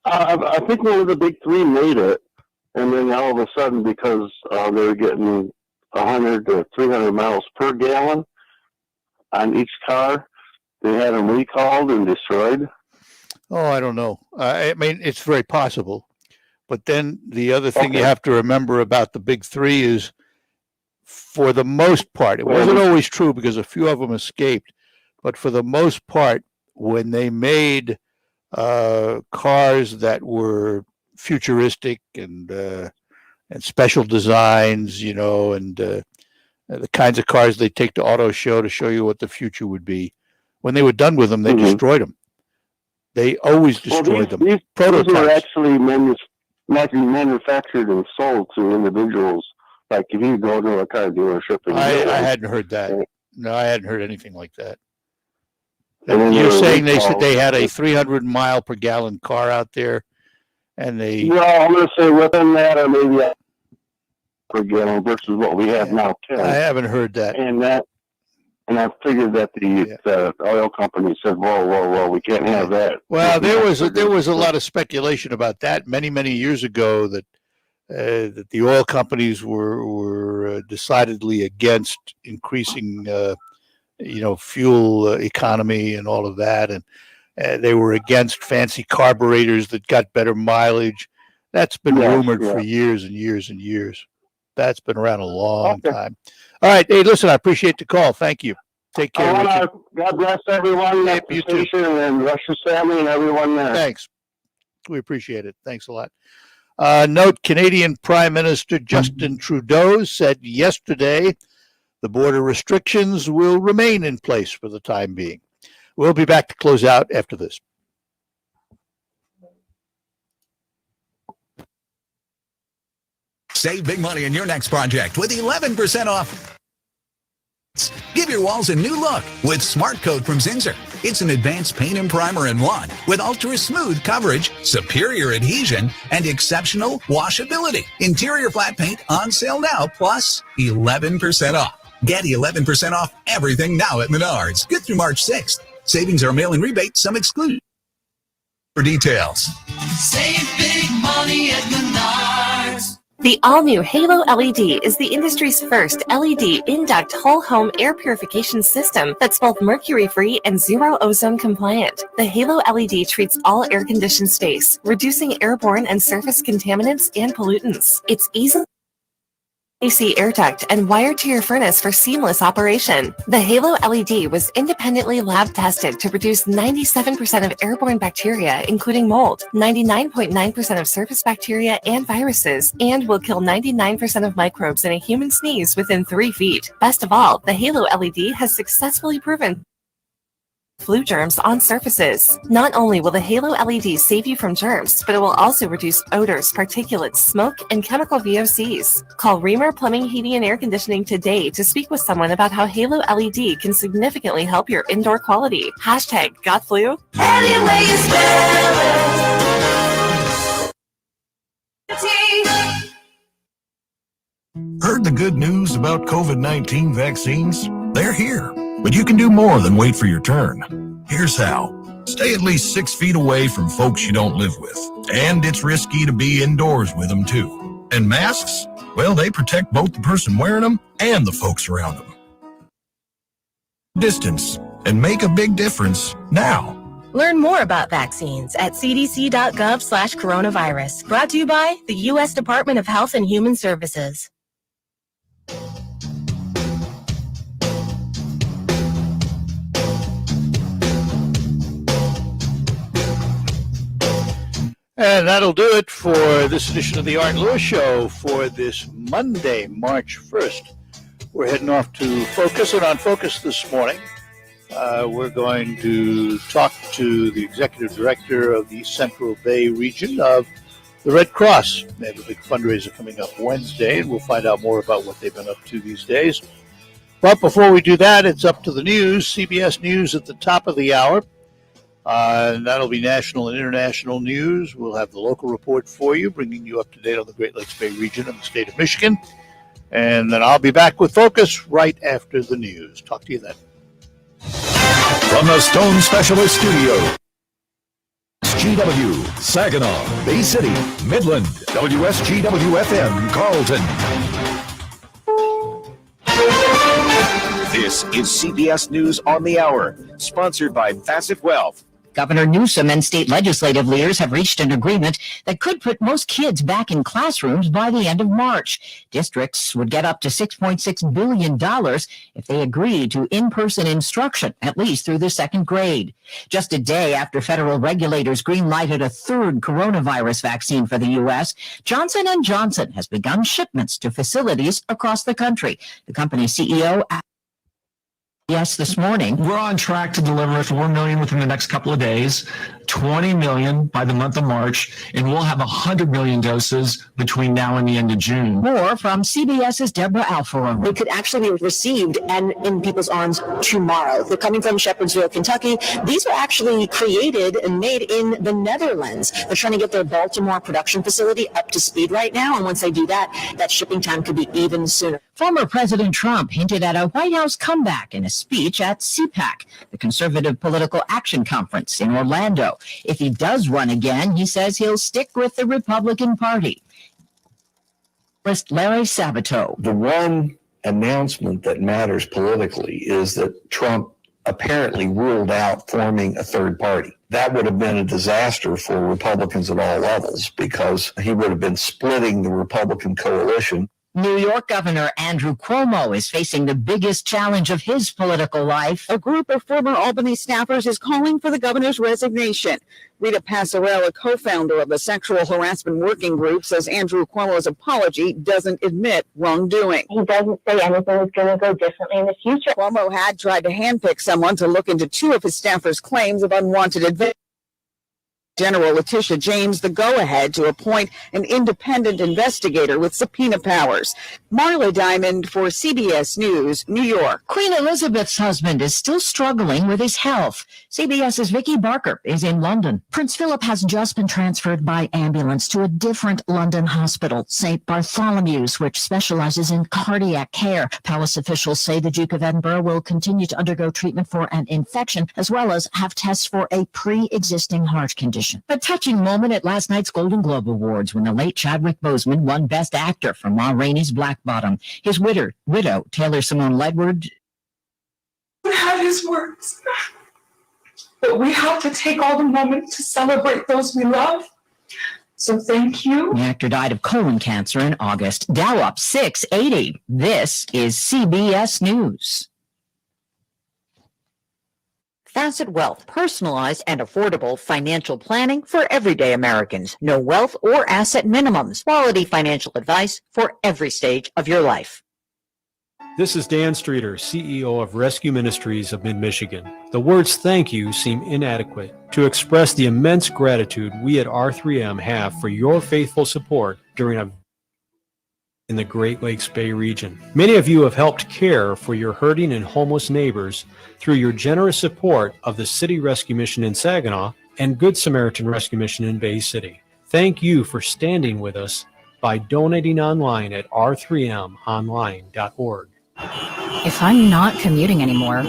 I think one of the big three made it, and then all of a sudden, because they were getting 100 to 300 miles per gallon on each car, they had them recalled and destroyed. Oh, I don't know. I mean, it's very possible. But then the other thing you have to remember about the big three is, for the most part, it wasn't always true because a few of them escaped, but for the most part, when they made cars that were futuristic and special designs, and the kinds of cars they take to auto show to show you what the future would be, when they were done with them, they destroyed them. They always destroyed them. These Prototypes. were actually manufactured and sold to individuals. Like if you go to a car dealership, and I hadn't heard that. No, I hadn't heard anything like that. And then You're they were saying they said recalled. they had a 300 mile per gallon car out there, and they. No, I'm going to say within that, or maybe per gallon versus what we have now. 10. I haven't heard that. And I figured that the oil company said, "Whoa, we can't have that." Well, there was a lot of speculation about that many years ago that the oil companies were decidedly against increasing fuel economy and all of that, and they were against fancy carburetors that got better mileage. That's been rumored for years and years and years. That's been around a long time. All right. Hey, listen, I appreciate the call. Thank you. Take care, Richard. God bless everyone at the station and Rush's family and everyone there. Thanks. We appreciate it. Thanks a lot. Note, Canadian Prime Minister Justin Trudeau said yesterday the border restrictions will remain in place for the time being. We'll be back to close out after this. Save big money in your next project with 11% off. Give your walls a new look with Smart Coat from Zinsser. It's an advanced paint and primer in one with ultra smooth coverage, superior adhesion, and exceptional washability. Interior flat paint on sale now, plus 11% off. Get 11% off everything now at Menards. Good through March 6th. Savings are mail-in rebate, some excluded. For details. Save big money at Menards. The all-new Halo LED is the industry's first LED in-duct whole home air purification system that's both mercury-free and zero ozone compliant. The Halo LED treats all air-conditioned space, reducing airborne and surface contaminants and pollutants. It's easily AC air duct and wired to your furnace for seamless operation. The Halo LED was independently lab tested to produce 97% of airborne bacteria, including mold, 99.9% of surface bacteria and viruses, and will kill 99% of microbes in a human sneeze within 3 feet. Best of all, the Halo LED has successfully proven flu germs on surfaces. Not only will the Halo LED save you from germs, but it will also reduce odors, particulates, smoke, and chemical VOCs. Call Reamer Plumbing, Heating, and Air Conditioning today to speak with someone about how Halo LED can significantly help your indoor quality. Hashtag got flu. Any way you spell it. Heard the good news about COVID-19 vaccines? They're here, but you can do more than wait for your turn. Here's how. Stay at least 6 feet away from folks you don't live with. And it's risky to be indoors with them too. And masks? Well, they protect both the person wearing them and the folks around them. Distance and make a big difference now. Learn more about vaccines at cdc.gov/coronavirus. Brought to you by the U.S. Department of Health and Human Services. And that'll do it for this edition of the Art Lewis Show for this Monday, March 1st. We're heading off to Focus, and on Focus this morning, we're going to talk to the executive director of the Central Bay region of the Red Cross. They have a big fundraiser coming up Wednesday, and we'll find out more about what they've been up to these days. But before we do that, it's up to the news. CBS News at the top of the hour. And that'll be national and international news. We'll have the local report for you, bringing you up to date on the Great Lakes Bay region and the state of Michigan. And then I'll be back with Focus right after the news. Talk to you then. From the Stone Specialist Studio, GW, Saginaw, Bay City, Midland, WSGW-FM, Carlton. This is CBS News on the Hour, sponsored by Facet Wealth. Governor Newsom and state legislative leaders have reached an agreement that could put most kids back in classrooms by the end of March. Districts would get up to $6.6 billion if they agreed to in-person instruction, at least through the second grade. Just a day after federal regulators green-lighted a third coronavirus vaccine for the U.S., Johnson & Johnson has begun shipments to facilities across the country. The company's CEO Yes, this morning. We're on track to deliver 4 million within the next couple of days, 20 million by the month of March, and we'll have 100 million doses between now and the end of June. More from CBS's Deborah Alfaro. They could actually be received and in people's arms tomorrow. They're coming from Shepherdsville, Kentucky. These were actually created and made in the Netherlands. They're trying to get their Baltimore production facility up to speed right now, and once they do that, that shipping time could be even sooner. Former President Trump hinted at a White House comeback in a speech at CPAC, the Conservative Political Action Conference in Orlando. If he does run again, he says he'll stick with the Republican Party. Larry Sabato. The one announcement that matters politically is that Trump apparently ruled out forming a third party. That would have been a disaster for Republicans at all levels because he would have been splitting the Republican coalition. New York Governor Andrew Cuomo is facing the biggest challenge of his political life. A group of former Albany staffers is calling for the governor's resignation. Rita Passarella, a co-founder of the Sexual Harassment Working Group, says Andrew Cuomo's apology doesn't admit wrongdoing. He doesn't say anything is going to go differently in the future. Cuomo had tried to handpick someone to look into two of his staffers' claims of unwanted advantage. General Letitia James the go-ahead to appoint an independent investigator with subpoena powers. Marla Diamond for CBS News, New York. Queen Elizabeth's husband is still struggling with his health. CBS's Vicky Barker is in London. Prince Philip has just been transferred by ambulance to a different London hospital, St. Bartholomew's, which specializes in cardiac care. Palace officials say the Duke of Edinburgh will continue to undergo treatment for an infection, as well as have tests for a pre-existing heart condition. A touching moment at last night's Golden Globe Awards when the late Chadwick Boseman won Best Actor for Ma Rainey's Black Bottom. His widow, Taylor Simone Ledward, had his words, but we have to take all the moments to celebrate those we love. So thank you. The actor died of colon cancer in August. Dow up 680. This is CBS News. Facet Wealth, personalized and affordable financial planning for everyday Americans. No wealth or asset minimums. Quality financial advice for every stage of your life. This is Dan Streeter, CEO of Rescue Ministries of Mid-Michigan. The words thank you seem inadequate to express the immense gratitude we at R3M have for your faithful support during in the Great Lakes Bay region. Many of you have helped care for your hurting and homeless neighbors through your generous support of the City Rescue Mission in Saginaw and Good Samaritan Rescue Mission in Bay City. Thank you for standing with us by donating online at r3monline.org. If I'm not commuting anymore,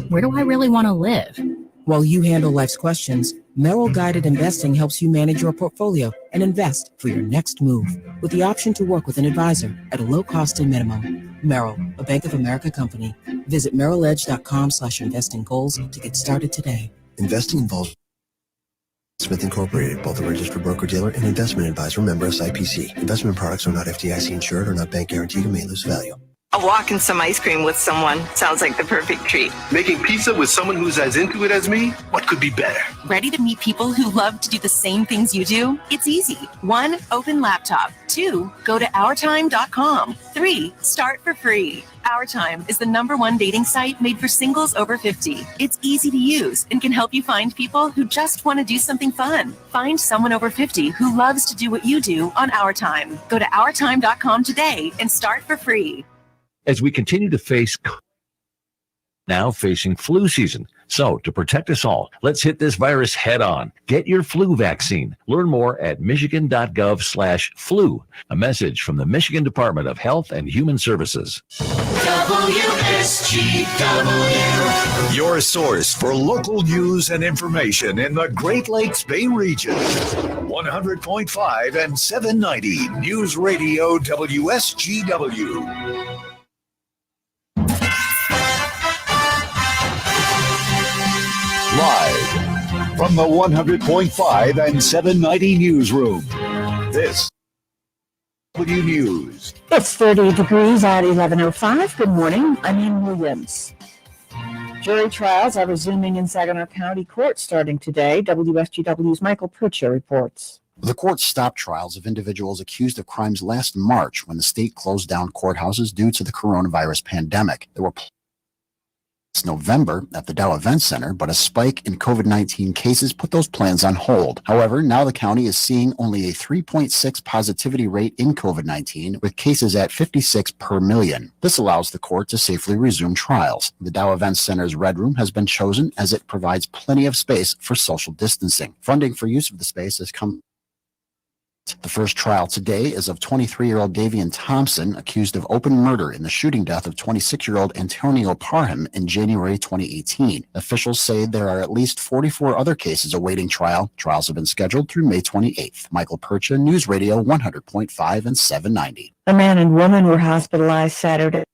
where do I really want to live? While you handle life's questions, Merrill Guided Investing helps you manage your portfolio and invest for your next move with the option to work with an advisor at a low cost and minimum. Merrill, a Bank of America company. Visit merrilledge.com/investing goals to get started today. Investing involves Smith Incorporated, both a registered broker-dealer and investment advisor, member SIPC. Investment products are not FDIC insured or not bank guaranteed and may lose value. A walk and some ice cream with someone sounds like the perfect treat. Making pizza with someone who's as into it as me? What could be better? Ready to meet people who love to do the same things you do? It's easy. 1, open laptop. 2, go to OurTime.com. 3, start for free. OurTime is the #1 dating site made for singles over 50. It's easy to use and can help you find people who just want to do something fun. Find someone over 50 who loves to do what you do on OurTime. Go to OurTime.com today and start for free. As we continue to face now facing flu season. So to protect us all, let's hit this virus head on. Get your flu vaccine. Learn more at michigan.gov/flu. A message from the Michigan Department of Health and Human Services. WSGW. Your source for local news and information in the Great Lakes Bay region. 100.5 and 790 News Radio WSGW. Live from the 100.5 and 790 newsroom. This W News. It's 30 degrees at 11:05. Good morning. I'm Ann Williams. Jury trials are resuming in Saginaw County Court starting today. WSGW's Michael Pritchard reports. The court stopped trials of individuals accused of crimes last March when the state closed down courthouses due to the coronavirus pandemic. There were November at the Dow Event Center, but a spike in COVID-19 cases put those plans on hold. However, now the county is seeing only a 3.6 positivity rate in COVID-19, with cases at 56 per million. This allows the court to safely resume trials. The Dow Event Center's Red Room has been chosen as it provides plenty of space for social distancing. Funding for use of the space has come. The first trial today is of 23-year-old Davian Thompson, accused of open murder in the shooting death of 26-year-old Antonio Parham in January 2018. Officials say there are at least 44 other cases awaiting trial. Trials have been scheduled through May 28th. Michael Percha, News Radio 100.5 and 790. A man and woman were hospitalized Saturday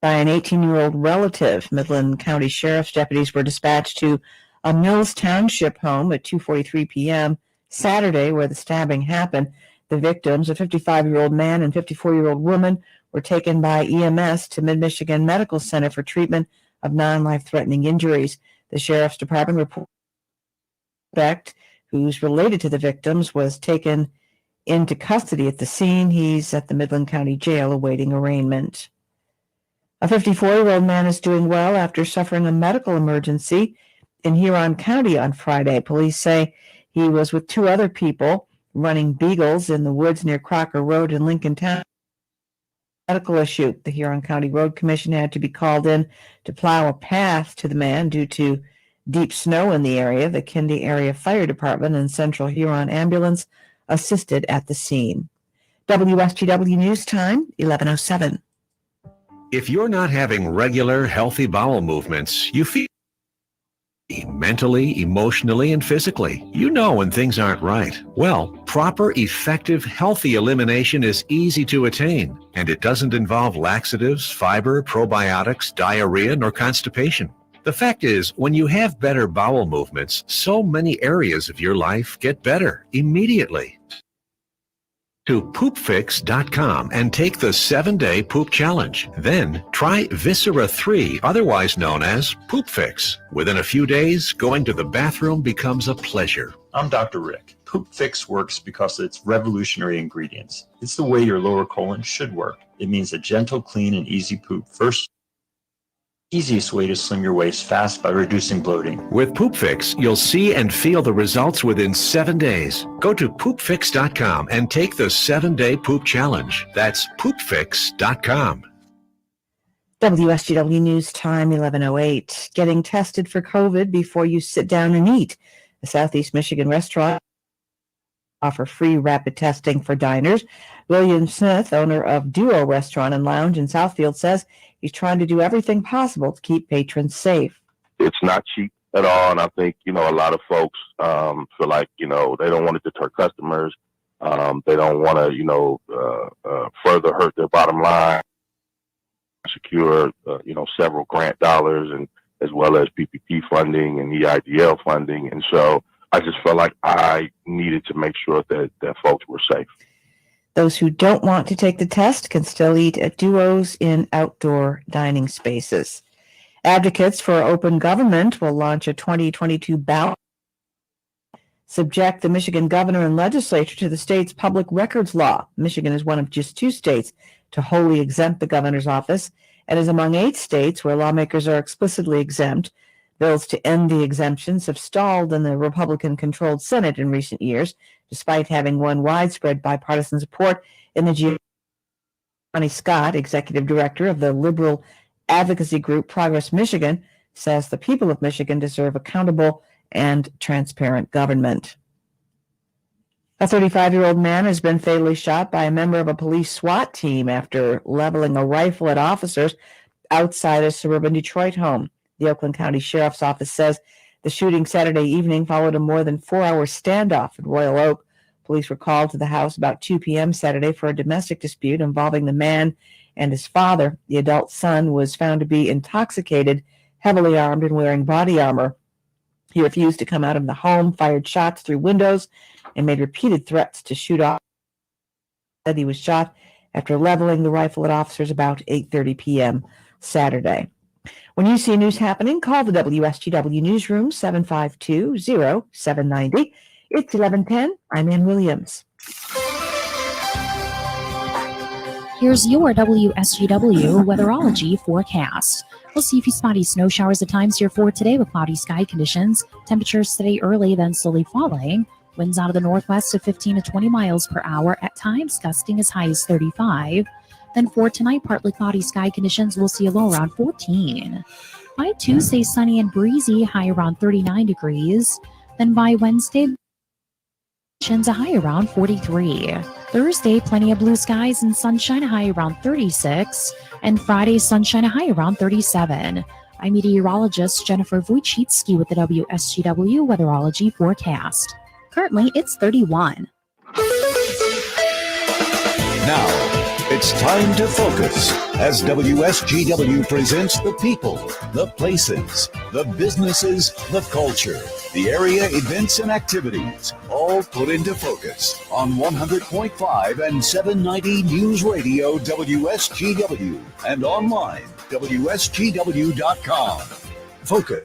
by an 18-year-old relative. Midland County Sheriff's deputies were dispatched to a Mills Township home at 2:43 p.m. Saturday, where the stabbing happened. The victims, a 55-year-old man and 54-year-old woman, were taken by EMS to Mid-Michigan Medical Center for treatment of non-life-threatening injuries. The Sheriff's Department reported Becht, who's related to the victims, was taken into custody at the scene. He's at the Midland County Jail awaiting arraignment. A 54-year-old man is doing well after suffering a medical emergency in Huron County on Friday. Police say he was with 2 other people running beagles in the woods near Crocker Road in Lincoln Town. Medical issue. The Huron County Road Commission had to be called in to plow a path to the man due to deep snow in the area. The Kindy Area Fire Department and Central Huron Ambulance assisted at the scene. WSGW News Time, 11:07. If you're not having regular, healthy bowel movements, you feel mentally, emotionally, and physically. You know when things aren't right. Well, proper, effective, healthy elimination is easy to attain, and it doesn't involve laxatives, fiber, probiotics, diarrhea, nor constipation. The fact is, when you have better bowel movements, so many areas of your life get better immediately. To poopfix.com and take the 7-day poop challenge. Then try Viscera 3, otherwise known as Poop Fix. Within a few days, going to the bathroom becomes a pleasure. I'm Dr. Rick. Poop Fix works because of its revolutionary ingredients. It's the way your lower colon should work. It means a gentle, clean, and easy poop. First, easiest way to slim your waist fast by reducing bloating. With Poop Fix, you'll see and feel the results within 7 days. Go to poopfix.com and take the 7-day poop challenge. That's poopfix.com. WSGW News Time, 11:08. Getting tested for COVID before you sit down and eat. The Southeast Michigan restaurant offer free rapid testing for diners. William Smith, owner of Duo Restaurant and Lounge in Southfield, says he's trying to do everything possible to keep patrons safe. It's not cheap at all, and I think, a lot of folks feel like, they don't want to deter customers. They don't want to, further hurt their bottom line, secure, several grant dollars and as well as PPP funding and EIDL funding. And so I just felt like I needed to make sure that folks were safe. Those who don't want to take the test can still eat at Duos in outdoor dining spaces. Advocates for open government will launch a 2022 ballot, subject the Michigan governor and legislature to the state's public records law. Michigan is one of just 2 states to wholly exempt the governor's office and is among 8 states where lawmakers are explicitly exempt. Bills to end the exemptions have stalled in the Republican-controlled Senate in recent years, despite having won widespread bipartisan support in the GOP. Bonnie Scott, executive director of the liberal advocacy group Progress Michigan, says the people of Michigan deserve accountable and transparent government. A 35-year-old man has been fatally shot by a member of a police SWAT team after leveling a rifle at officers outside a suburban Detroit home. The Oakland County Sheriff's Office says the shooting Saturday evening followed a more than 4-hour standoff at Royal Oak. Police were called to the house about 2 p.m. Saturday for a domestic dispute involving the man and his father. The adult son was found to be intoxicated, heavily armed, and wearing body armor. He refused to come out of the home, fired shots through windows, and made repeated threats to shoot off. He was shot after leveling the rifle at officers about 8:30 p.m. Saturday. When you see news happening, call the WSGW newsroom, 752-0790. It's 11:10. I'm Ann Williams. Here's your WSGW weatherology forecast. We'll see a few spotty snow showers at times here for today with cloudy sky conditions. Temperatures today early, then slowly falling. Winds out of the northwest of 15 to 20 miles per hour, at times gusting as high as 35. Then for tonight, partly cloudy sky conditions. We'll see a low around 14. By Tuesday, sunny and breezy, high around 39 degrees. Then by Wednesday, a high around 43. Thursday, plenty of blue skies and sunshine, a high around 36. And Friday, sunshine, a high around 37. I'm meteorologist Jennifer Wojcicki with the WSGW weatherology forecast. Currently, it's 31. Now, it's time to focus as WSGW presents the people, the places, the businesses, the culture, the area events and activities, all put into focus on 100.5 and 790 News Radio WSGW and online WSGW.com. Focus.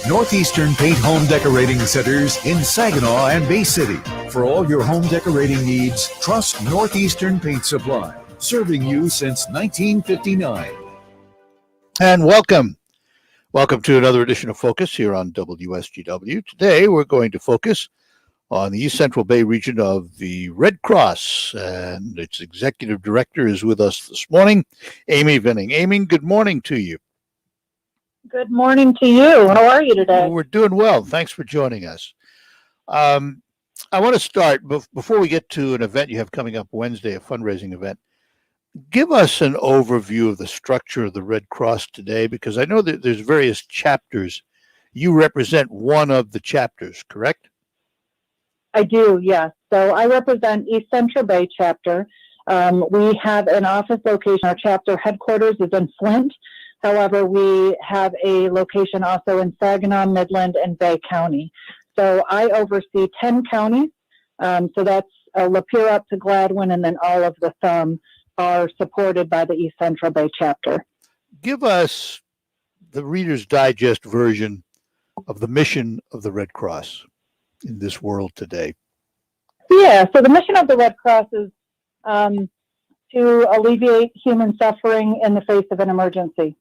Northeastern Paint Home Decorating Centers in Saginaw and Bay City. For all your home decorating needs, trust Northeastern Paint Supply, serving you since 1959. And welcome to another edition of Focus here on WSGW. Today we're going to focus on the East Central Bay region of the Red Cross, and its executive director is with us this morning, Amy Venning. Amy, good morning to you. Good morning to you. How are you today? Well, we're doing well. Thanks for joining us. I want to start, before we get to an event you have coming up Wednesday, a fundraising event. Give us an overview of the structure of the Red Cross today, because I know that there's various chapters. You represent one of the chapters, correct? I do, yes. So I represent East Central Bay chapter. We have an office location. Our chapter headquarters is in Flint. However, we have a location also in Saginaw, Midland, and Bay County. So I oversee 10 counties. So that's Lapeer up to Gladwin, and then all of the Thumb are supported by the East Central Bay chapter. Give us the Reader's Digest version of the mission of the Red Cross in this world today. Yeah, so the mission of the Red Cross is to alleviate human suffering in the face of an emergency.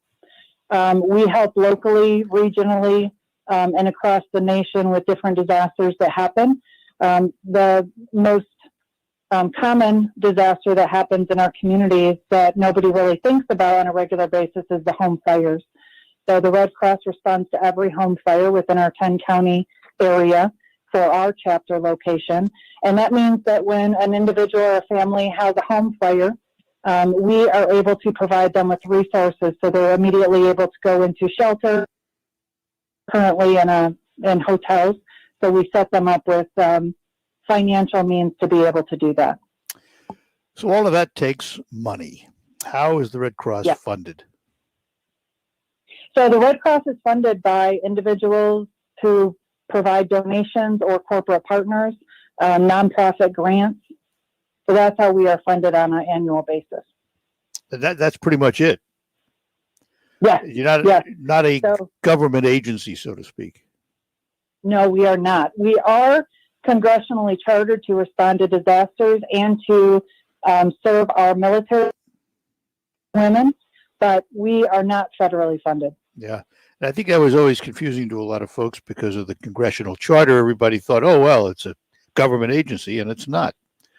We help locally, regionally, and across the nation with different disasters that happen. The most common disaster that happens in our communities that nobody really thinks about on a regular basis is the home fires. So the Red Cross responds to every home fire within our 10-county area for our chapter location. And that means that when an individual or a family has a home fire, we are able to provide them with resources, so they're immediately able to go into shelter, currently in hotels. So we set them up with financial means to be able to do that. So all of that takes money. How is the Red Cross funded? So the Red Cross is funded by individuals who provide donations or corporate partners, nonprofit grants. So that's how we are funded on an annual basis. That's pretty much it. Yes. You're not a government agency, so to speak. No, we are not. We are congressionally chartered to respond to disasters and to serve our military women, but we are not federally funded. Yeah. And I think that was always confusing to a lot of folks because of the congressional charter. Everybody thought, oh, well, it's a government agency, and it's not.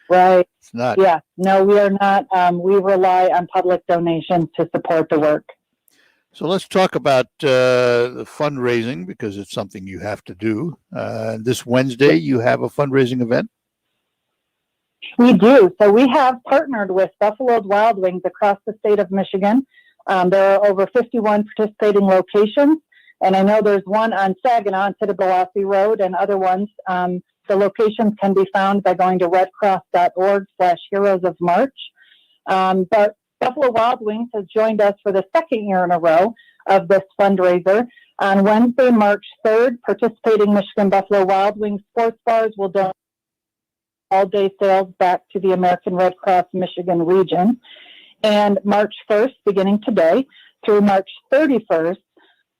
Right. It's not. Yeah. No, we are not. We rely on public donations to support the work. So let's talk about the fundraising, because it's something you have to do. This Wednesday, you have a fundraising event? We do. So we have partnered with Buffalo Wild Wings across the state of Michigan. There are over 51 participating locations, and I know there's one on Saginaw on Tittabawassee Road and other ones. The locations can be found by going to redcross.org/Heroes of March. But Buffalo Wild Wings has joined us for the second year in a row of this fundraiser. On Wednesday, March 3rd, participating Michigan Buffalo Wild Wings sports bars will donate all-day sales back to the American Red Cross Michigan region. And March 1st, beginning today, through March 31st,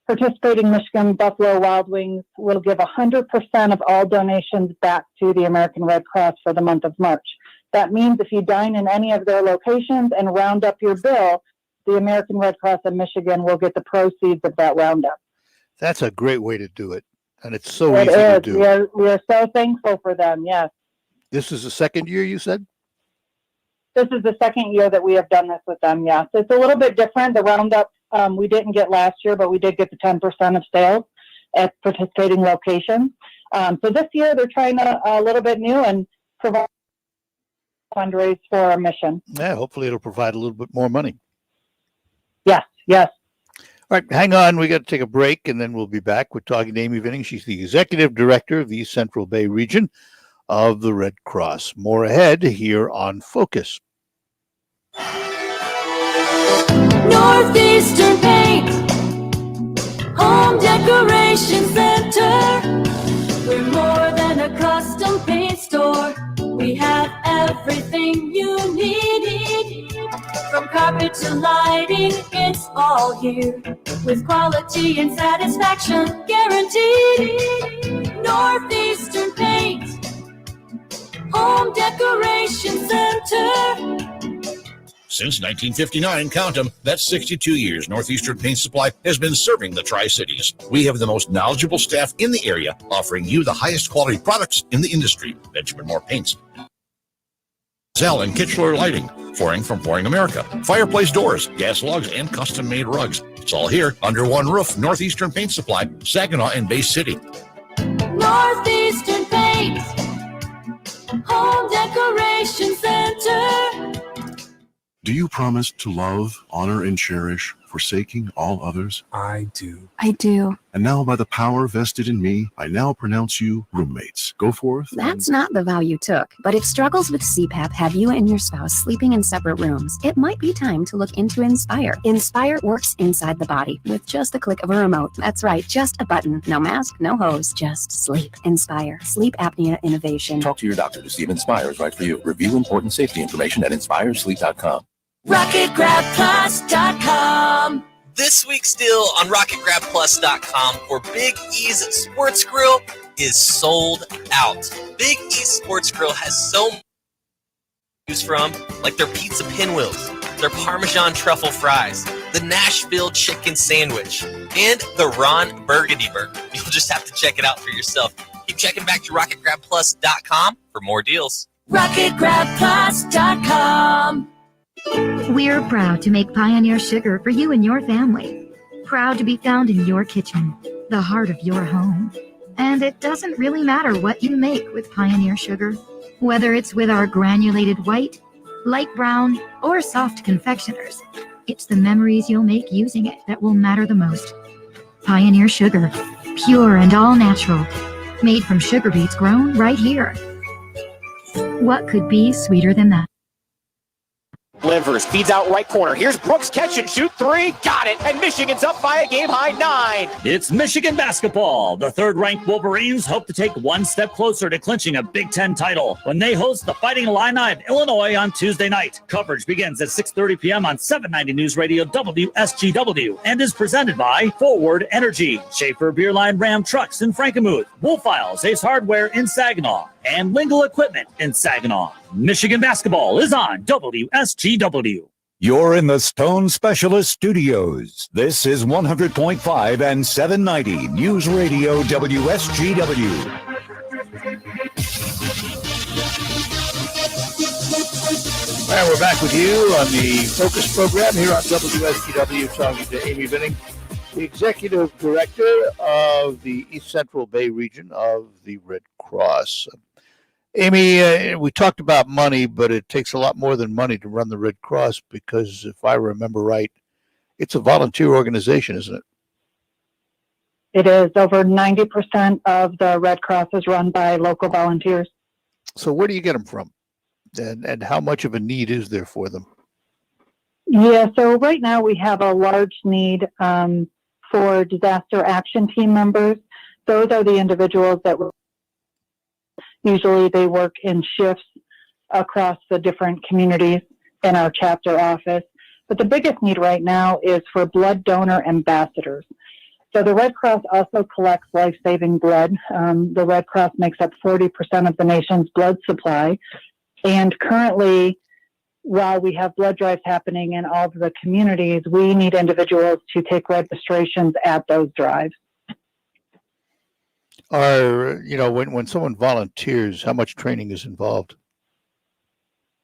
participating Michigan Buffalo Wild Wings will give 100% of all donations back to the American Red Cross for the month of March. That means if you dine in any of their locations and round up your bill, the American Red Cross of Michigan will get the proceeds of that roundup. That's a great way to do it. And it's so easy to do. We are so thankful for them, yes. This is the second year, you said? This is the second year that we have done this with them, yes. It's a little bit different. The roundup we didn't get last year, but we did get the 10% of sales at participating locations. So this year they're trying a little bit new and provide fundraise for our mission. Yeah, hopefully it'll provide a little bit more money. Yes, yes. All right, hang on. We got to take a break, and then we'll be back. We're talking to Amy Vinning. She's the executive director of the East Central Bay region of the Red Cross. More ahead here on Focus. Northeastern Paint, Home Decoration Center. We're more than a custom paint store. We have everything you need. From carpet to lighting, it's all here. With quality and satisfaction guaranteed. Northeastern Paint, Home Decoration Center. Since 1959, count them, that's 62 years, Northeastern Paint Supply has been serving the Tri-Cities. We have the most knowledgeable staff in the area, offering you the highest quality products in the industry. Benjamin Moore Paints. Zell and Kitchener Lighting, flooring from Flooring America, fireplace doors, gas logs, and custom-made rugs. It's all here under one roof. Northeastern Paint Supply, Saginaw and Bay City. Northeastern Paint, Home Decoration Center. Do you promise to love, honor, and cherish, forsaking all others? I do. I do. And now, by the power vested in me, I now pronounce you roommates. Go forth. That's not the vow you took. But if struggles with CPAP have you and your spouse sleeping in separate rooms, it might be time to look into Inspire. Inspire works inside the body with just the click of a remote. That's right, just a button. No mask, no hose, just sleep. Inspire. Sleep apnea innovation. Talk to your doctor to see if Inspire is right for you. Review important safety information at inspiresleep.com. RocketGrabPlus.com. This week's deal on RocketGrabPlus.com for Big E's Sports Grill is sold out. Big E's Sports Grill has so much to choose from, like their pizza pinwheels, their Parmesan truffle fries, the Nashville chicken sandwich, and the Ron Burgundy burger. You'll just have to check it out for yourself. Keep checking back to RocketGrabPlus.com for more deals. RocketGrabPlus.com. We're proud to make Pioneer Sugar for you and your family. Proud to be found in your kitchen, the heart of your home. And it doesn't really matter what you make with Pioneer Sugar, whether it's with our granulated white, light brown, or soft confectioners. It's the memories you'll make using it that will matter the most. Pioneer Sugar, pure and all natural, made from sugar beets grown right here. What could be sweeter than that? Livers feeds out right corner. Here's Brooks, catch and shoot three. Got it. And Michigan's up by a game high 9. It's Michigan basketball. The third-ranked Wolverines hope to take one step closer to clinching a Big Ten title when they host the Fighting Illini of Illinois on Tuesday night. Coverage begins at 6:30 p.m. on 790 News Radio WSGW and is presented by Forward Energy, Schaefer Beerline Ram Trucks in Frankenmuth, Wolfiles Ace Hardware in Saginaw, and Lingle Equipment in Saginaw. Michigan basketball is on WSGW. You're in the Stone Specialist Studios. This is 100.5 and 790 News Radio WSGW. And we're back with you on the Focus program here on WSGW, talking to Amy Vinning, the Executive Director of the East Central Bay region of the Red Cross. Amy, we talked about money, but it takes a lot more than money to run the Red Cross because, if I remember right, it's a volunteer organization, isn't it? It is. Over 90% of the Red Cross is run by local volunteers. So where do you get them from? And how much of a need is there for them? Yeah, so right now we have a large need for disaster action team members. Those are the individuals that usually they work in shifts across the different communities in our chapter office. But the biggest need right now is for blood donor ambassadors. So the Red Cross also collects life-saving blood. The Red Cross makes up 40% of the nation's blood supply. And currently, while we have blood drives happening in all of the communities, we need individuals to take registrations at those drives. When someone volunteers, how much training is involved?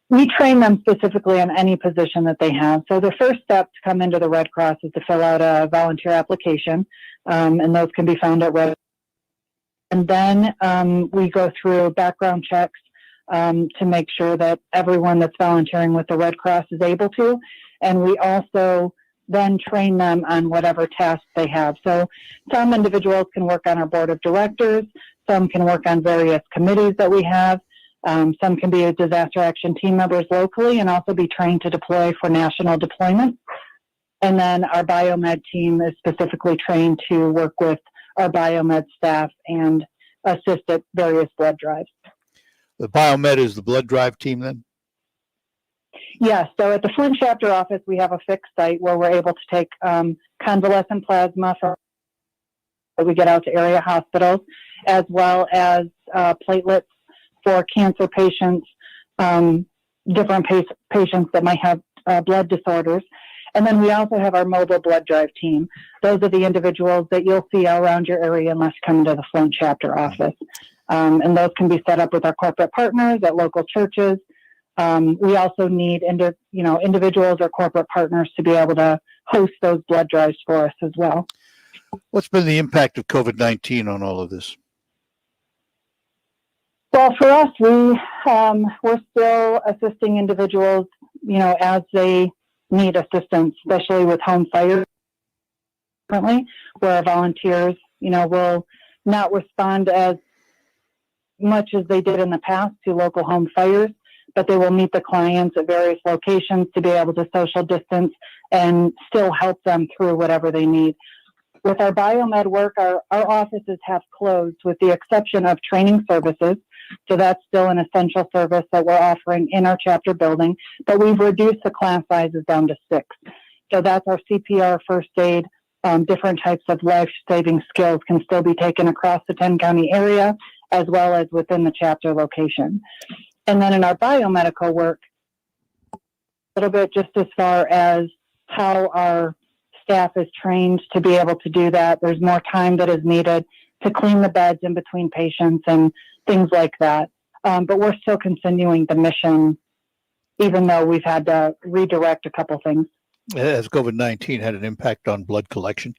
We train them specifically on any position that they have. So the first step to come into the Red Cross is to fill out a volunteer application, and those can be found at Red. And then we go through background checks to make sure that everyone that's volunteering with the Red Cross is able to. And we also then train them on whatever tasks they have. So some individuals can work on our board of directors, some can work on various committees that we have, some can be disaster action team members locally and also be trained to deploy for national deployment. And then our biomed team is specifically trained to work with our biomed staff and assist at various blood drives. The biomed is the blood drive team then? Yes. So at the Flint chapter office, we have a fixed site where we're able to take convalescent plasma from that we get out to area hospitals, as well as platelets for cancer patients, different patients that might have blood disorders. And then we also have our mobile blood drive team. Those are the individuals that you'll see around your area unless you come into the Flint chapter office. And those can be set up with our corporate partners at local churches. We also need individuals or corporate partners to be able to host those blood drives for us as well. What's been the impact of COVID-19 on all of this? Well, for us, we're still assisting individuals, as they need assistance, especially with home fires currently, where our volunteers, will not respond as much as they did in the past to local home fires, but they will meet the clients at various locations to be able to social distance and still help them through whatever they need. With our biomed work, our offices have closed with the exception of training services. So that's still an essential service that we're offering in our chapter building, but we've reduced the class sizes down to 6. So that's our CPR, first aid, different types of life-saving skills can still be taken across the 10-county area as well as within the chapter location. And then in our biomedical work, a little bit just as far as how our staff is trained to be able to do that. There's more time that is needed to clean the beds in between patients and things like that. But we're still continuing the mission, even though we've had to redirect a couple things. Has COVID-19 had an impact on blood collection?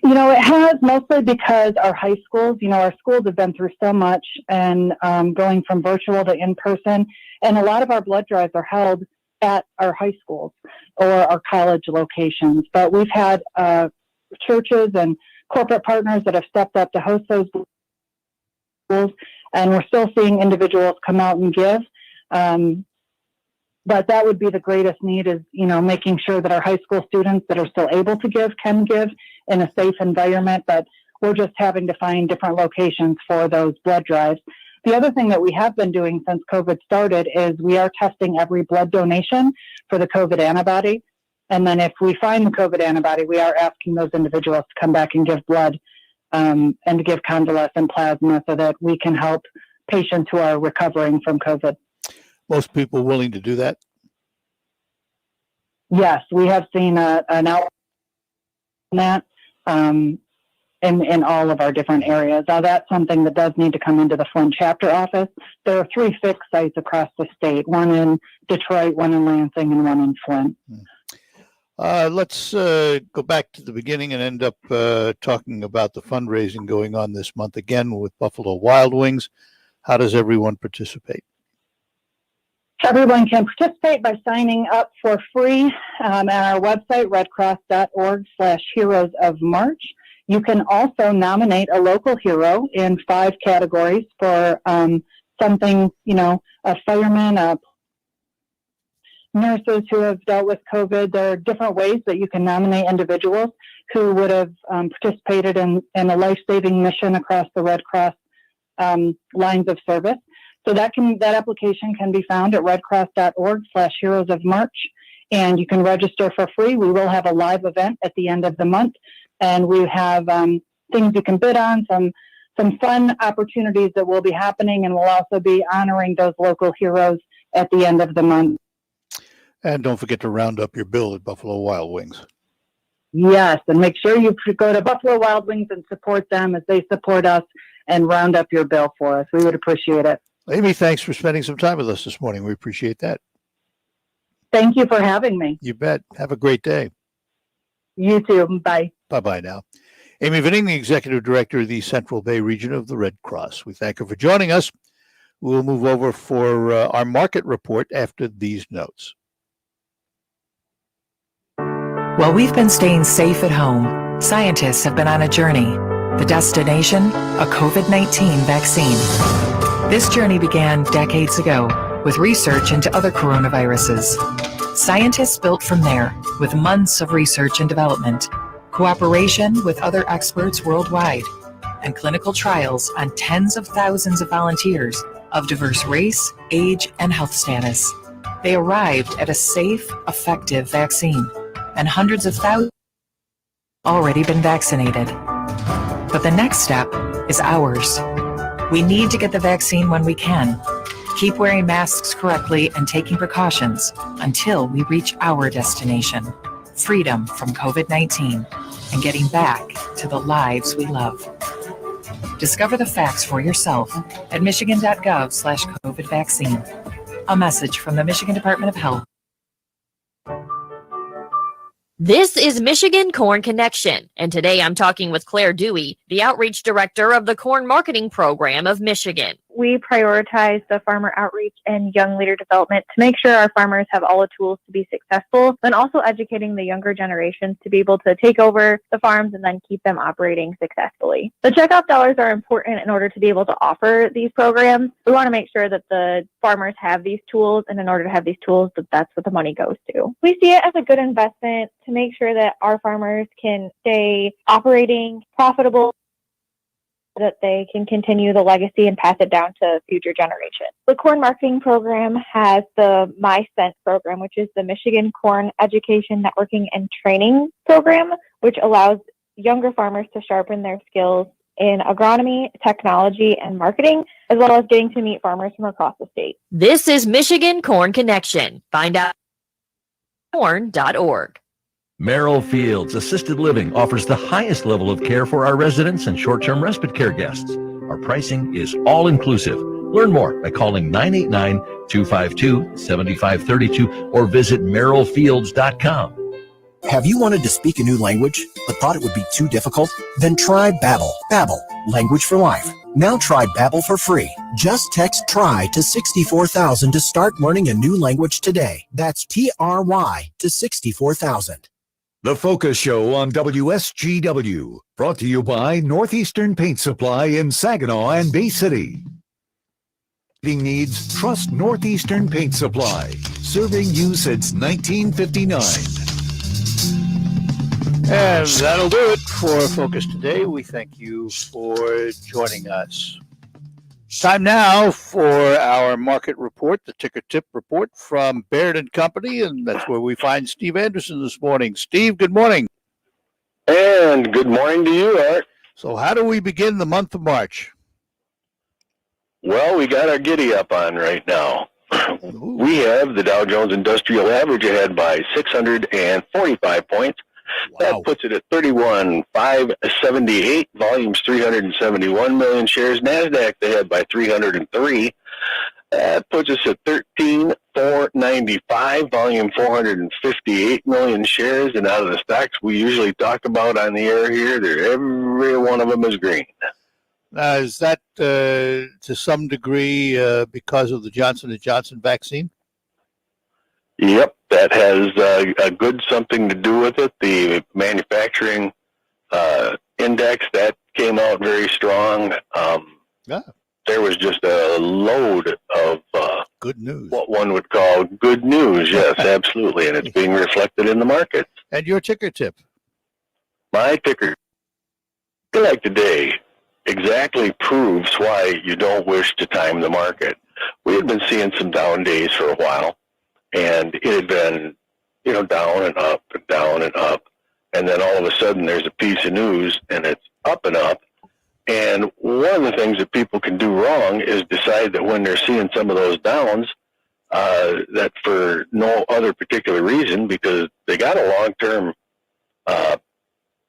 It has, mostly because our high schools, our schools have been through so much and going from virtual to in-person. And a lot of our blood drives are held at our high schools or our college locations. But we've had churches and corporate partners that have stepped up to host those schools, and we're still seeing individuals come out and give. But that would be the greatest need is, making sure that our high school students that are still able to give can give in a safe environment. But we're just having to find different locations for those blood drives. The other thing that we have been doing since COVID started is we are testing every blood donation for the COVID antibody. And then if we find the COVID antibody, we are asking those individuals to come back and give blood and to give convalescent plasma so that we can help patients who are recovering from COVID. Most people willing to do that? Yes, we have seen an out on that in all of our different areas. Now, that's something that does need to come into the Flint chapter office. There are 3 fixed sites across the state, one in Detroit, one in Lansing, and one in Flint. Let's go back to the beginning and end up talking about the fundraising going on this month again with Buffalo Wild Wings. How does everyone participate? Everyone can participate by signing up for free at our website, redcross.org/Heroes of March. You can also nominate a local hero in 5 categories for something, a fireman, nurses who have dealt with COVID. There are different ways that you can nominate individuals who would have participated in a life-saving mission across the Red Cross lines of service. So that application can be found at redcross.org/Heroes of March, and you can register for free. We will have a live event at the end of the month, and we have things you can bid on, some fun opportunities that will be happening, and we'll also be honoring those local heroes at the end of the month. And don't forget to round up your bill at Buffalo Wild Wings. Yes, and make sure you go to Buffalo Wild Wings and support them as they support us and round up your bill for us. We would appreciate it. Amy, thanks for spending some time with us this morning. We appreciate that. Thank you for having me. You bet. Have a great day. You too. Bye. Bye-bye now. Amy Vinning, the Executive Director of the Central Bay region of the Red Cross. We thank her for joining us. We'll move over for our market report after these notes. While we've been staying safe at home, scientists have been on a journey. The destination, a COVID-19 vaccine. This journey began decades ago with research into other coronaviruses. Scientists built from there with months of research and development, cooperation with other experts worldwide, and clinical trials on tens of thousands of volunteers of diverse race, age, and health status. They arrived at a safe, effective vaccine, and hundreds of thousands have already been vaccinated. But the next step is ours. We need to get the vaccine when we can. Keep wearing masks correctly and taking precautions until we reach our destination, freedom from COVID-19 and getting back to the lives we love. Discover the facts for yourself at michigan.gov/COVID vaccine. A message from the Michigan Department of Health. This is Michigan Corn Connection, and today I'm talking with Claire Dewey, the Outreach Director of the Corn Marketing Program of Michigan. We prioritize the farmer outreach and young leader development to make sure our farmers have all the tools to be successful, and also educating the younger generations to be able to take over the farms and then keep them operating successfully. The checkoff dollars are important in order to be able to offer these programs. We want to make sure that the farmers have these tools, and in order to have these tools, that's what the money goes to. We see it as a good investment to make sure that our farmers can stay operating profitable, that they can continue the legacy and pass it down to future generations. The Corn Marketing Program has the MyScent program, which is the Michigan Corn Education, Networking, and Training Program, which allows younger farmers to sharpen their skills in agronomy, technology, and marketing, as well as getting to meet farmers from across the state. This is Michigan Corn Connection. Find out at corn.org. Merrill Fields Assisted Living offers the highest level of care for our residents and short-term respite care guests. Our pricing is all-inclusive. Learn more by calling 989-252-7532 or visit merrillfields.com. Have you wanted to speak a new language, but thought it would be too difficult? Then try Babbel. Babbel, language for life. Now try Babbel for free. Just text TRY to 64,000 to start learning a new language today. That's TRY to 64,000. The Focus Show on WSGW, brought to you by Northeastern Paint Supply in Saginaw and Bay City. needs, trust Northeastern Paint Supply, serving you since 1959. And that'll do it for Focus Today. We thank you for joining us. Time now for our market report, the ticker tip report from Baird & Company, and that's where we find Steve Anderson this morning. Steve, good morning. And good morning to you, Art. So how do we begin the month of March? Well, we got our giddy up on right now. Ooh. We have the Dow Jones Industrial Average ahead by 645 points. Wow. That puts it at 31,578. Volumes 371 million shares. NASDAQ ahead by 303. That puts us at 13,495. Volume 458 million shares. And out of the stocks we usually talk about on the air here, every one of them is green. Is that to some degree because of the Johnson & Johnson vaccine? Yep, that has a good something to do with it. The manufacturing index, that came out very strong. There was just a load of good news. What one would call good news, yes, absolutely. And it's being reflected in the market. And your ticker tip? My ticker, like today, exactly proves why you don't wish to time the market. We had been seeing some down days for a while, and it had been, down and up and down and up. And then all of a sudden there's a piece of news and it's up and up. And one of the things that people can do wrong is decide that when they're seeing some of those downs, that for no other particular reason, because they got a long-term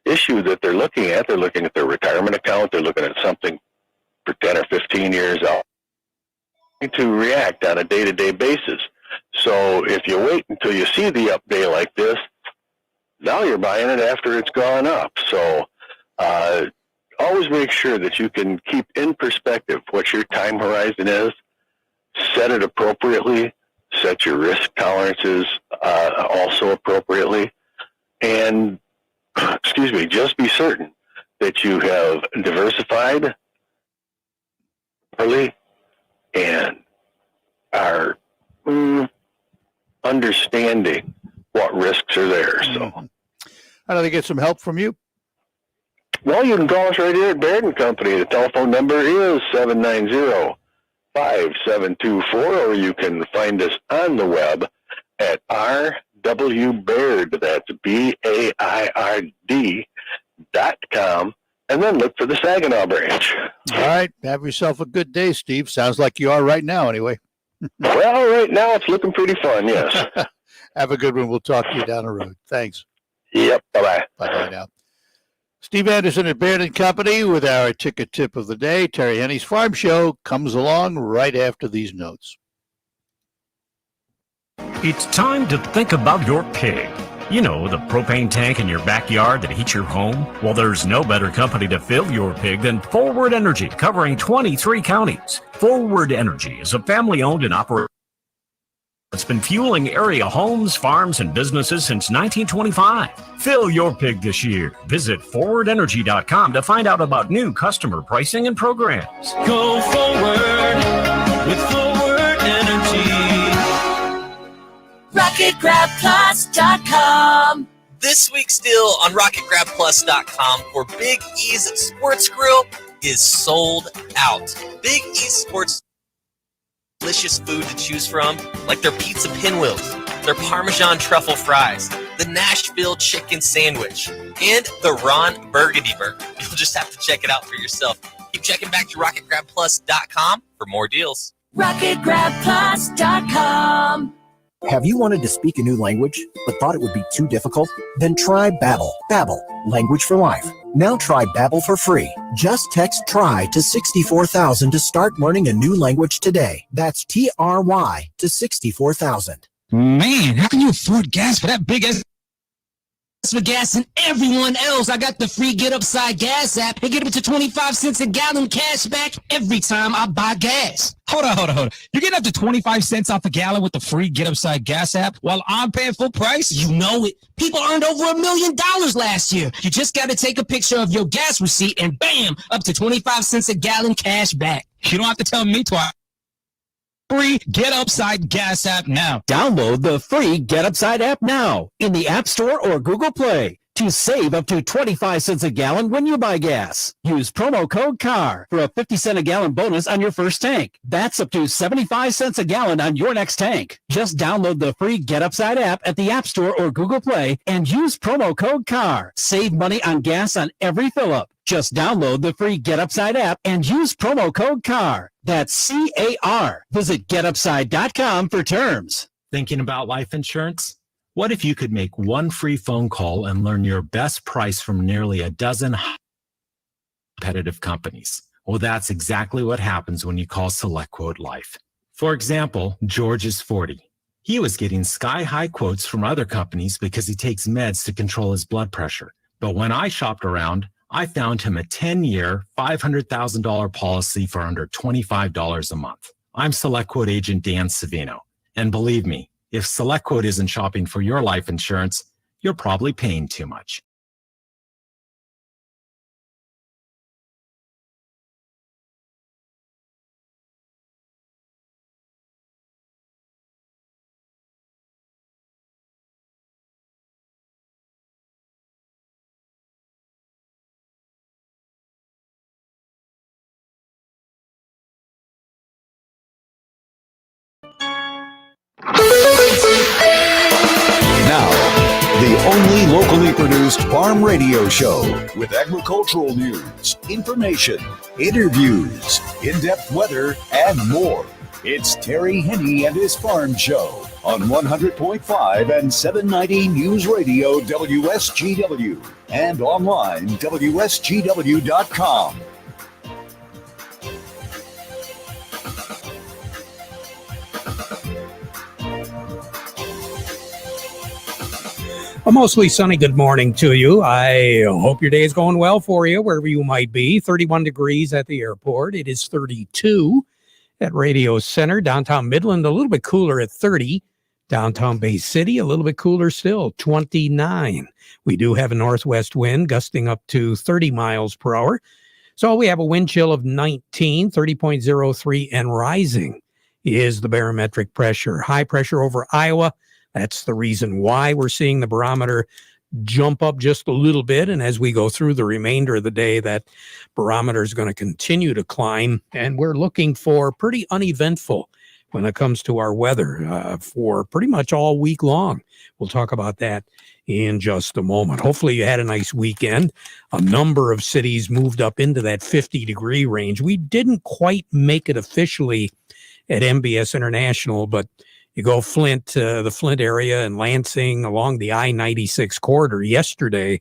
issue that they're looking at. They're looking at their retirement account. They're looking at something for 10 or 15 years out to react on a day-to-day basis. So if you wait until you see the up day like this, now you're buying it after it's gone up. So always make sure that you can keep in perspective what your time horizon is, set it appropriately, set your risk tolerances also appropriately, and just be certain that you have diversified early and are understanding what risks are there. So, how do they get some help from you? Well, you can call us right here at Baird & Company. The telephone number is 790-5724, or you can find us on the web at R.W. Baird, that's BAIRD.com, and then look for the Saginaw branch. All right. Have yourself a good day, Steve. Sounds like you are right now, anyway. Well, right now it's looking pretty fun, yes. Have a good one. We'll talk to you down the road. Thanks. Yep. Bye-bye. Bye-bye now. Steve Anderson at Baird & Company with our ticker tip of the day. Terry Henny's Farm Show comes along right after these notes. It's time to think about your pig. You know, the propane tank in your backyard that heats your home? Well, there's no better company to fill your pig than Forward Energy, covering 23 counties. Forward Energy is a family-owned and operated. It's been fueling area homes, farms, and businesses since 1925. Fill your pig this year. Visit forwardenergy.com to find out about new customer pricing and programs. Go forward with Forward Energy. RocketGrabPlus.com. This week's deal on RocketGrabPlus.com for Big E's Sports Grill is sold out. Big E's Sports delicious food to choose from, like their pizza pinwheels, their Parmesan truffle fries, the Nashville chicken sandwich, and the Ron Burgundy burger. You'll just have to check it out for yourself. Keep checking back to RocketGrabPlus.com for more deals. RocketGrabPlus.com. Have you wanted to speak a new language, but thought it would be too difficult? Then try Babbel. Babbel, language for life. Now try Babbel for free. Just text TRY to 64,000 to start learning a new language today. That's TRY to 64,000. Man, how can you afford gas for that big ass for gas and everyone else? I got the free Get Upside Gas app and get up to 25 cents a gallon cash back every time I buy gas. Hold on. You're getting up to 25 cents off a gallon with the free Get Upside Gas app while I'm paying full price? You know it. People earned over $1 million last year. You just got to take a picture of your gas receipt and bam, up to 25 cents a gallon cash back. You don't have to tell me twice. free Get Upside Gas app now. Download the free Get Upside app now in the App Store or Google Play to save up to 25 cents a gallon when you buy gas. Use promo code CAR for a 50-cent a gallon bonus on your first tank. That's up to 75 cents a gallon on your next tank. Just download the free Get Upside app at the App Store or Google Play and use promo code CAR. Save money on gas on every fill-up. Just download the free Get Upside app and use promo code CAR. That's C-A-R. Visit getupside.com for terms. Thinking about life insurance? What if you could make one free phone call and learn your best price from nearly a dozen competitive companies? Well, that's exactly what happens when you call SelectQuote Life. For example, George is 40. He was getting sky-high quotes from other companies because he takes meds to control his blood pressure. But when I shopped around, I found him a 10-year, $500,000 policy for under $25 a month. I'm SelectQuote agent Dan Savino. And believe me, if SelectQuote isn't shopping for your life insurance, you're probably paying too much. Now, the only locally produced farm radio show with agricultural news, information, interviews, in-depth weather, and more. It's Terry Henney and his Farm Show on 100.5 and 790 News Radio WSGW and online WSGW.com. A mostly sunny good morning to you. I hope your day is going well for you, wherever you might be. 31 degrees at the airport. It is 32 at Radio Center. Downtown Midland, a little bit cooler at 30. Downtown Bay City, a little bit cooler still, 29. We do have a northwest wind gusting up to 30 miles per hour. So we have a wind chill of 19, 30.03, and rising is the barometric pressure. High pressure over Iowa. That's the reason why we're seeing the barometer jump up just a little bit. And as we go through the remainder of the day, that barometer is going to continue to climb. And we're looking for pretty uneventful when it comes to our weather for pretty much all week long. We'll talk about that in just a moment. Hopefully you had a nice weekend. A number of cities moved up into that 50-degree range. We didn't quite make it officially at MBS International, but you go Flint, the Flint area and Lansing along the I-96 corridor yesterday,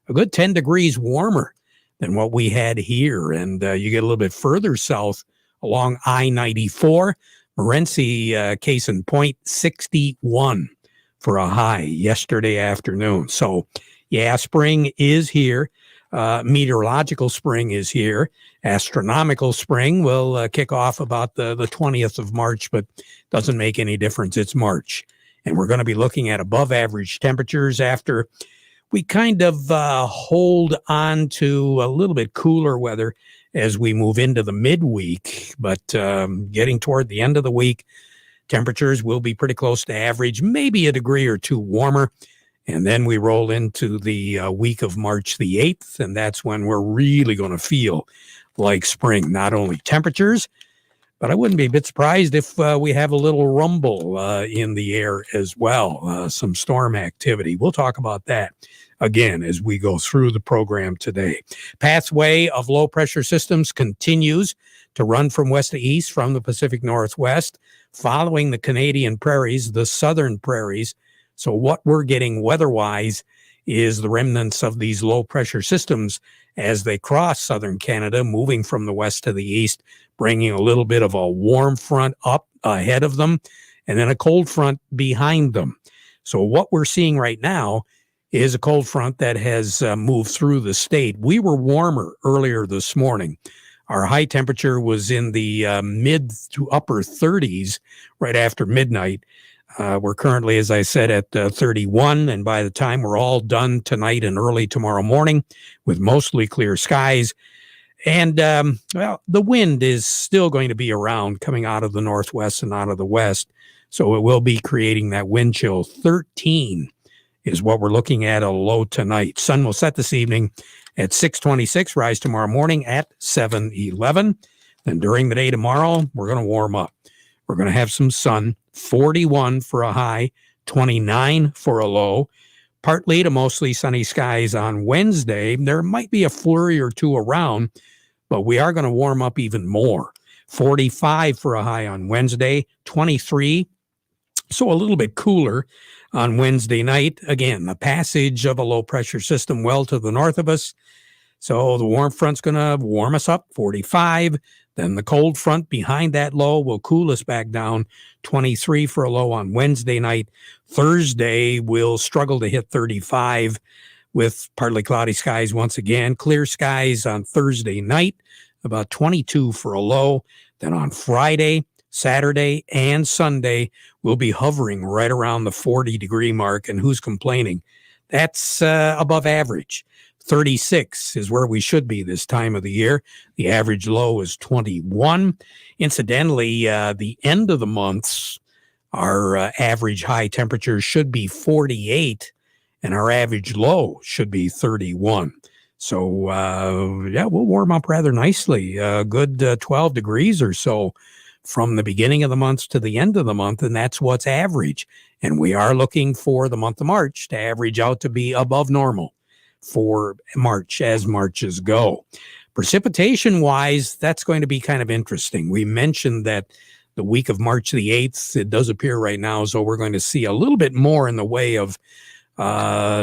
a good 10 degrees warmer than what we had here. And you get a little bit further south along I-94, Morenci, case in point, 61 for a high yesterday afternoon. So, yeah, spring is here. Meteorological spring is here. Astronomical spring will kick off about the 20th of March, but doesn't make any difference. It's March. And we're going to be looking at above average temperatures after we kind of hold on to a little bit cooler weather as we move into the midweek. But getting toward the end of the week, temperatures will be pretty close to average, maybe a degree or two warmer. And then we roll into the week of March the 8th, and that's when we're really going to feel like spring. Not only temperatures, but I wouldn't be a bit surprised if we have a little rumble in the air as well, some storm activity. We'll talk about that again as we go through the program today. Pathway of low pressure systems continues to run from west to east from the Pacific Northwest, following the Canadian prairies, the southern prairies. So what we're getting weather-wise is the remnants of these low-pressure systems as they cross southern Canada, moving from the west to the east, bringing a little bit of a warm front up ahead of them, and then a cold front behind them. So what we're seeing right now is a cold front that has moved through the state. We were warmer earlier this morning. Our high temperature was in the mid to upper 30s right after midnight. We're currently, as I said, at 31, and by the time we're all done tonight and early tomorrow morning with mostly clear skies, And, well, the wind is still going to be around coming out of the northwest and out of the west. So it will be creating that wind chill. 13 is what we're looking at, a low tonight. Sun will set this evening at 6:26, rise tomorrow morning at 7:11. Then during the day tomorrow, we're going to warm up. We're going to have some sun, 41 for a high, 29 for a low. Partly to mostly sunny skies on Wednesday. There might be a flurry or two around, but we are going to warm up even more. 45 for a high on Wednesday, 23. So a little bit cooler on Wednesday night. Again, the passage of a low pressure system well to the north of us. So the warm front's going to warm us up, 45. Then the cold front behind that low will cool us back down, 23 for a low on Wednesday night. Thursday will struggle to hit 35 with partly cloudy skies once again. Clear skies on Thursday night, about 22 for a low. Then on Friday, Saturday, and Sunday, we'll be hovering right around the 40-degree mark. And who's complaining? That's above average. 36 is where we should be this time of the year. The average low is 21. Incidentally, the end of the months, our average high temperature should be 48, and our average low should be 31. So, yeah, we'll warm up rather nicely. A good 12 degrees or so from the beginning of the month to the end of the month, and that's what's average. And we are looking for the month of March to average out to be above normal for March as Marches go. Precipitation wise, that's going to be kind of interesting. We mentioned that the week of March the 8th, it does appear right now, so we're going to see a little bit more in the way of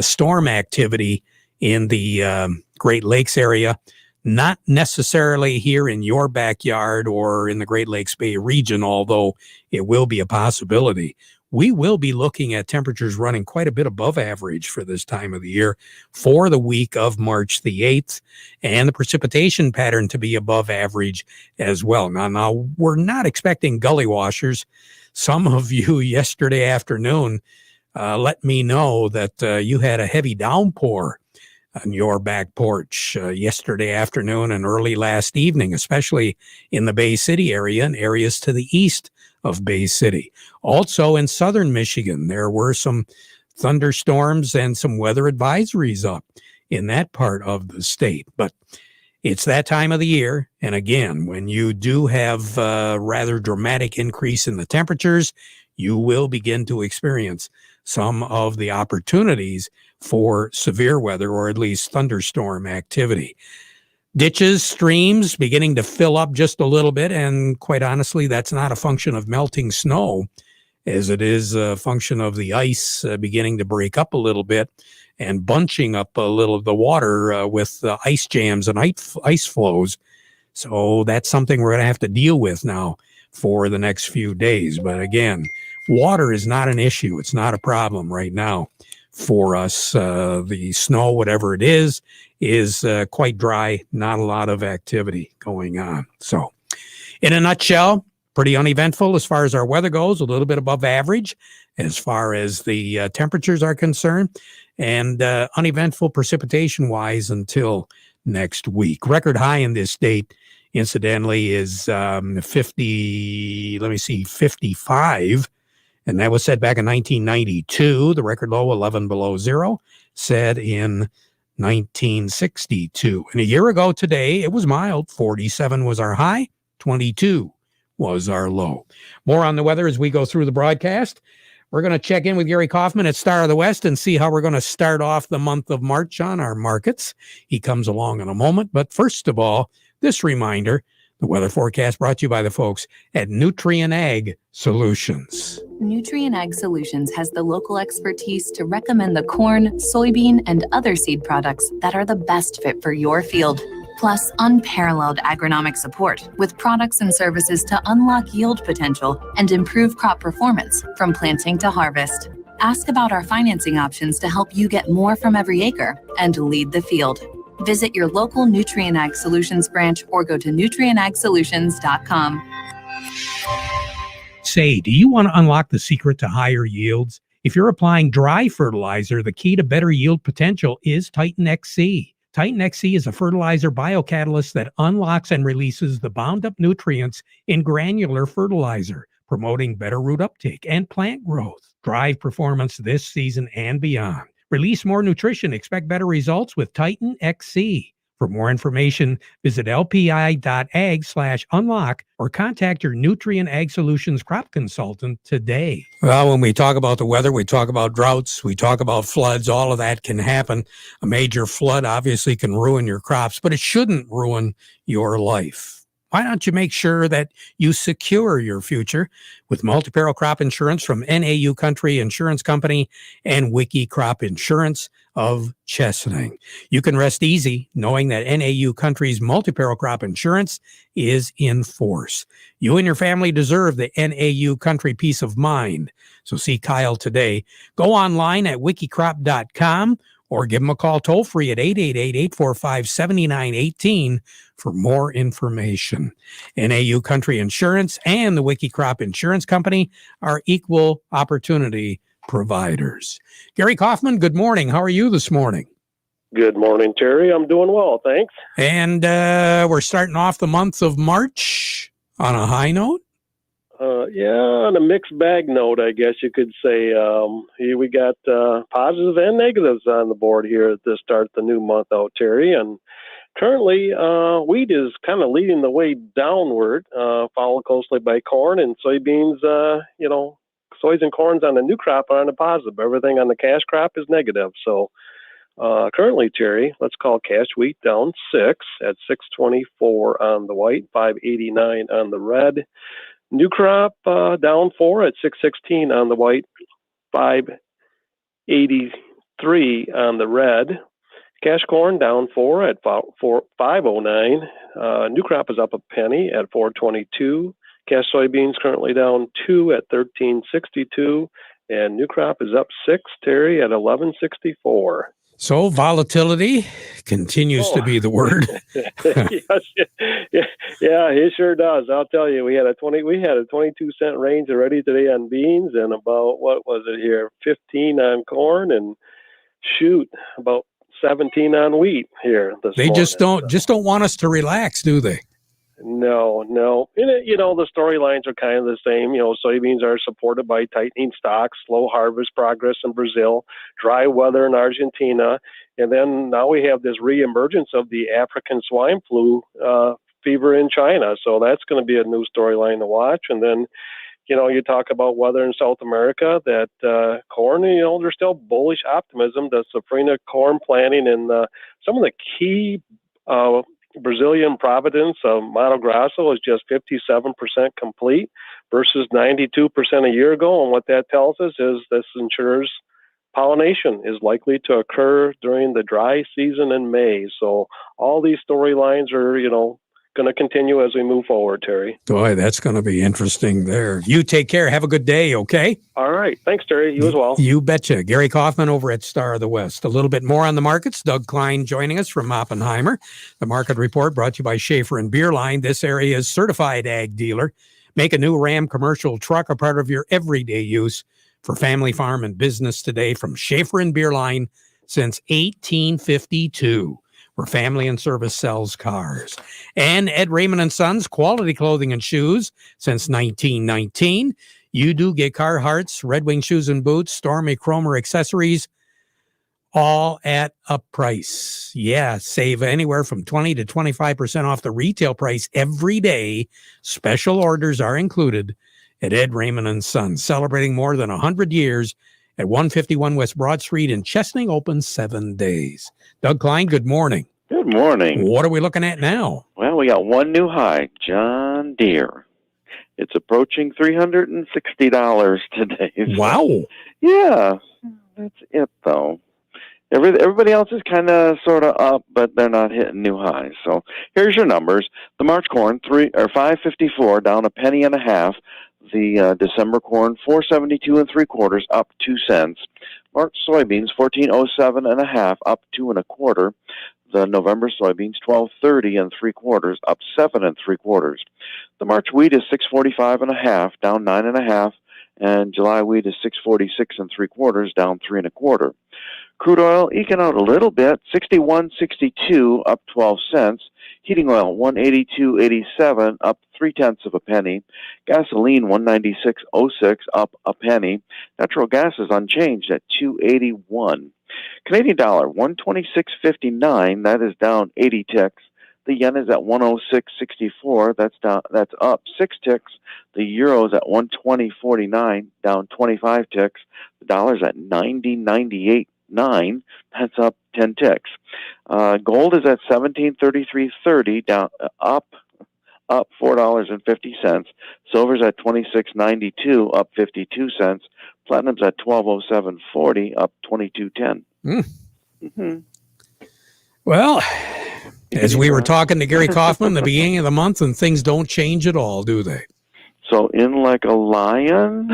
storm activity in the Great Lakes area. Not necessarily here in your backyard or in the Great Lakes Bay region, although it will be a possibility. We will be looking at temperatures running quite a bit above average for this time of the year for the week of March the 8th, and the precipitation pattern to be above average as well. Now we're not expecting gully washers. Some of you yesterday afternoon let me know that you had a heavy downpour on your back porch yesterday afternoon and early last evening, especially in the Bay City area and areas to the east of Bay City. Also in southern Michigan, there were some thunderstorms and some weather advisories up in that part of the state. But it's that time of the year. And again, when you do have a rather dramatic increase in the temperatures, you will begin to experience some of the opportunities for severe weather, or at least thunderstorm activity. Ditches, streams beginning to fill up just a little bit, and quite honestly, that's not a function of melting snow, as it is a function of the ice beginning to break up a little bit and bunching up a little of the water with ice jams and ice flows. So that's something we're going to have to deal with now for the next few days. But again, water is not an issue. It's not a problem right now for us. The snow, whatever it is quite dry, not a lot of activity going on. So in a nutshell, pretty uneventful as far as our weather goes, a little bit above average as far as the temperatures are concerned, and uneventful precipitation wise until next week. Record high in this state, incidentally, is 55. And that was set back in 1992. The record low, 11 below zero, set in 1962. And a year ago today, it was mild. 47 was our high, 22 was our low. More on the weather as we go through the broadcast. We're going to check in with Gary Kaufman at Star of the West and see how we're going to start off the month of March on our markets. He comes along in a moment. But first of all, this reminder, the weather forecast brought to you by the folks at Nutrien Ag Solutions. Nutrien Ag Solutions has the local expertise to recommend the corn, soybean, and other seed products that are the best fit for your field. Plus, unparalleled agronomic support with products and services to unlock yield potential and improve crop performance from planting to harvest. Ask about our financing options to help you get more from every acre and lead the field. Visit your local Nutrien Ag Solutions branch or go to nutrienagsolutions.com. Say, do you want to unlock the secret to higher yields? If you're applying dry fertilizer, the key to better yield potential is Titan XC. Titan XC is a fertilizer biocatalyst that unlocks and releases the bound-up nutrients in granular fertilizer, promoting better root uptake and plant growth. Drive performance this season and beyond. Release more nutrition. Expect better results with Titan XC. For more information, visit lpi.ag/unlock or contact your Nutrient Ag Solutions crop consultant today. Well, when we talk about the weather, we talk about droughts, we talk about floods, all of that can happen. A major flood obviously can ruin your crops, but it shouldn't ruin your life. Why don't you make sure that you secure your future with multi-peril crop insurance from NAU Country Insurance Company and Wiki Crop Insurance of Chesaning? You can rest easy knowing that NAU Country's multi-peril crop insurance is in force. You and your family deserve the NAU Country peace of mind. So see Kyle today. Go online at wikicrop.com or give them a call toll-free at 888-845-7918 for more information. NAU Country Insurance and the Wiki Crop Insurance Company are equal opportunity providers. Gary Kaufman, good morning. How are you this morning? Good morning, Terry. I'm doing well, thanks. And we're starting off the month of March on a high note. On a mixed bag note, I guess you could say. We got positives and negatives on the board here at the start of the new month out, Terry. And currently, wheat is kind of leading the way downward, followed closely by corn and soybeans. Soys and corns on the new crop are on the positive. Everything on the cash crop is negative. So currently, Terry, let's call cash wheat down 6 at 624 on the white, 589 on the red. New crop down 4 at 616 on the white, 583 on the red. Cash corn down 4 at 509. New crop is up a penny at 422. Cash soybeans currently down 2 at 1362. And new crop is up 6, Terry, at 1164. So volatility continues to be the word. Yes, yeah, it sure does. I'll tell you, we had a 22-cent range already today on beans, and about 15 on corn, and about 17 on wheat here. They morning. just don't want us to relax, do they? No. And the storylines are kind of the same. Soybeans are supported by tightening stocks, slow harvest progress in Brazil, dry weather in Argentina. And then now we have this reemergence of the African swine flu fever in China. So that's going to be a new storyline to watch. And then, you talk about weather in South America, that corn, there's still bullish optimism. The Safrinha corn planting and some of the key Brazilian province of Mato Grosso is just 57% complete versus 92% a year ago. And what that tells us is this ensures pollination is likely to occur during the dry season in May. So all these storylines are, going to continue as we move forward, Terry. Boy, that's going to be interesting there. You take care. Have a good day, okay? All right. Thanks, Terry. You as well. You betcha. Gary Kaufman over at Star of the West. A little bit more on the markets. Doug Klein joining us from Oppenheimer. The market report brought to you by Schaefer and Beerline, this area's certified ag dealer. Make a new Ram commercial truck a part of your everyday use for family, farm, and business today from Schaefer and Beerline since 1852. Where family and service sells cars. And Ed Raymond & Sons, quality clothing and shoes since 1919. You do get Carhartts, Red Wing shoes and boots, Stormy Cromer accessories, all at a price. Yeah, save anywhere from 20 to 25% off the retail price every day. Special orders are included at Ed Raymond & Sons, celebrating more than 100 years at 151 West Broad Street in Chesaning, open 7 days. Doug Klein, good morning. Good morning. What are we looking at now? Well, we got one new high, John Deere. It's approaching $360 today. Wow. Yeah, that's it, though. Everybody else is kind of sort of up, but they're not hitting new highs. So here's your numbers. The March corn, $5.54, down a penny and a half. The December corn, $4.72 3/4, up 2 cents. March soybeans, $14.07 1/2, up 2 1/4. The November soybeans, $12.30 3/4, up 7 3/4. The March wheat is $6.45 1/2, down 9 1/2, and July wheat is $6.46 3/4, down 3 1/4. Crude oil eking out a little bit, 61.62, up 12 cents. Heating oil, 182.87, up 0.3 of a penny. Gasoline, 196.06, up a penny. Natural gas is unchanged at 2.81. Canadian dollar, 126.59. That is down 80 ticks. The yen is at 106.64. That's up 6 ticks. The euro is at 120.49, down 25 ticks. The dollar's at 90.98.9. That's up 10 ticks. Gold is at 1733.30, down up $4.50. Silver's at 26.92, up 52 cents. Platinum's at 1207.40, up 22.10. Mm-hmm. Well, as we were talking to Gary Kaufman the beginning of the month, and things don't change at all, do they? So in like a lion?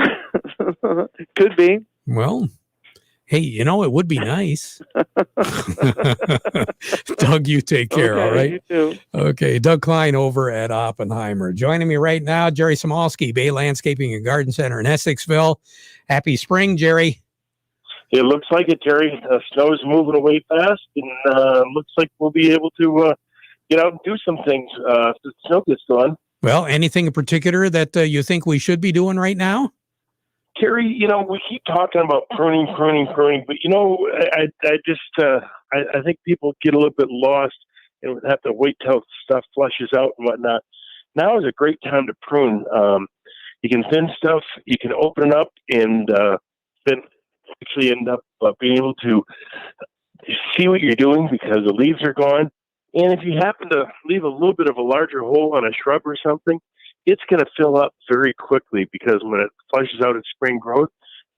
Could be. Well, hey, it would be nice. Doug, you take care, all right? You too. Okay, Doug Klein over at Oppenheimer. Joining me right now, Jerry Samolsky, Bay Landscaping and Garden Center in Essexville. Happy spring, Jerry. It looks like it, Terry. Snow's moving away fast, and looks like we'll be able to get out and do some things if the snow gets gone. Well, anything in particular that you think we should be doing right now? Terry, we keep talking about pruning, but I think people get a little bit lost and have to wait till stuff flushes out and whatnot. Now is a great time to prune. You can thin stuff, you can open it up, and then actually end up being able to see what you're doing because the leaves are gone. And if you happen to leave a little bit of a larger hole on a shrub or something, it's going to fill up very quickly because when it flushes out its spring growth,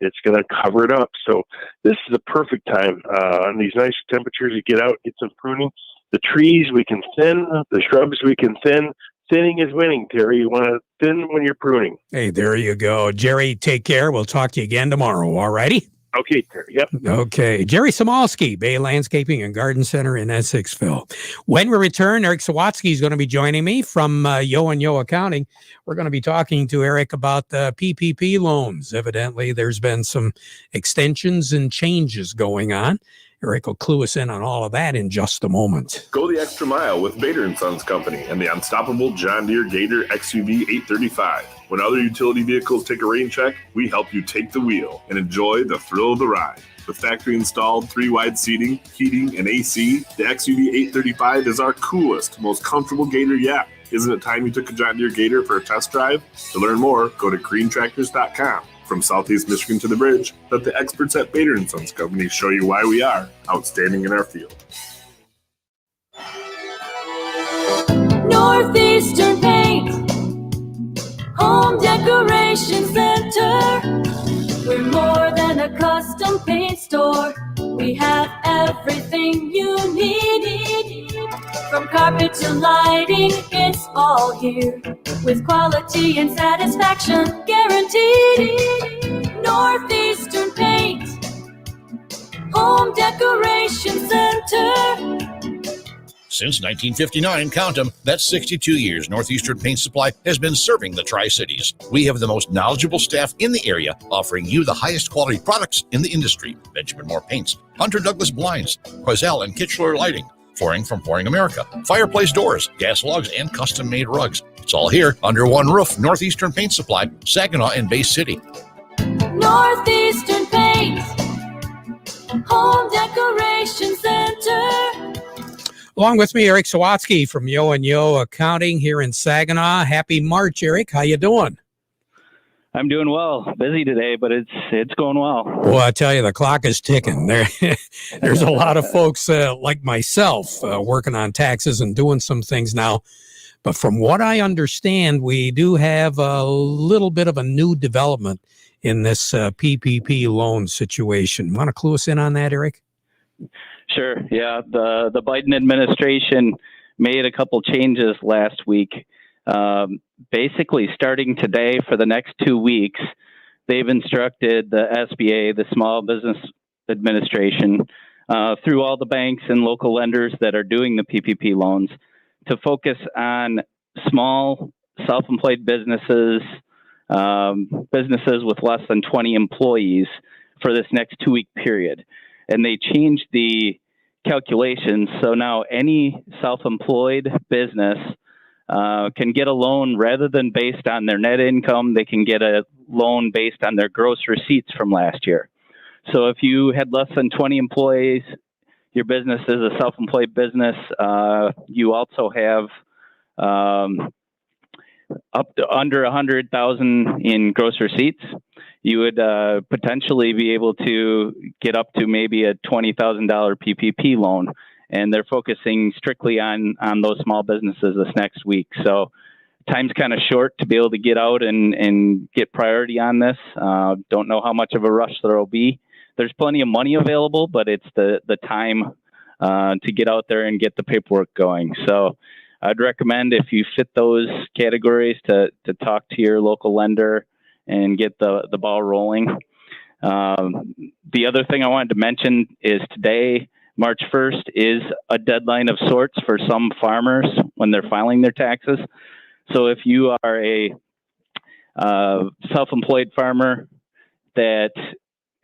it's going to cover it up. So this is the perfect time on these nice temperatures to get out, get some pruning. The trees we can thin, the shrubs we can thin. Thinning is winning, Terry. You want to thin when you're pruning. Hey, there you go. Jerry, take care. We'll talk to you again tomorrow, all righty? Okay, Terry. Yep. Okay. Jerry Samolsky, Bay Landscaping and Garden Center in Essexville. When we return, Eric Sawatsky is going to be joining me from Yo and Yo Accounting. We're going to be talking to Eric about the PPP loans. Evidently, there's been some extensions and changes going on. Eric will clue us in on all of that in just a moment. Go the extra mile with Bader & Sons Company and the unstoppable John Deere Gator XUV 835. When other utility vehicles take a rain check, we help you take the wheel and enjoy the thrill of the ride. With factory-installed 3-wide seating, heating, and AC, the XUV 835 is our coolest, most comfortable Gator yet. Isn't it time you took a John Deere Gator for a test drive? To learn more, go to greentractors.com. From Southeast Michigan to the bridge, let the experts at Bader & Sons Company show you why we are outstanding in our field. Northeastern Paint, Home Decoration Center. We're more than a custom paint store. We have everything you need. From carpet to lighting, it's all here. With quality and satisfaction guaranteed. Northeastern Paint, Home Decoration Center. Since 1959, count them, that's 62 years, Northeastern Paint Supply has been serving the Tri-Cities. We have the most knowledgeable staff in the area, offering you the highest quality products in the industry. Benjamin Moore Paints, Hunter Douglas Blinds, Quazell and Kitchener Lighting, Flooring from Flooring America, fireplace doors, gas logs, and custom-made rugs. It's all here under one roof. Northeastern Paint Supply, Saginaw and Bay City. Northeastern Paint, Home Decoration Center. Along with me, Eric Sawatsky from Yo and Yo Accounting here in Saginaw. Happy March, Eric. How you doing? I'm doing well. Busy today, but it's going well. Well, I tell you, the clock is ticking. There's a lot of folks like myself working on taxes and doing some things now. But from what I understand, we do have a little bit of a new development in this PPP loan situation. Want to clue us in on that, Eric? Sure. Yeah. The Biden administration made a couple changes last week. Basically, starting today for the next 2 weeks, they've instructed the SBA, the Small Business Administration, through all the banks and local lenders that are doing the PPP loans to focus on small self-employed businesses, businesses with less than 20 employees for this next 2-week period. and they changed the calculations. So now any self-employed business can get a loan rather than based on their net income. They can get a loan based on their gross receipts from last year. So if you had less than 20 employees, your business is a self-employed business. You also have up to under 100,000 in gross receipts. You would potentially be able to get up to maybe a $20,000 PPP loan, and they're focusing strictly on those small businesses this next week. So time's kind of short to be able to get out and get priority on this. Don't know how much of a rush there will be. There's plenty of money available, but it's the time to get out there and get the paperwork going. So I'd recommend, if you fit those categories, to talk to your local lender and get the ball rolling. The other thing I wanted to mention is today, March 1st, is a deadline of sorts for some farmers when they're filing their taxes. So if you are a self-employed farmer that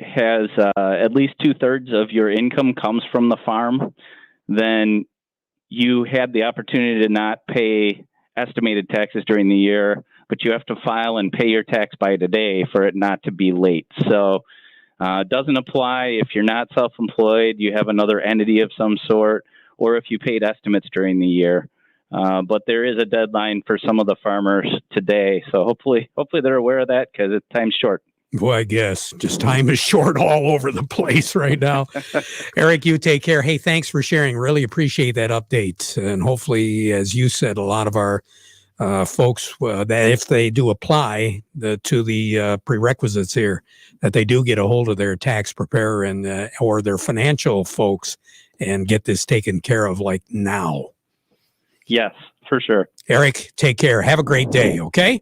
has at least 2/3 of your income comes from the farm, then you had the opportunity to not pay estimated taxes during the year, but you have to file and pay your tax by today for it not to be late. So it doesn't apply if you're not self-employed, you have another entity of some sort, or if you paid estimates during the year. But there is a deadline for some of the farmers today. So hopefully they're aware of that, because time's short. Boy, I guess just time is short all over the place right now. Eric, you take care. Hey, thanks for sharing. Really appreciate that update. And hopefully, as you said, a lot of our folks, that if they do apply to the prerequisites here, that they do get a hold of their tax preparer and or their financial folks and get this taken care of like now. Yes, for sure. Eric, take care. Have a great day, okay?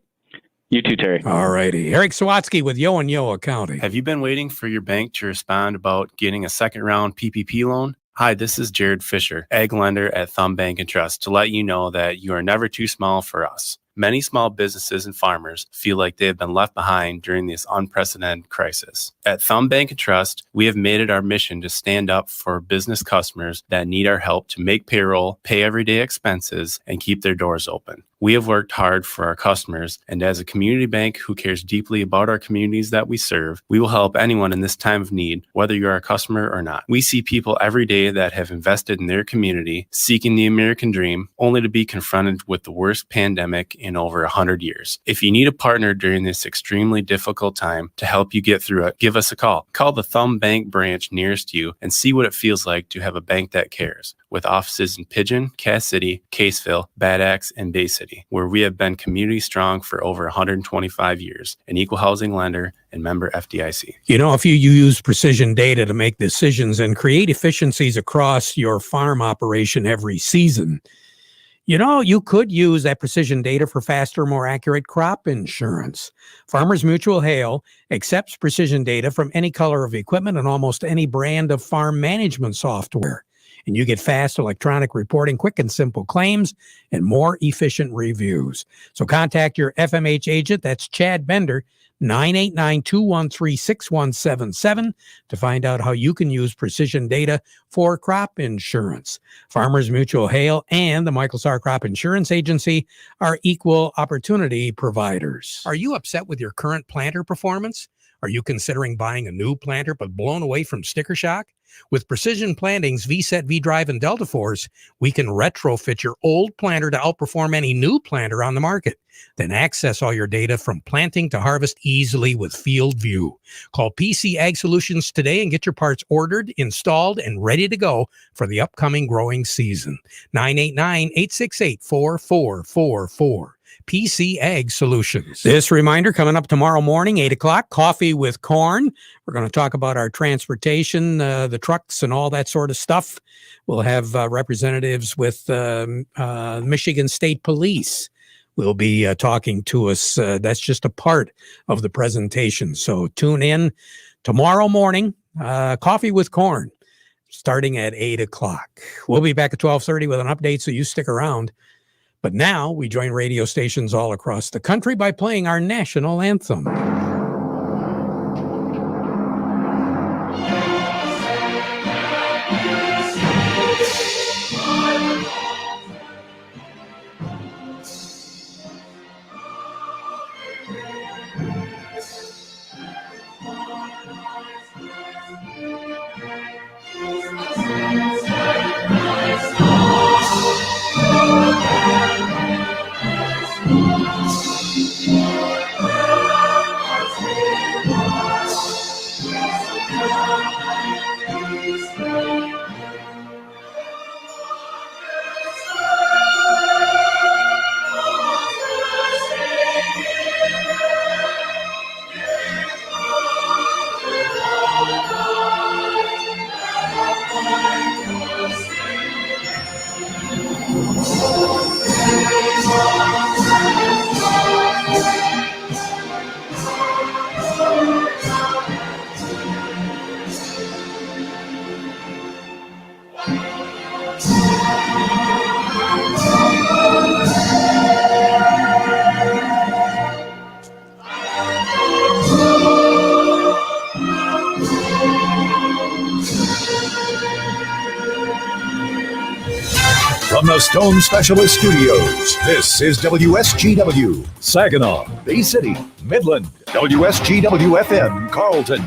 You too, Terry. All righty. Eric Sawatsky with Yo and Yo Accounting. Have you been waiting for your bank to respond about getting a second round PPP loan? Hi, this is Jared Fisher, ag lender at Thumb Bank and Trust, to let you know that you are never too small for us. Many small businesses and farmers feel like they have been left behind during this unprecedented crisis. At Thumb Bank and Trust, we have made it our mission to stand up for business customers that need our help to make payroll, pay everyday expenses, and keep their doors open. We have worked hard for our customers, and as a community bank who cares deeply about our communities that we serve, we will help anyone in this time of need, whether you're a customer or not. We see people every day that have invested in their community, seeking the American dream, only to be confronted with the worst pandemic in over 100 years. If you need a partner during this extremely difficult time to help you get through it, give us a call. Call the Thumb Bank branch nearest you and see what it feels like to have a bank that cares. With offices in Pigeon, Cass City, Caseville, Bad Axe, and Bay City, where we have been community strong for over 125 years, an equal housing lender and member FDIC. You know, if you use precision data to make decisions and create efficiencies across your farm operation every season, you know, you could use that precision data for faster, more accurate crop insurance. Farmers Mutual Hail accepts precision data from any color of equipment and almost any brand of farm management software. And you get fast electronic reporting, quick and simple claims, and more efficient reviews. So contact your FMH agent, that's Chad Bender, 989-213-6177, to find out how you can use precision data for crop insurance. Farmers Mutual Hail and the Michael Sarr Crop Insurance Agency are equal opportunity providers. Are you upset with your current planter performance? Are you considering buying a new planter but blown away from sticker shock? With Precision Planting's VSET, V-Drive, and Delta Force, we can retrofit your old planter to outperform any new planter on the market. Then access all your data from planting to harvest easily with Field View. Call PC Ag Solutions today and get your parts ordered, installed, and ready to go for the upcoming growing season. 989-868-4444. PC Ag Solutions. This reminder coming up tomorrow morning, 8 o'clock, Coffee with Corn. We're going to talk about our transportation, the trucks and all that sort of stuff. We'll have representatives with Michigan State Police will be talking to us. That's just a part of the presentation. So tune in tomorrow morning, Coffee with Corn, starting at 8 o'clock. We'll be back at 12:30 with an update, so you stick around. But now we join radio stations all across the country by playing our national anthem. From the Stone Specialist Studios, this is WSGW, Saginaw, Bay City, Midland, WSGW FM, Carlton,